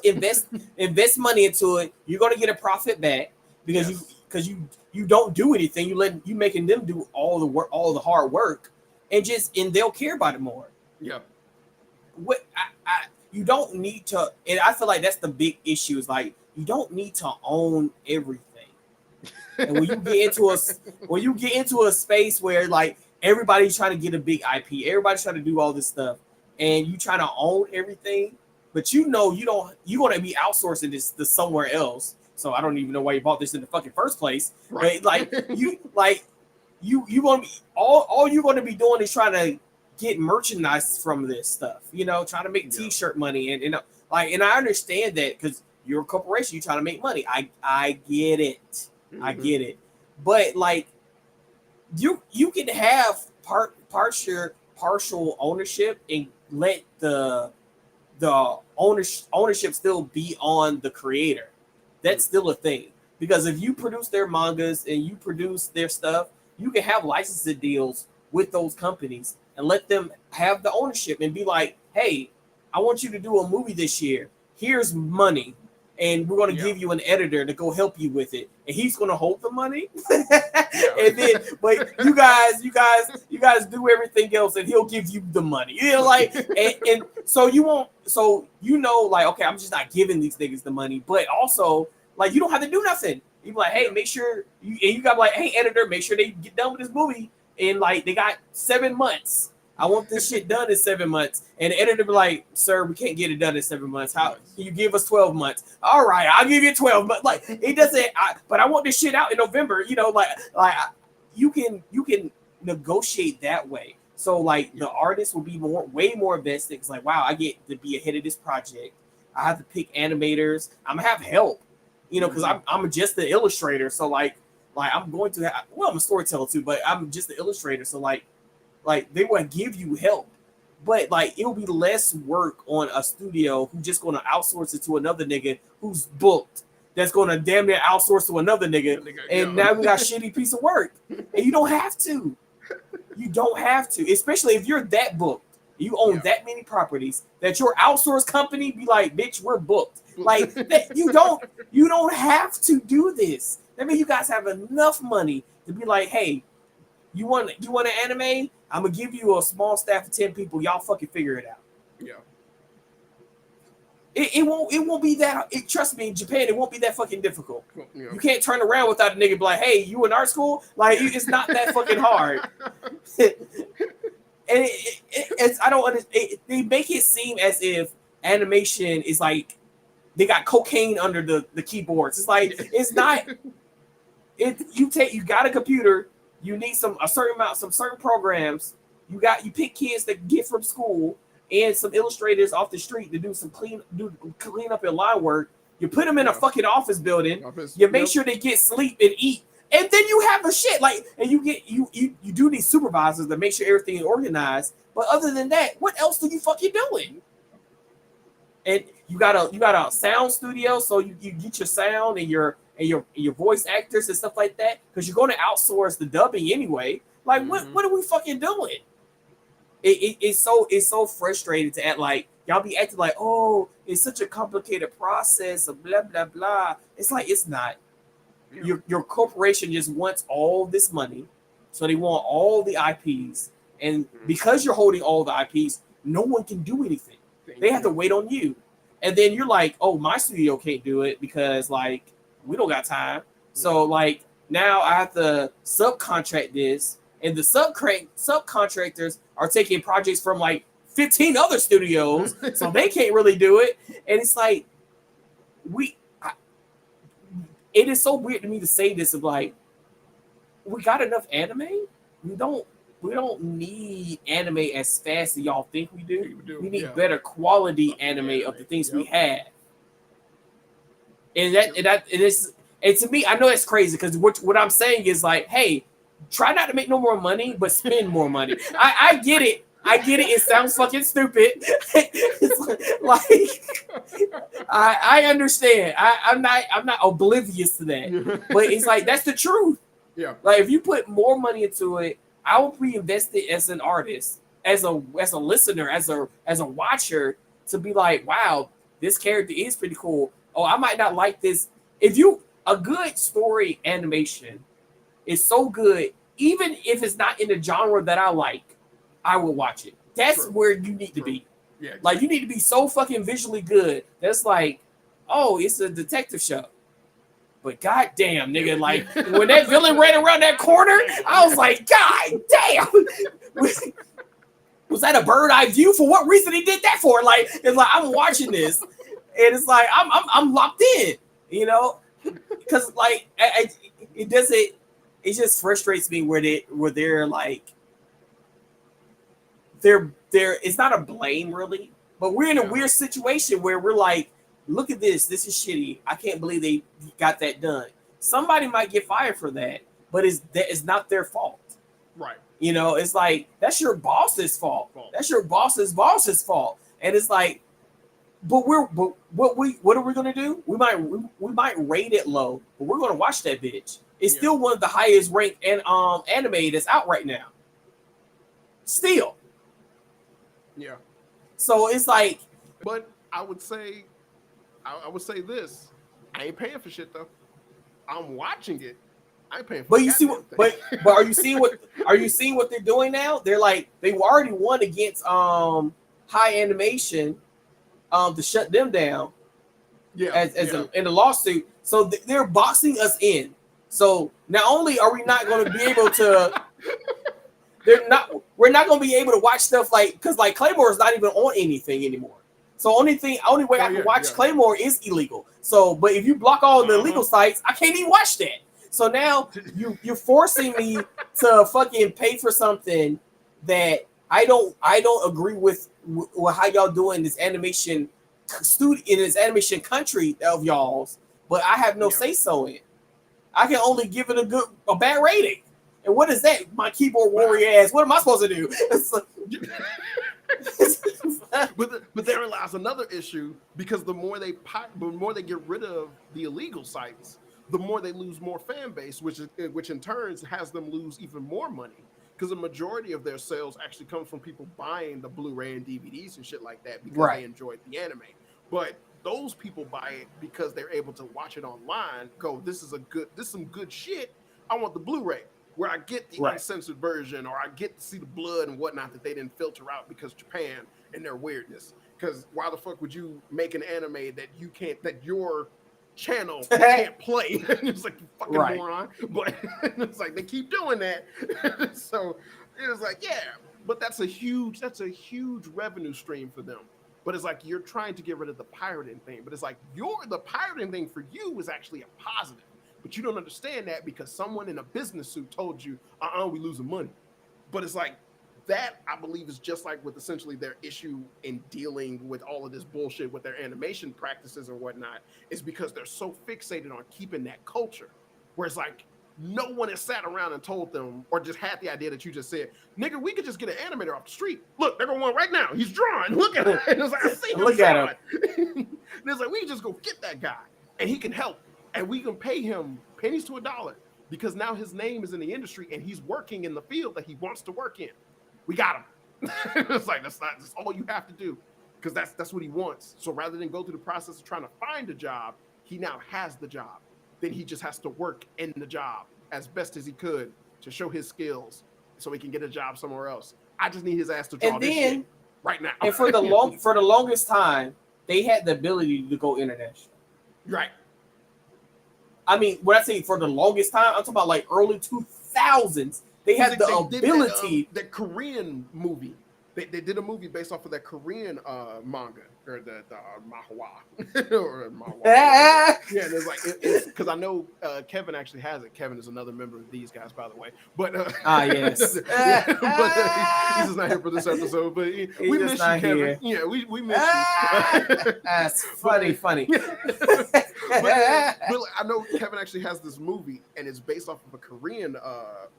invest money into it. You're going to get a profit back because because you don't do anything. You making them do all the work, all the hard work, and they'll care about it more. Yeah. What you don't need to, and I feel like that's the big issue. Is like you don't need to own everything. And when you get into a space where like everybody's trying to get a big IP, everybody's trying to do all this stuff, and you trying to own everything, but you're gonna be outsourcing this to somewhere else. So I don't even know why you bought this in the fucking first place. Right. But you gonna be all you're gonna be doing is trying to get merchandise from this stuff, trying to make t-shirt money and I understand that because you're a corporation, you're trying to make money. I get it. Mm-hmm. I get it. But like you can have partial ownership and let the ownership still be on the creator. That's still a thing. Because if you produce their mangas and you produce their stuff, you can have licensing deals with those companies and let them have the ownership and be like, hey, I want you to do a movie this year. Here's money. And we're going to give you an editor to go help you with it. And he's going to hold the money. And then, but you guys do everything else and he'll give you the money. And so you won't, like, okay, I'm just not giving these niggas the money. But also, like, you don't have to do nothing. You be like, hey, make sure, you got like, hey, editor, make sure they get done with this movie. And like, they got 7 months. I want this shit done in 7 months. And the editor be like, sir, we can't get it done in 7 months. How can you give us 12 months? All right, I'll give you 12 months. Like, it doesn't, but I want this shit out in November, like you can negotiate that way. So like the artist will be way more invested. It's like, wow, I get to be ahead of this project. I have to pick animators. I'm gonna have help, because I'm just the illustrator. So like I'm going to have, I'm a storyteller too, but I'm just the illustrator. So like they want to give you help, but like it'll be less work on a studio who's just going to outsource it to another nigga who's booked. That's going to damn near outsource to another nigga, and now we got shitty piece of work. And you don't have to. You don't have to, especially if you're that booked. You own that many properties that your outsourced company be like, bitch, we're booked. Like that, you don't have to do this. That means you guys have enough money to be like, hey, you want an anime? I'm gonna give you a small staff of 10 people. Y'all fucking figure it out. Yeah. It won't be that. Trust me, in Japan, it won't be that fucking difficult. Yeah. You can't turn around without a nigga be like, hey, you in art school? Like, it's not that fucking hard. And it's I don't understand. They make it seem as if animation is like they got cocaine under the keyboards. It's like it's not. You got a computer. You need some certain programs. You pick kids that get from school and some illustrators off the street to do some clean up and line work. You put them in a fucking office building. You make sure they get sleep and eat, and then you have the shit like, and you do these supervisors to make sure everything is organized. But other than that, what else do you fucking doing? And you got a sound studio, so you get your sound and your voice actors and stuff like that, because you're going to outsource the dubbing anyway. Like, what are we fucking doing? It's so frustrating to act like y'all be acting like, oh, it's such a complicated process of blah blah blah. It's like it's not. Your corporation just wants all this money, so they want all the IPs, and because you're holding all the IPs, no one can do anything. They have to wait on you, and then you're like, oh, my studio can't do it because like we don't got time. So like now I have to subcontract this, and the subcontractors are taking projects from like 15 other studios, so they can't really do it. And it's like it is so weird to me to say this of like, we got enough anime. We don't need anime as fast as y'all think we do. We need better quality anime of the things we have. And to me, I know it's crazy because what I'm saying is like, hey, try not to make no more money, but spend more money. I get it. It sounds fucking stupid. It's like I understand. I'm not oblivious to that. But it's like that's the truth. Yeah. Like if you put more money into it, I will be invested as an artist, as a listener, as a watcher, to be like, wow, this character is pretty cool. Oh, I might not like this. If you a good story animation is so good, even if it's not in the genre that I like, I will watch it. That's True. where you need to True. be. Yeah, exactly. Like, you need to be so fucking visually good. That's like, oh, it's a detective show. But goddamn, nigga, like when that villain ran around that corner, I was like, God damn. Was that a bird eye view? For what reason he did that for? Like, it's like I'm watching this, and it's like I'm locked in, you know, because like it doesn't. It just frustrates me where they're like they're it's not a blame really, but we're in a weird situation where we're like, look at this is shitty. I can't believe they got that done. Somebody might get fired for that, but it's not their fault. Right. You know, it's like that's your boss's fault. That's your boss's fault. And it's like, but what are we gonna do? We might rate it low, but we're gonna watch that bitch. It's still one of the highest ranked and anime that's out right now. Still. Yeah. So it's like, but I would say this: I ain't paying for shit though. I'm watching it. I ain't paying for. But you see what? But are you seeing what they're doing now? They're like they already won against High Animation, to shut them down. Yeah. In the lawsuit. So they're boxing us in. So not only are we not going to be able to. We're not gonna be able to watch stuff like because like Claymore is not even on anything anymore. So only way I can watch Claymore is illegal. So but if you block all the illegal sites, I can't even watch that. So now you're forcing me to fucking pay for something that I don't agree with how y'all doing this animation studio in this animation country of y'all's, but I have no say so in. I can only give it a bad rating. And what is that? My keyboard warrior ass. What am I supposed to do? but therein lies another issue because the more they get rid of the illegal sites, the more they lose more fan base, which in turn has them lose even more money because the majority of their sales actually comes from people buying the Blu-ray and DVDs and shit like that because they enjoyed the anime. But those people buy it because they're able to watch it online. Go, this is some good shit. I want the Blu-ray, where I get the uncensored version, or I get to see the blood and whatnot that they didn't filter out because Japan and their weirdness. Because why the fuck would you make an anime that your channel can't play? It's like, you fucking moron. But it's like they keep doing that. So it was like, yeah, but that's a huge revenue stream for them. But it's like you're trying to get rid of the pirating thing. But it's like the pirating thing for you is actually a positive. But you don't understand that because someone in a business suit told you, we losing money. But it's like that, I believe, is just like with essentially their issue in dealing with all of this bullshit with their animation practices and whatnot, is because they're so fixated on keeping that culture. Whereas like no one has sat around and told them or just had the idea that you just said, nigga, we could just get an animator off the street. Look, they're going right now. He's drawing. Look at him. And it's like, I see him. Look at him. And it's like, we can just go get that guy and he can help. And we can pay him pennies to a dollar because now his name is in the industry and he's working in the field that he wants to work in. We got him. It's like, that's all you have to do because that's what he wants. So rather than go through the process of trying to find a job, he now has the job. Then he just has to work in the job as best as he could to show his skills so he can get a job somewhere else. I just need his ass to draw this shit right now. And for the longest time, they had the ability to go international. Right. I mean, when I say for the longest time, I'm talking about like early 2000s. They had the ability. That Korean movie. They did a movie based off of that Korean manga or the manhwa or manhwa. Yeah, there's like it's because I know Kevin actually has it. Kevin is another member of these guys, by the way. But yes, but he's just not here for this episode. But we miss you, Kevin. Here. Yeah, we miss you. That's funny. But I know Kevin actually has this movie, and it's based off of a Korean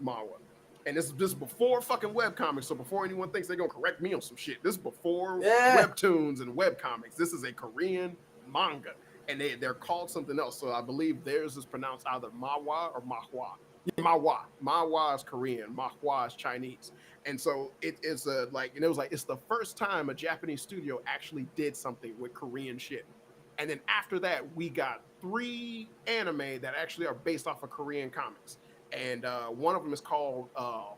manhwa. And this is before fucking webcomics, so before anyone thinks they're gonna correct me on some shit, this is before webtoons and webcomics. This is a Korean manga, and they're called something else. So I believe theirs is pronounced either Mahwa or Mahwa. Mahwa is Korean, Mahwa is Chinese, and so it is it's the first time a Japanese studio actually did something with Korean shit. And then after that, we got 3 anime that actually are based off of Korean comics. And one of them is called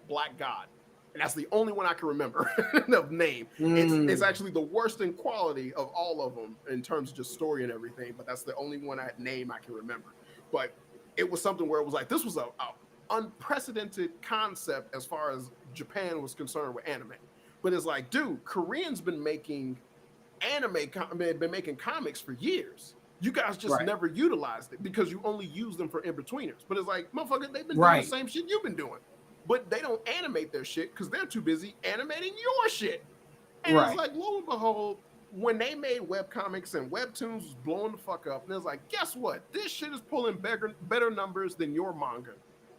Black God. And that's the only one I can remember of name. It's actually the worst in quality of all of them in terms of just story and everything, but that's the only one name I can remember. But it was something where it was like, this was a unprecedented concept as far as Japan was concerned with anime. But it's like, dude, Koreans been making been making comics for years. You guys just never utilized it because you only use them for in-betweeners. But it's like, motherfucker, they've been doing the same shit you've been doing. But they don't animate their shit because they're too busy animating your shit. And it's like, lo and behold, when they made webcomics and webtoons was blowing the fuck up, and it's like, guess what? This shit is pulling better numbers than your manga.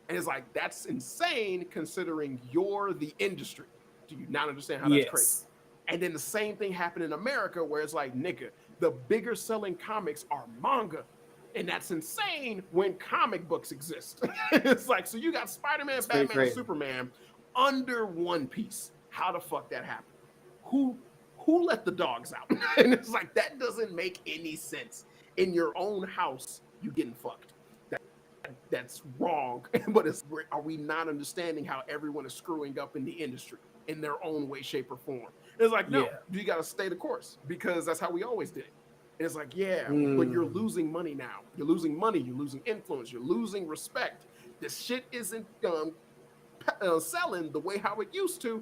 And it's like, that's insane considering you're the industry. Do you not understand how that's crazy? And then the same thing happened in America where it's like, nigga, the bigger selling comics are manga. And that's insane when comic books exist. It's like, so you got Spider-Man, Batman, and Superman under One Piece. How the fuck that happened? Who let the dogs out? And it's like, that doesn't make any sense. In your own house, you getting fucked. That's wrong. But are we not understanding how everyone is screwing up in the industry in their own way, shape, or form? It's like, no, you got to stay the course because that's how we always did it. And it's like, but you're losing money now. You're losing money. You're losing influence. You're losing respect. This shit isn't selling the way how it used to.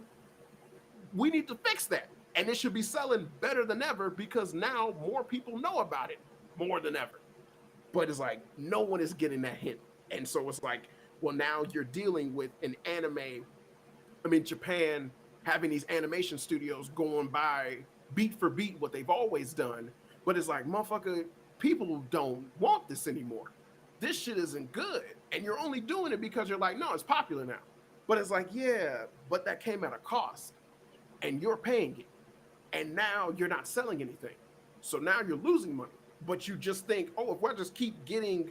We need to fix that. And it should be selling better than ever because now more people know about it more than ever. But it's like, no one is getting that hint. And so it's like, well, now you're dealing with an anime. I mean, Japan having these animation studios going by beat for beat what they've always done. But it's like, motherfucker, people don't want this anymore. This shit isn't good. And you're only doing it because you're like, no, it's popular now. But it's like, yeah, but that came at a cost. And you're paying it. And now you're not selling anything. So now you're losing money. But you just think, oh, if I just keep getting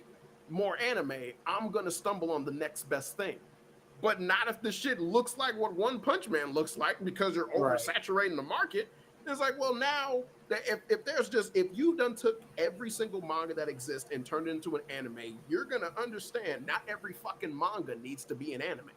more anime, I'm going to stumble on the next best thing. But not if the shit looks like what One Punch Man looks like because you're oversaturating the market. It's like, well, now if you done took every single manga that exists and turned it into an anime, you're going to understand not every fucking manga needs to be an anime.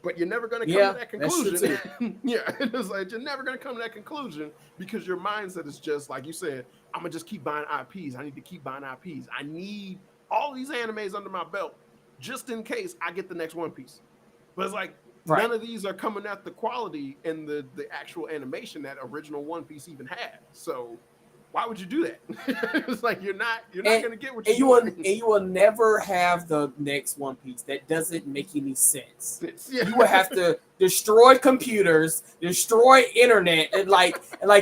But you're never going to come to that conclusion. It's like, you're never going to come to that conclusion because your mindset is just, like you said, I'm going to just keep buying IPs. I need to keep buying IPs. I need all these animes under my belt just in case I get the next One Piece. But it's like, none of these are coming at the quality and the actual animation that original One Piece even had. So why would you do that? It's like, you're not going to get what you want. And you will never have the next One Piece. That doesn't make any sense. You will have to destroy computers, destroy internet, and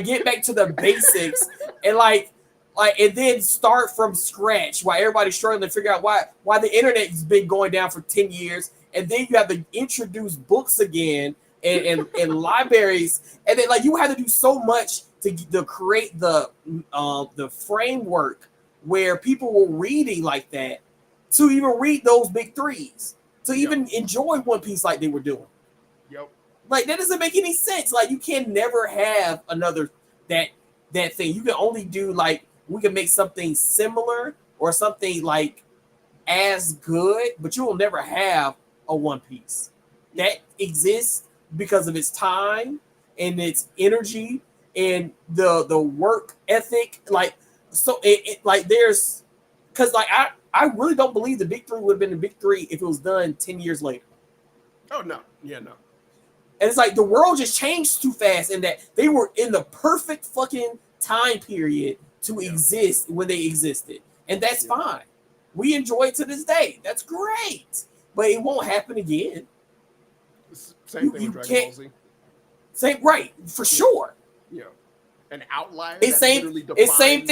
get back to the basics, and then start from scratch while everybody's struggling to figure out why the internet has been going down for 10 years. And then you have to introduce books again and libraries, and then you have to do so much to create the framework where people were reading like that to even read those big threes, to even enjoy One Piece like they were doing. That doesn't make any sense. You can never have another that thing. You can only do we can make something similar or something as good, but you will never have a One Piece that exists because of its time and its energy and the work ethic. There's because I really don't believe the big three would have been the big three if it was done 10 years later. Oh no. Yeah, no. And it's the world just changed too fast, and that they were in the perfect fucking time period to exist when they existed. And that's fine. We enjoy it to this day. That's great. But it won't happen again. Same thing with Dragon Ball Z. Same, right, for sure. Yeah. An outlier. It's same thing with it's same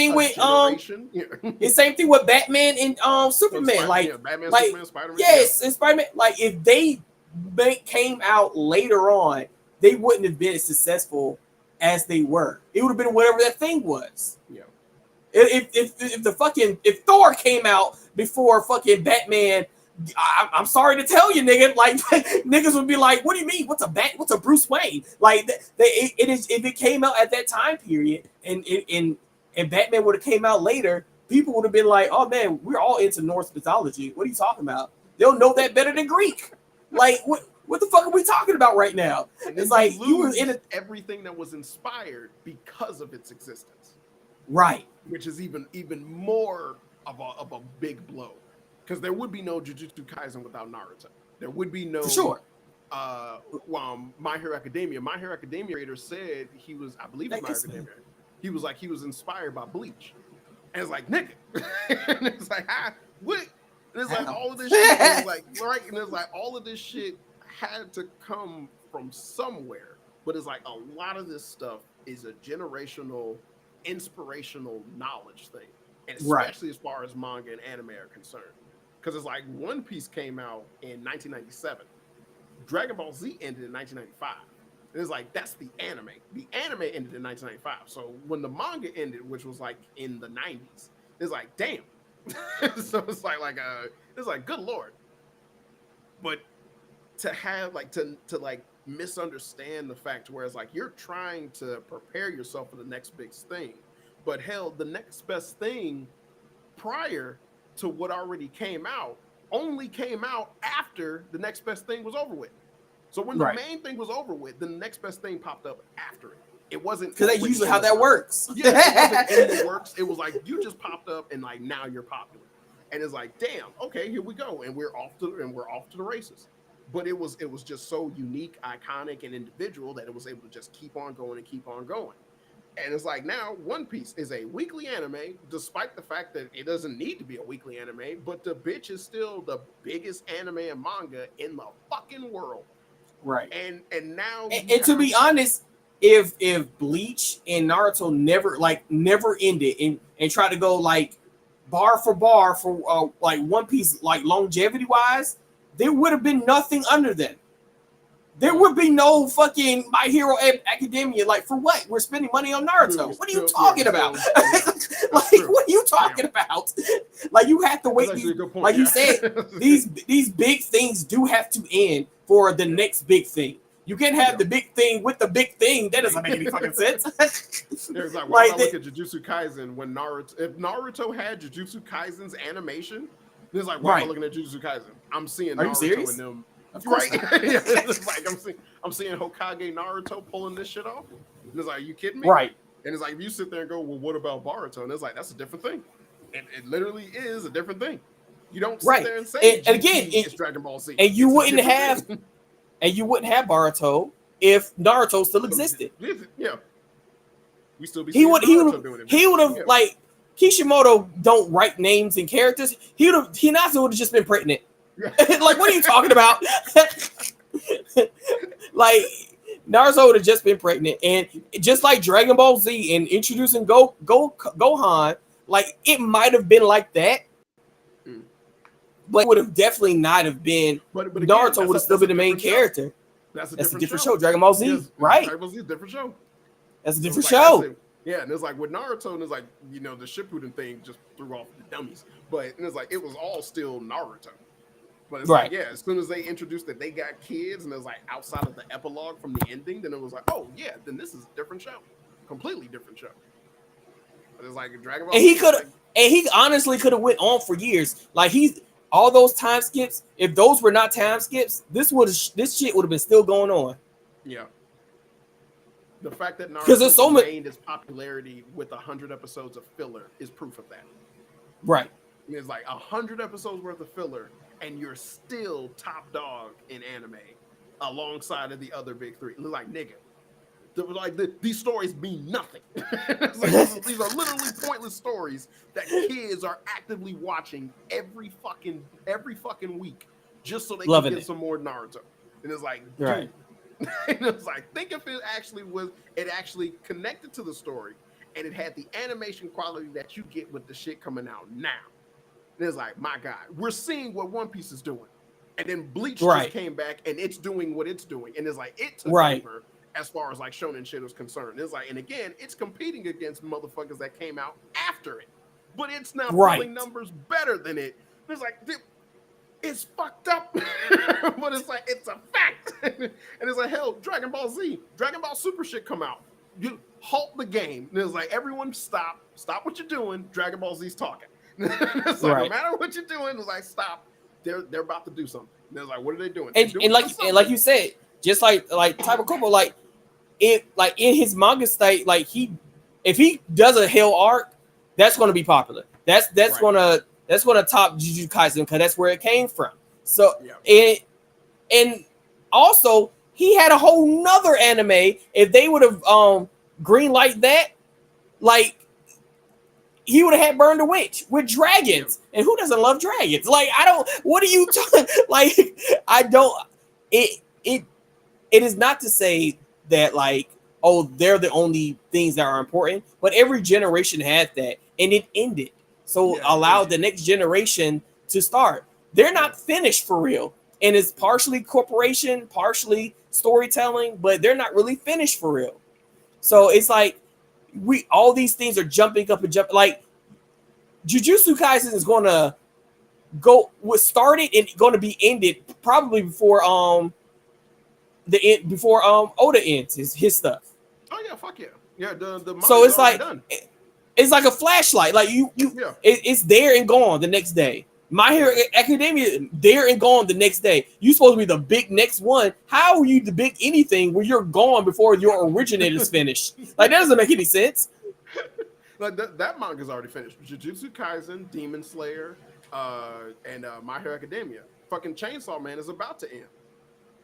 thing with Batman and Superman. Batman, Superman, Spider-Man. Yes, and Spider-Man. If they came out later on, they wouldn't have been as successful as they were. It would have been whatever that thing was. Yeah. If Thor came out before fucking Batman, I'm sorry to tell you, nigga. Niggas would be like, "What do you mean? What's a Bruce Wayne?" If it came out at that time period, and Batman would have came out later, people would have been like, "Oh man, we're all into Norse mythology. What are you talking about? They'll know that better than Greek. Like, what the fuck are we talking about right now?" And It's like you were lose in everything that was inspired because of its existence, right. which is even more of a big blow, because there would be no Jujutsu Kaisen without Naruto. There would be no For sure. My Hero Academia. My Hero Academia creator said he was, I believe it's My Hero Academia. He was like, he was inspired by Bleach. And it's like, nigga. And it's like, what? And it's like all of this shit. And it's like, right. And it's like all of this shit had to come from somewhere. But it's like a lot of this stuff is a generational, inspirational knowledge thing. And especially as far as manga and anime are concerned. Because it's like One Piece came out in 1997. Dragon Ball Z ended in 1995. And it's like, that's the anime. The anime ended in 1995. So when the manga ended, which was like in the 90s, it's like, damn. So it's like good Lord. But to have like to like misunderstand the fact where it's like you're trying to prepare yourself for the next big thing, but hell, the next best thing prior to what already came out only came out after the next best thing was over with. So when the main thing was over with, the next best thing popped up after it. It wasn't, because that's usually how that works. Yeah, it wasn't in the works. It was like you just popped up and like now you're popular. And it's like, damn, okay, here we go. And we're off to the races. But it was just so unique, iconic, and individual that it was able to just keep on going and keep on going. And it's like now One Piece is a weekly anime, despite the fact that it doesn't need to be a weekly anime, but the bitch is still the biggest anime and manga in the fucking world. Right. And now and to be honest, if Bleach and Naruto never ended and try to go like bar for like One Piece, like longevity wise, there would have been nothing under them. There would be no fucking My Hero Academia. Like, for what? We're spending money on Naruto. What are you talking about? Like, what are you talking about? Like, you have to wait. Like you said, these big things do have to end for the next big thing. You can't have the big thing with the big thing. That doesn't make any fucking sense. There's like, why not look at Jujutsu Kaisen when if Naruto had Jujutsu Kaisen's animation, there's like, why am I looking at Jujutsu Kaisen? I'm seeing Naruto in them. Right? Yeah, it's like I'm seeing Hokage Naruto pulling this shit off. And it's like, are you kidding me? Right. And it's like, if you sit there and go, well, what about Boruto? And it's like, that's a different thing. It literally is a different thing. You don't sit there and say, and again, it's Dragon Ball Z. And you wouldn't have Boruto if Naruto still existed. Yeah. We still be he would have like Kishimoto don't write names and characters. Hinata would have just been pregnant. Like, what are you talking about? Like, Naruto would have just been pregnant, and just like Dragon Ball Z and introducing Gohan, like it might have been like that, but it would have definitely not have been. But again, Naruto would have still been the main character. That's a different show. Dragon Ball Z, right? Dragon Ball Z is a different show. That's a different show. Yeah, and it's like with Naruto, and it's like, the Shippuden thing just threw off the dummies, but it's like it was all still Naruto. But it's like, yeah, as soon as they introduced that they got kids and it was like outside of the epilogue from the ending, then it was like, oh yeah, then this is a different show. Completely different show. But it's like Dragon Ball. And he honestly could have went on for years. Like all those time skips, if those were not time skips, this shit would have been still going on. Yeah. The fact that Naruto gained its popularity with 100 episodes of filler is proof of that. Right. It's like 100 episodes worth of filler, and you're still top dog in anime alongside of the other big three. Like, nigga, these stories mean nothing. Like, these are literally pointless stories that kids are actively watching every fucking week just so they can get some more Naruto. And it's like, dude. And it's like, think if it actually connected to the story and it had the animation quality that you get with the shit coming out now. And it's like, my God, we're seeing what One Piece is doing. And then Bleach just came back and it's doing what it's doing. And it's like, it took over as far as like shonen shit is concerned. It's like, and again, it's competing against motherfuckers that came out after it. But it's now pulling numbers better than it. It's like, it's fucked up. But it's like, it's a fact. And it's like, hell, Dragon Ball Z, Dragon Ball Super shit come out. halt the game. And it was like, everyone stop what you're doing. Dragon Ball Z's talking. It's like, no matter what you're doing, it's like, stop. They're about to do something. And it's like, what are they doing? And like you said, just like Type of Corpo, like in his manga state, like if he does a Hell arc, that's going to be popular. That's gonna top Jujutsu Kaisen because that's where it came from. So and also he had a whole nother anime. If they would have green light that, like he would have had Burn the Witch with dragons. And who doesn't love dragons? Like I don't. What are you talking? Like I don't. It is not to say that like, oh, they're the only things that are important, but every generation had that and it ended. So allow the next generation to start. They're not finished for real. And it's partially corporation, partially storytelling, but they're not really finished for real. So it's like all these things are jumping up and jumping. Like Jujutsu Kaisen is gonna was started and going to be ended probably before Oda ends his stuff. Oh yeah, fuck yeah. Yeah, the so it's like done. It's like a flashlight. Like it's there and gone the next day. My Hero Academia, there and gone the next day. You supposed to be the big next one. How are you the big anything when you're gone before your originator's finished? Like that doesn't make any sense. Like that manga's already finished. Jujutsu Kaisen, Demon Slayer, and My Hero Academia. Fucking Chainsaw Man is about to end.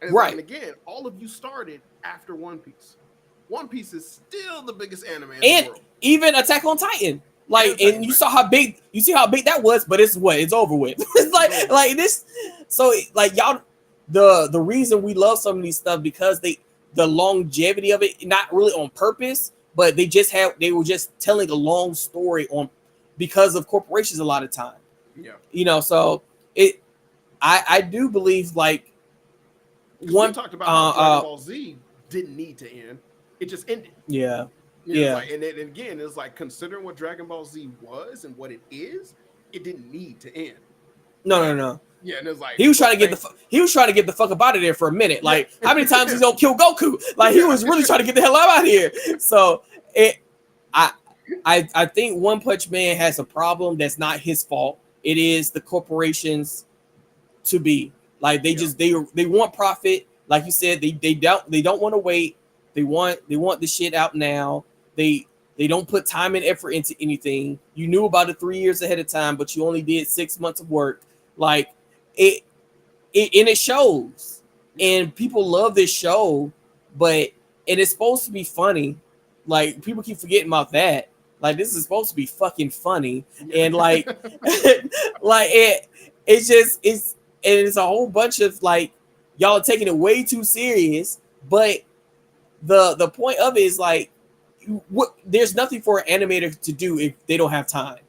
And right. And again, all of you started after One Piece. One Piece is still the biggest anime in the world. Even Attack on Titan. Like, and you saw how big that was, but it's over with. It's like this. So like y'all, the reason we love some of these stuff because the longevity of it, not really on purpose, but they were just telling a long story because of corporations a lot of time. Yeah. You know, so I do believe like we talked about how Dragon Ball Z didn't need to end. It just ended. Yeah. Like, and again, it's like considering what Dragon Ball Z was and what it is, it didn't need to end. No. Yeah, and it's like he was trying to get the fuck up out of there for a minute. Like how many times he's gonna kill Goku? Like he was really trying to get the hell out of here. So I think One Punch Man has a problem that's not his fault. It is the corporations to be like they want profit. Like you said, they don't want to wait. They want the shit out now. They don't put time and effort into anything. You knew about it 3 years ahead of time, but you only did 6 months of work. Like it shows. And people love this show, but it is supposed to be funny. Like people keep forgetting about that. Like this is supposed to be fucking funny. And like like it's a whole bunch of like y'all are taking it way too serious, but the point of it is like there's nothing for an animator to do if they don't have time.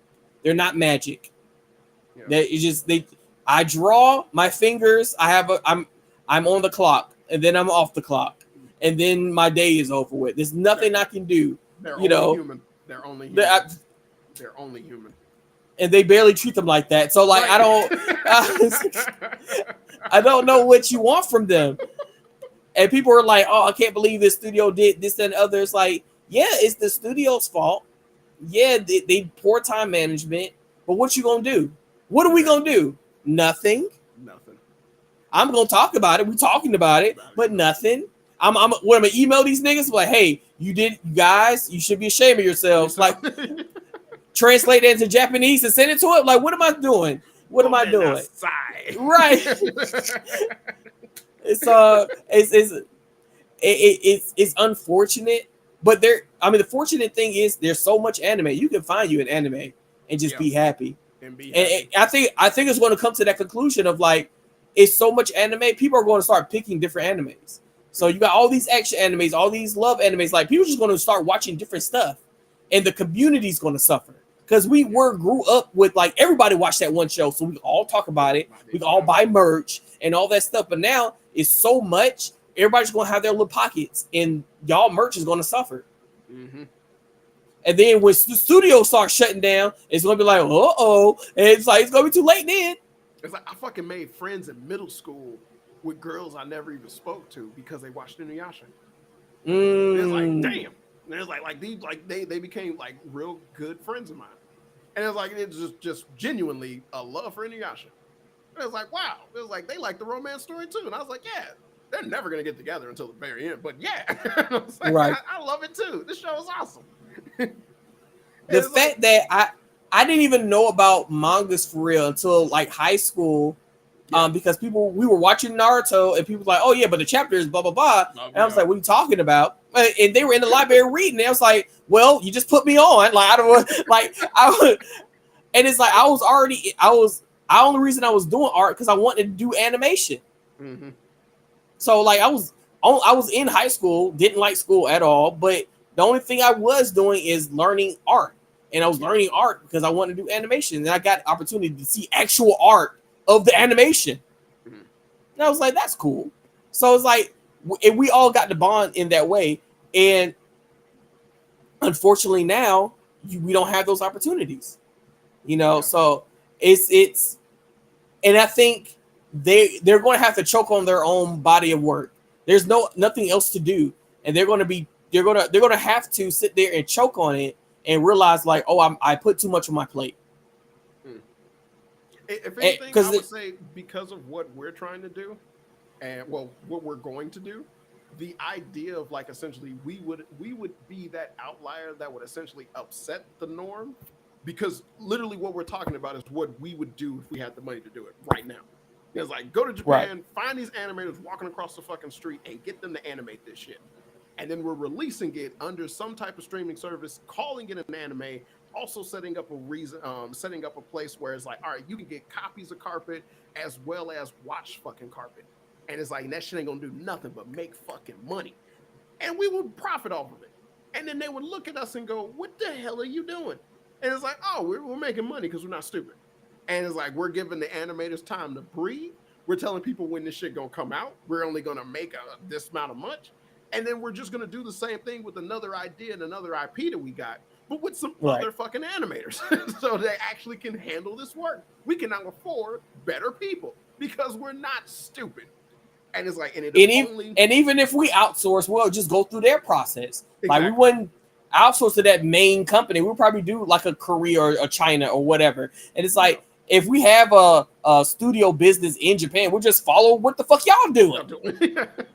They're not magic. I draw my fingers. I'm on the clock and then I'm off the clock and then my day is over with. There's nothing I can do. They're only human. They're only human. And they barely treat them like that. So like right. I don't know what you want from them. And people are like, oh, I can't believe this studio did this and others. Like, yeah, it's the studio's fault. Yeah, they poor time management. But what you gonna do? What are we gonna do? Nothing. I'm gonna talk about it. We're talking about it, but nothing. I'm gonna email these niggas like, hey, you guys, you should be ashamed of yourselves. Like, translate that into Japanese and send it to it. Like, what am I doing? What am I doing? Right. It's unfortunate, but the fortunate thing is there's so much anime. You can find you an anime and just be happy. And I think it's going to come to that conclusion of like, it's so much anime. People are going to start picking different animes. So you got all these action animes, all these love animes. Like people are just going to start watching different stuff, and the community's going to suffer because we grew up with like everybody watched that one show, so we all talk about it. We can all buy merch and all that stuff. But now it's so much. Everybody's going to have their little pockets, and y'all merch is going to suffer. Mm-hmm. And then when the studio starts shutting down, it's going to be like, and it's like it's going to be too late then. It's like I fucking made friends in middle school with girls I never even spoke to because they watched Inuyasha. It's like, damn. And it's like these they became like real good friends of mine. And it's like it's just genuinely a love for Inuyasha. And it was like, wow. It was like they like the romance story too. And I was like, yeah, they're never gonna get together until the very end. But yeah, I was like, right. I love it too. This show is awesome. The fact that I didn't even know about mangas for real until like high school. Because we were watching Naruto and people were like, oh yeah, but the chapter is blah blah blah. And I was like, what are you talking about? And they were in the library reading. And I was like, well, you just put me on. Like I don't like and it's like the only reason I was doing art because I wanted to do animation. Mm-hmm. So like I was in high school, didn't like school at all, but the only thing I was doing is learning art. And I was learning art because I wanted to do animation. And I got the opportunity to see actual art of the animation. Mm-hmm. And I was like, that's cool. So it's like, and we all got to bond in that way. And unfortunately now we don't have those opportunities, so it's, and I think they're going to have to choke on their own body of work. There's nothing else to do. And they're going to have to sit there and choke on it and realize like, oh, I put too much on my plate. If anything, I would say because of what we're trying to do, and what we're going to do, the idea of like essentially we would be that outlier that would essentially upset the norm, because literally what we're talking about is what we would do if we had the money to do it right now. It's like go to Japan, find these animators walking across the fucking street, and get them to animate this shit. And then we're releasing it under some type of streaming service, calling it an anime, also setting up a place where it's like, all right, you can get copies of Carpet as well as watch fucking Carpet. And it's like, that shit ain't gonna do nothing but make fucking money. And we would profit off of it. And then they would look at us and go, what the hell are you doing? And it's like, oh, we're making money because we're not stupid. And it's like, we're giving the animators time to breathe. We're telling people when this shit gonna come out. We're only gonna make this amount of much. And then we're just going to do the same thing with another idea and another IP that we got, but with some other fucking animators. So they actually can handle this work. We can now afford better people because we're not stupid. And it's like, and even if we outsource, we'll just go through their process. Exactly. Like we wouldn't outsource to that main company. We'll probably do like a Korea or a China or whatever. And it's like, if we have a studio business in Japan, we'll just follow what the fuck y'all doing.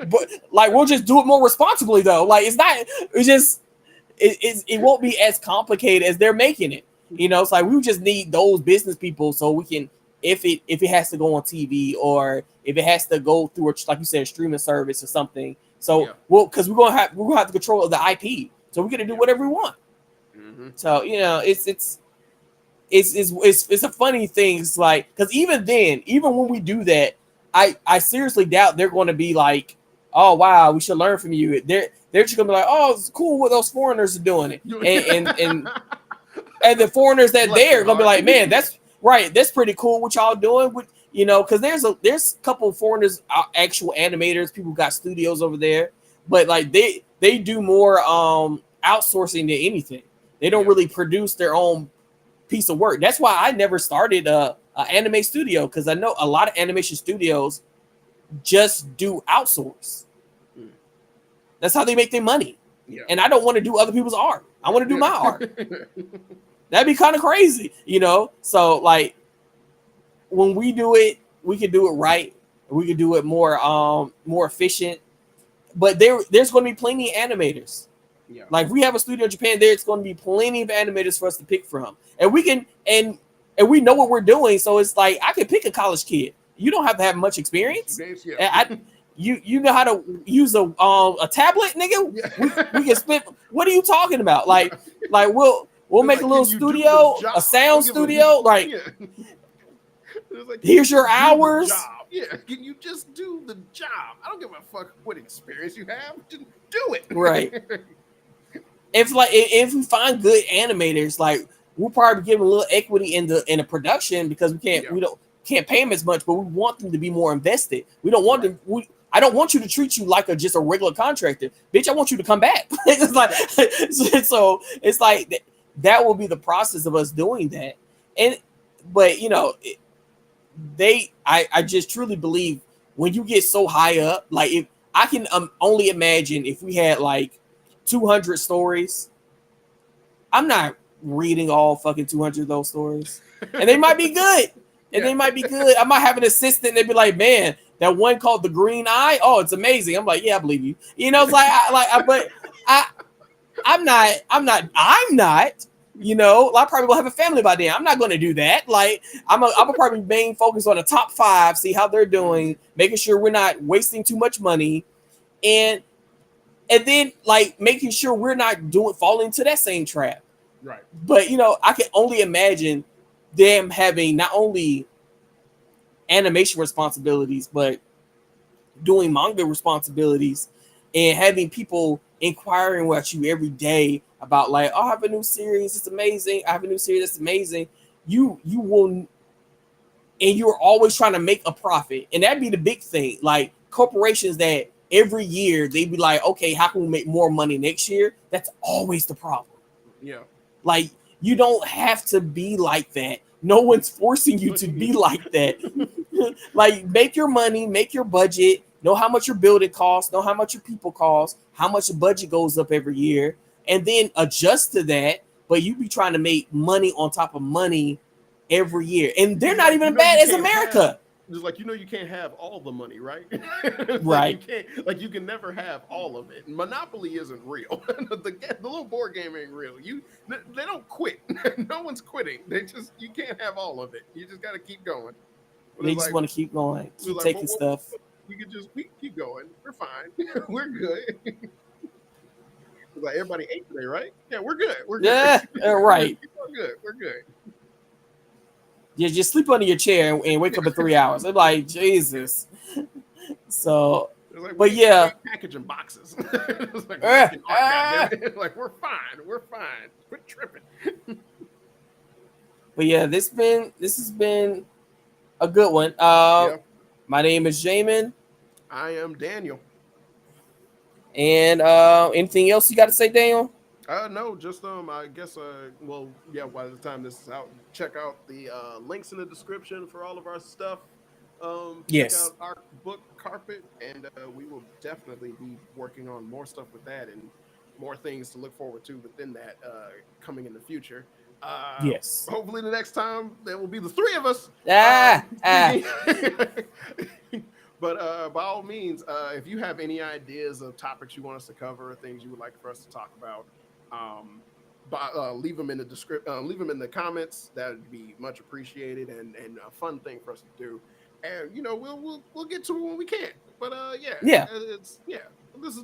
But like, we'll just do it more responsibly though. Like it won't be as complicated as they're making it. It's like we just need those business people so we can, if it has to go on TV or if it has to go through like you said, a streaming service or something. So because we're gonna have the control of the IP, so we're gonna do whatever we want. Mm-hmm. So it's a funny thing. It's like, because even when we do that, I seriously doubt they're going to be like, oh wow, we should learn from you. They're just gonna be like, oh, it's cool what those foreigners are doing it, and the foreigners that they're gonna be like, man, that's right, that's pretty cool what y'all doing. Because there's a couple of foreigners, actual animators, people got studios over there, but like they do more outsourcing than anything. They don't really produce their own piece of work. That's why I never started a anime studio, because I know a lot of animation studios just do outsource. That's how they make their money. And I don't want to do other people's art. I want to do my art. That'd be kind of crazy, So like, when we do it, we can do it right. We can do it more efficient. But there's going to be plenty of animators. Yeah. Like, we have a studio in Japan, there's going to be plenty of animators for us to pick from. And we can, and we know what we're doing. So it's like, I can pick a college kid. You don't have to have much experience. Yeah. You know how to use a tablet, nigga? Yeah. We can split. What are you talking about? Like we'll make like, a little studio, a sound studio. Like, here's your hours. Yeah, can you just do the job? I don't give a fuck what experience you have. Just do it. Right. If we find good animators, like, we'll probably give them a little equity in the production, because we can't pay them as much, but we want them to be more invested. We don't want them. I don't want you to treat you like just a regular contractor, bitch. I want you to come back. It's like, so it's like that will be the process of us doing that. But I just truly believe when you get so high up, like, if I can only imagine if we had like 200 stories. I'm not reading all fucking 200 of those stories. And they might be good. And they might be good. I might have an assistant and they'd be like, man, that one called The Green Eye, oh, it's amazing. I'm like, yeah, I believe you. You know, it's like, I'm not, you know, I probably will have a family by then. I'm not going to do that. Like, I'm probably main focus on the top 5, see how they're doing, making sure we're not wasting too much money. And then like making sure we're not falling into that same trap. Right. But you know, I can only imagine them having not only animation responsibilities, but doing manga responsibilities and having people inquiring about you every day about like, oh, I have a new series, it's amazing. I have a new series, that's amazing. You will, and you're always trying to make a profit. And that'd be the big thing. Like corporations that every year they'd be like, okay, how can we make more money next year? That's always the problem. Yeah. Like, you don't have to be like that. No one's forcing you to be like that. Like, make your money, make your budget, know how much your building costs, know how much your people cost, how much your budget goes up every year, and then adjust to that. But you be trying to make money on top of money every year. And they're not even bad as America. Just like, you know, you can't have all the money, right? Right. You can never have all of it. Monopoly isn't real. The little board game ain't real. They don't quit. No one's quitting. You can't have all of it. You just got to keep going. But they just want to keep going, keep taking stuff. We keep going. We're fine. We're good. Like, everybody ate today, right? Yeah, we're good. We're good. Yeah, right. We're good. We're good. Yeah, just sleep under your chair and wake up in 3 hours. I'm like, Jesus. So, like, but yeah, packaging boxes. Like, like, we're fine. We're fine. Quit tripping. But yeah, this has been a good one. My name is Jamin. I am Daniel. And anything else you got to say, Daniel? No, just I guess well, yeah, by the time this is out, check out the links in the description for all of our stuff. Check out our book Carpet, and we will definitely be working on more stuff with that and more things to look forward to within that coming in the future. Yes. Hopefully the next time there will be the 3 of us. But by all means, if you have any ideas of topics you want us to cover, or things you would like for us to talk about, leave them in the description. Leave them in the comments. That would be much appreciated and a fun thing for us to do. And you know, we'll get to it when we can. But this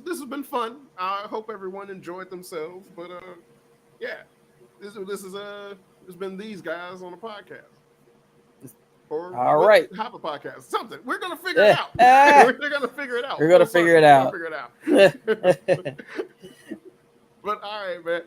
has been fun. I hope everyone enjoyed themselves. But it's been these guys on the podcast. Or all right, have a podcast, something. We're gonna figure it out. We're gonna figure it out. We're gonna figure it out. But all right, man.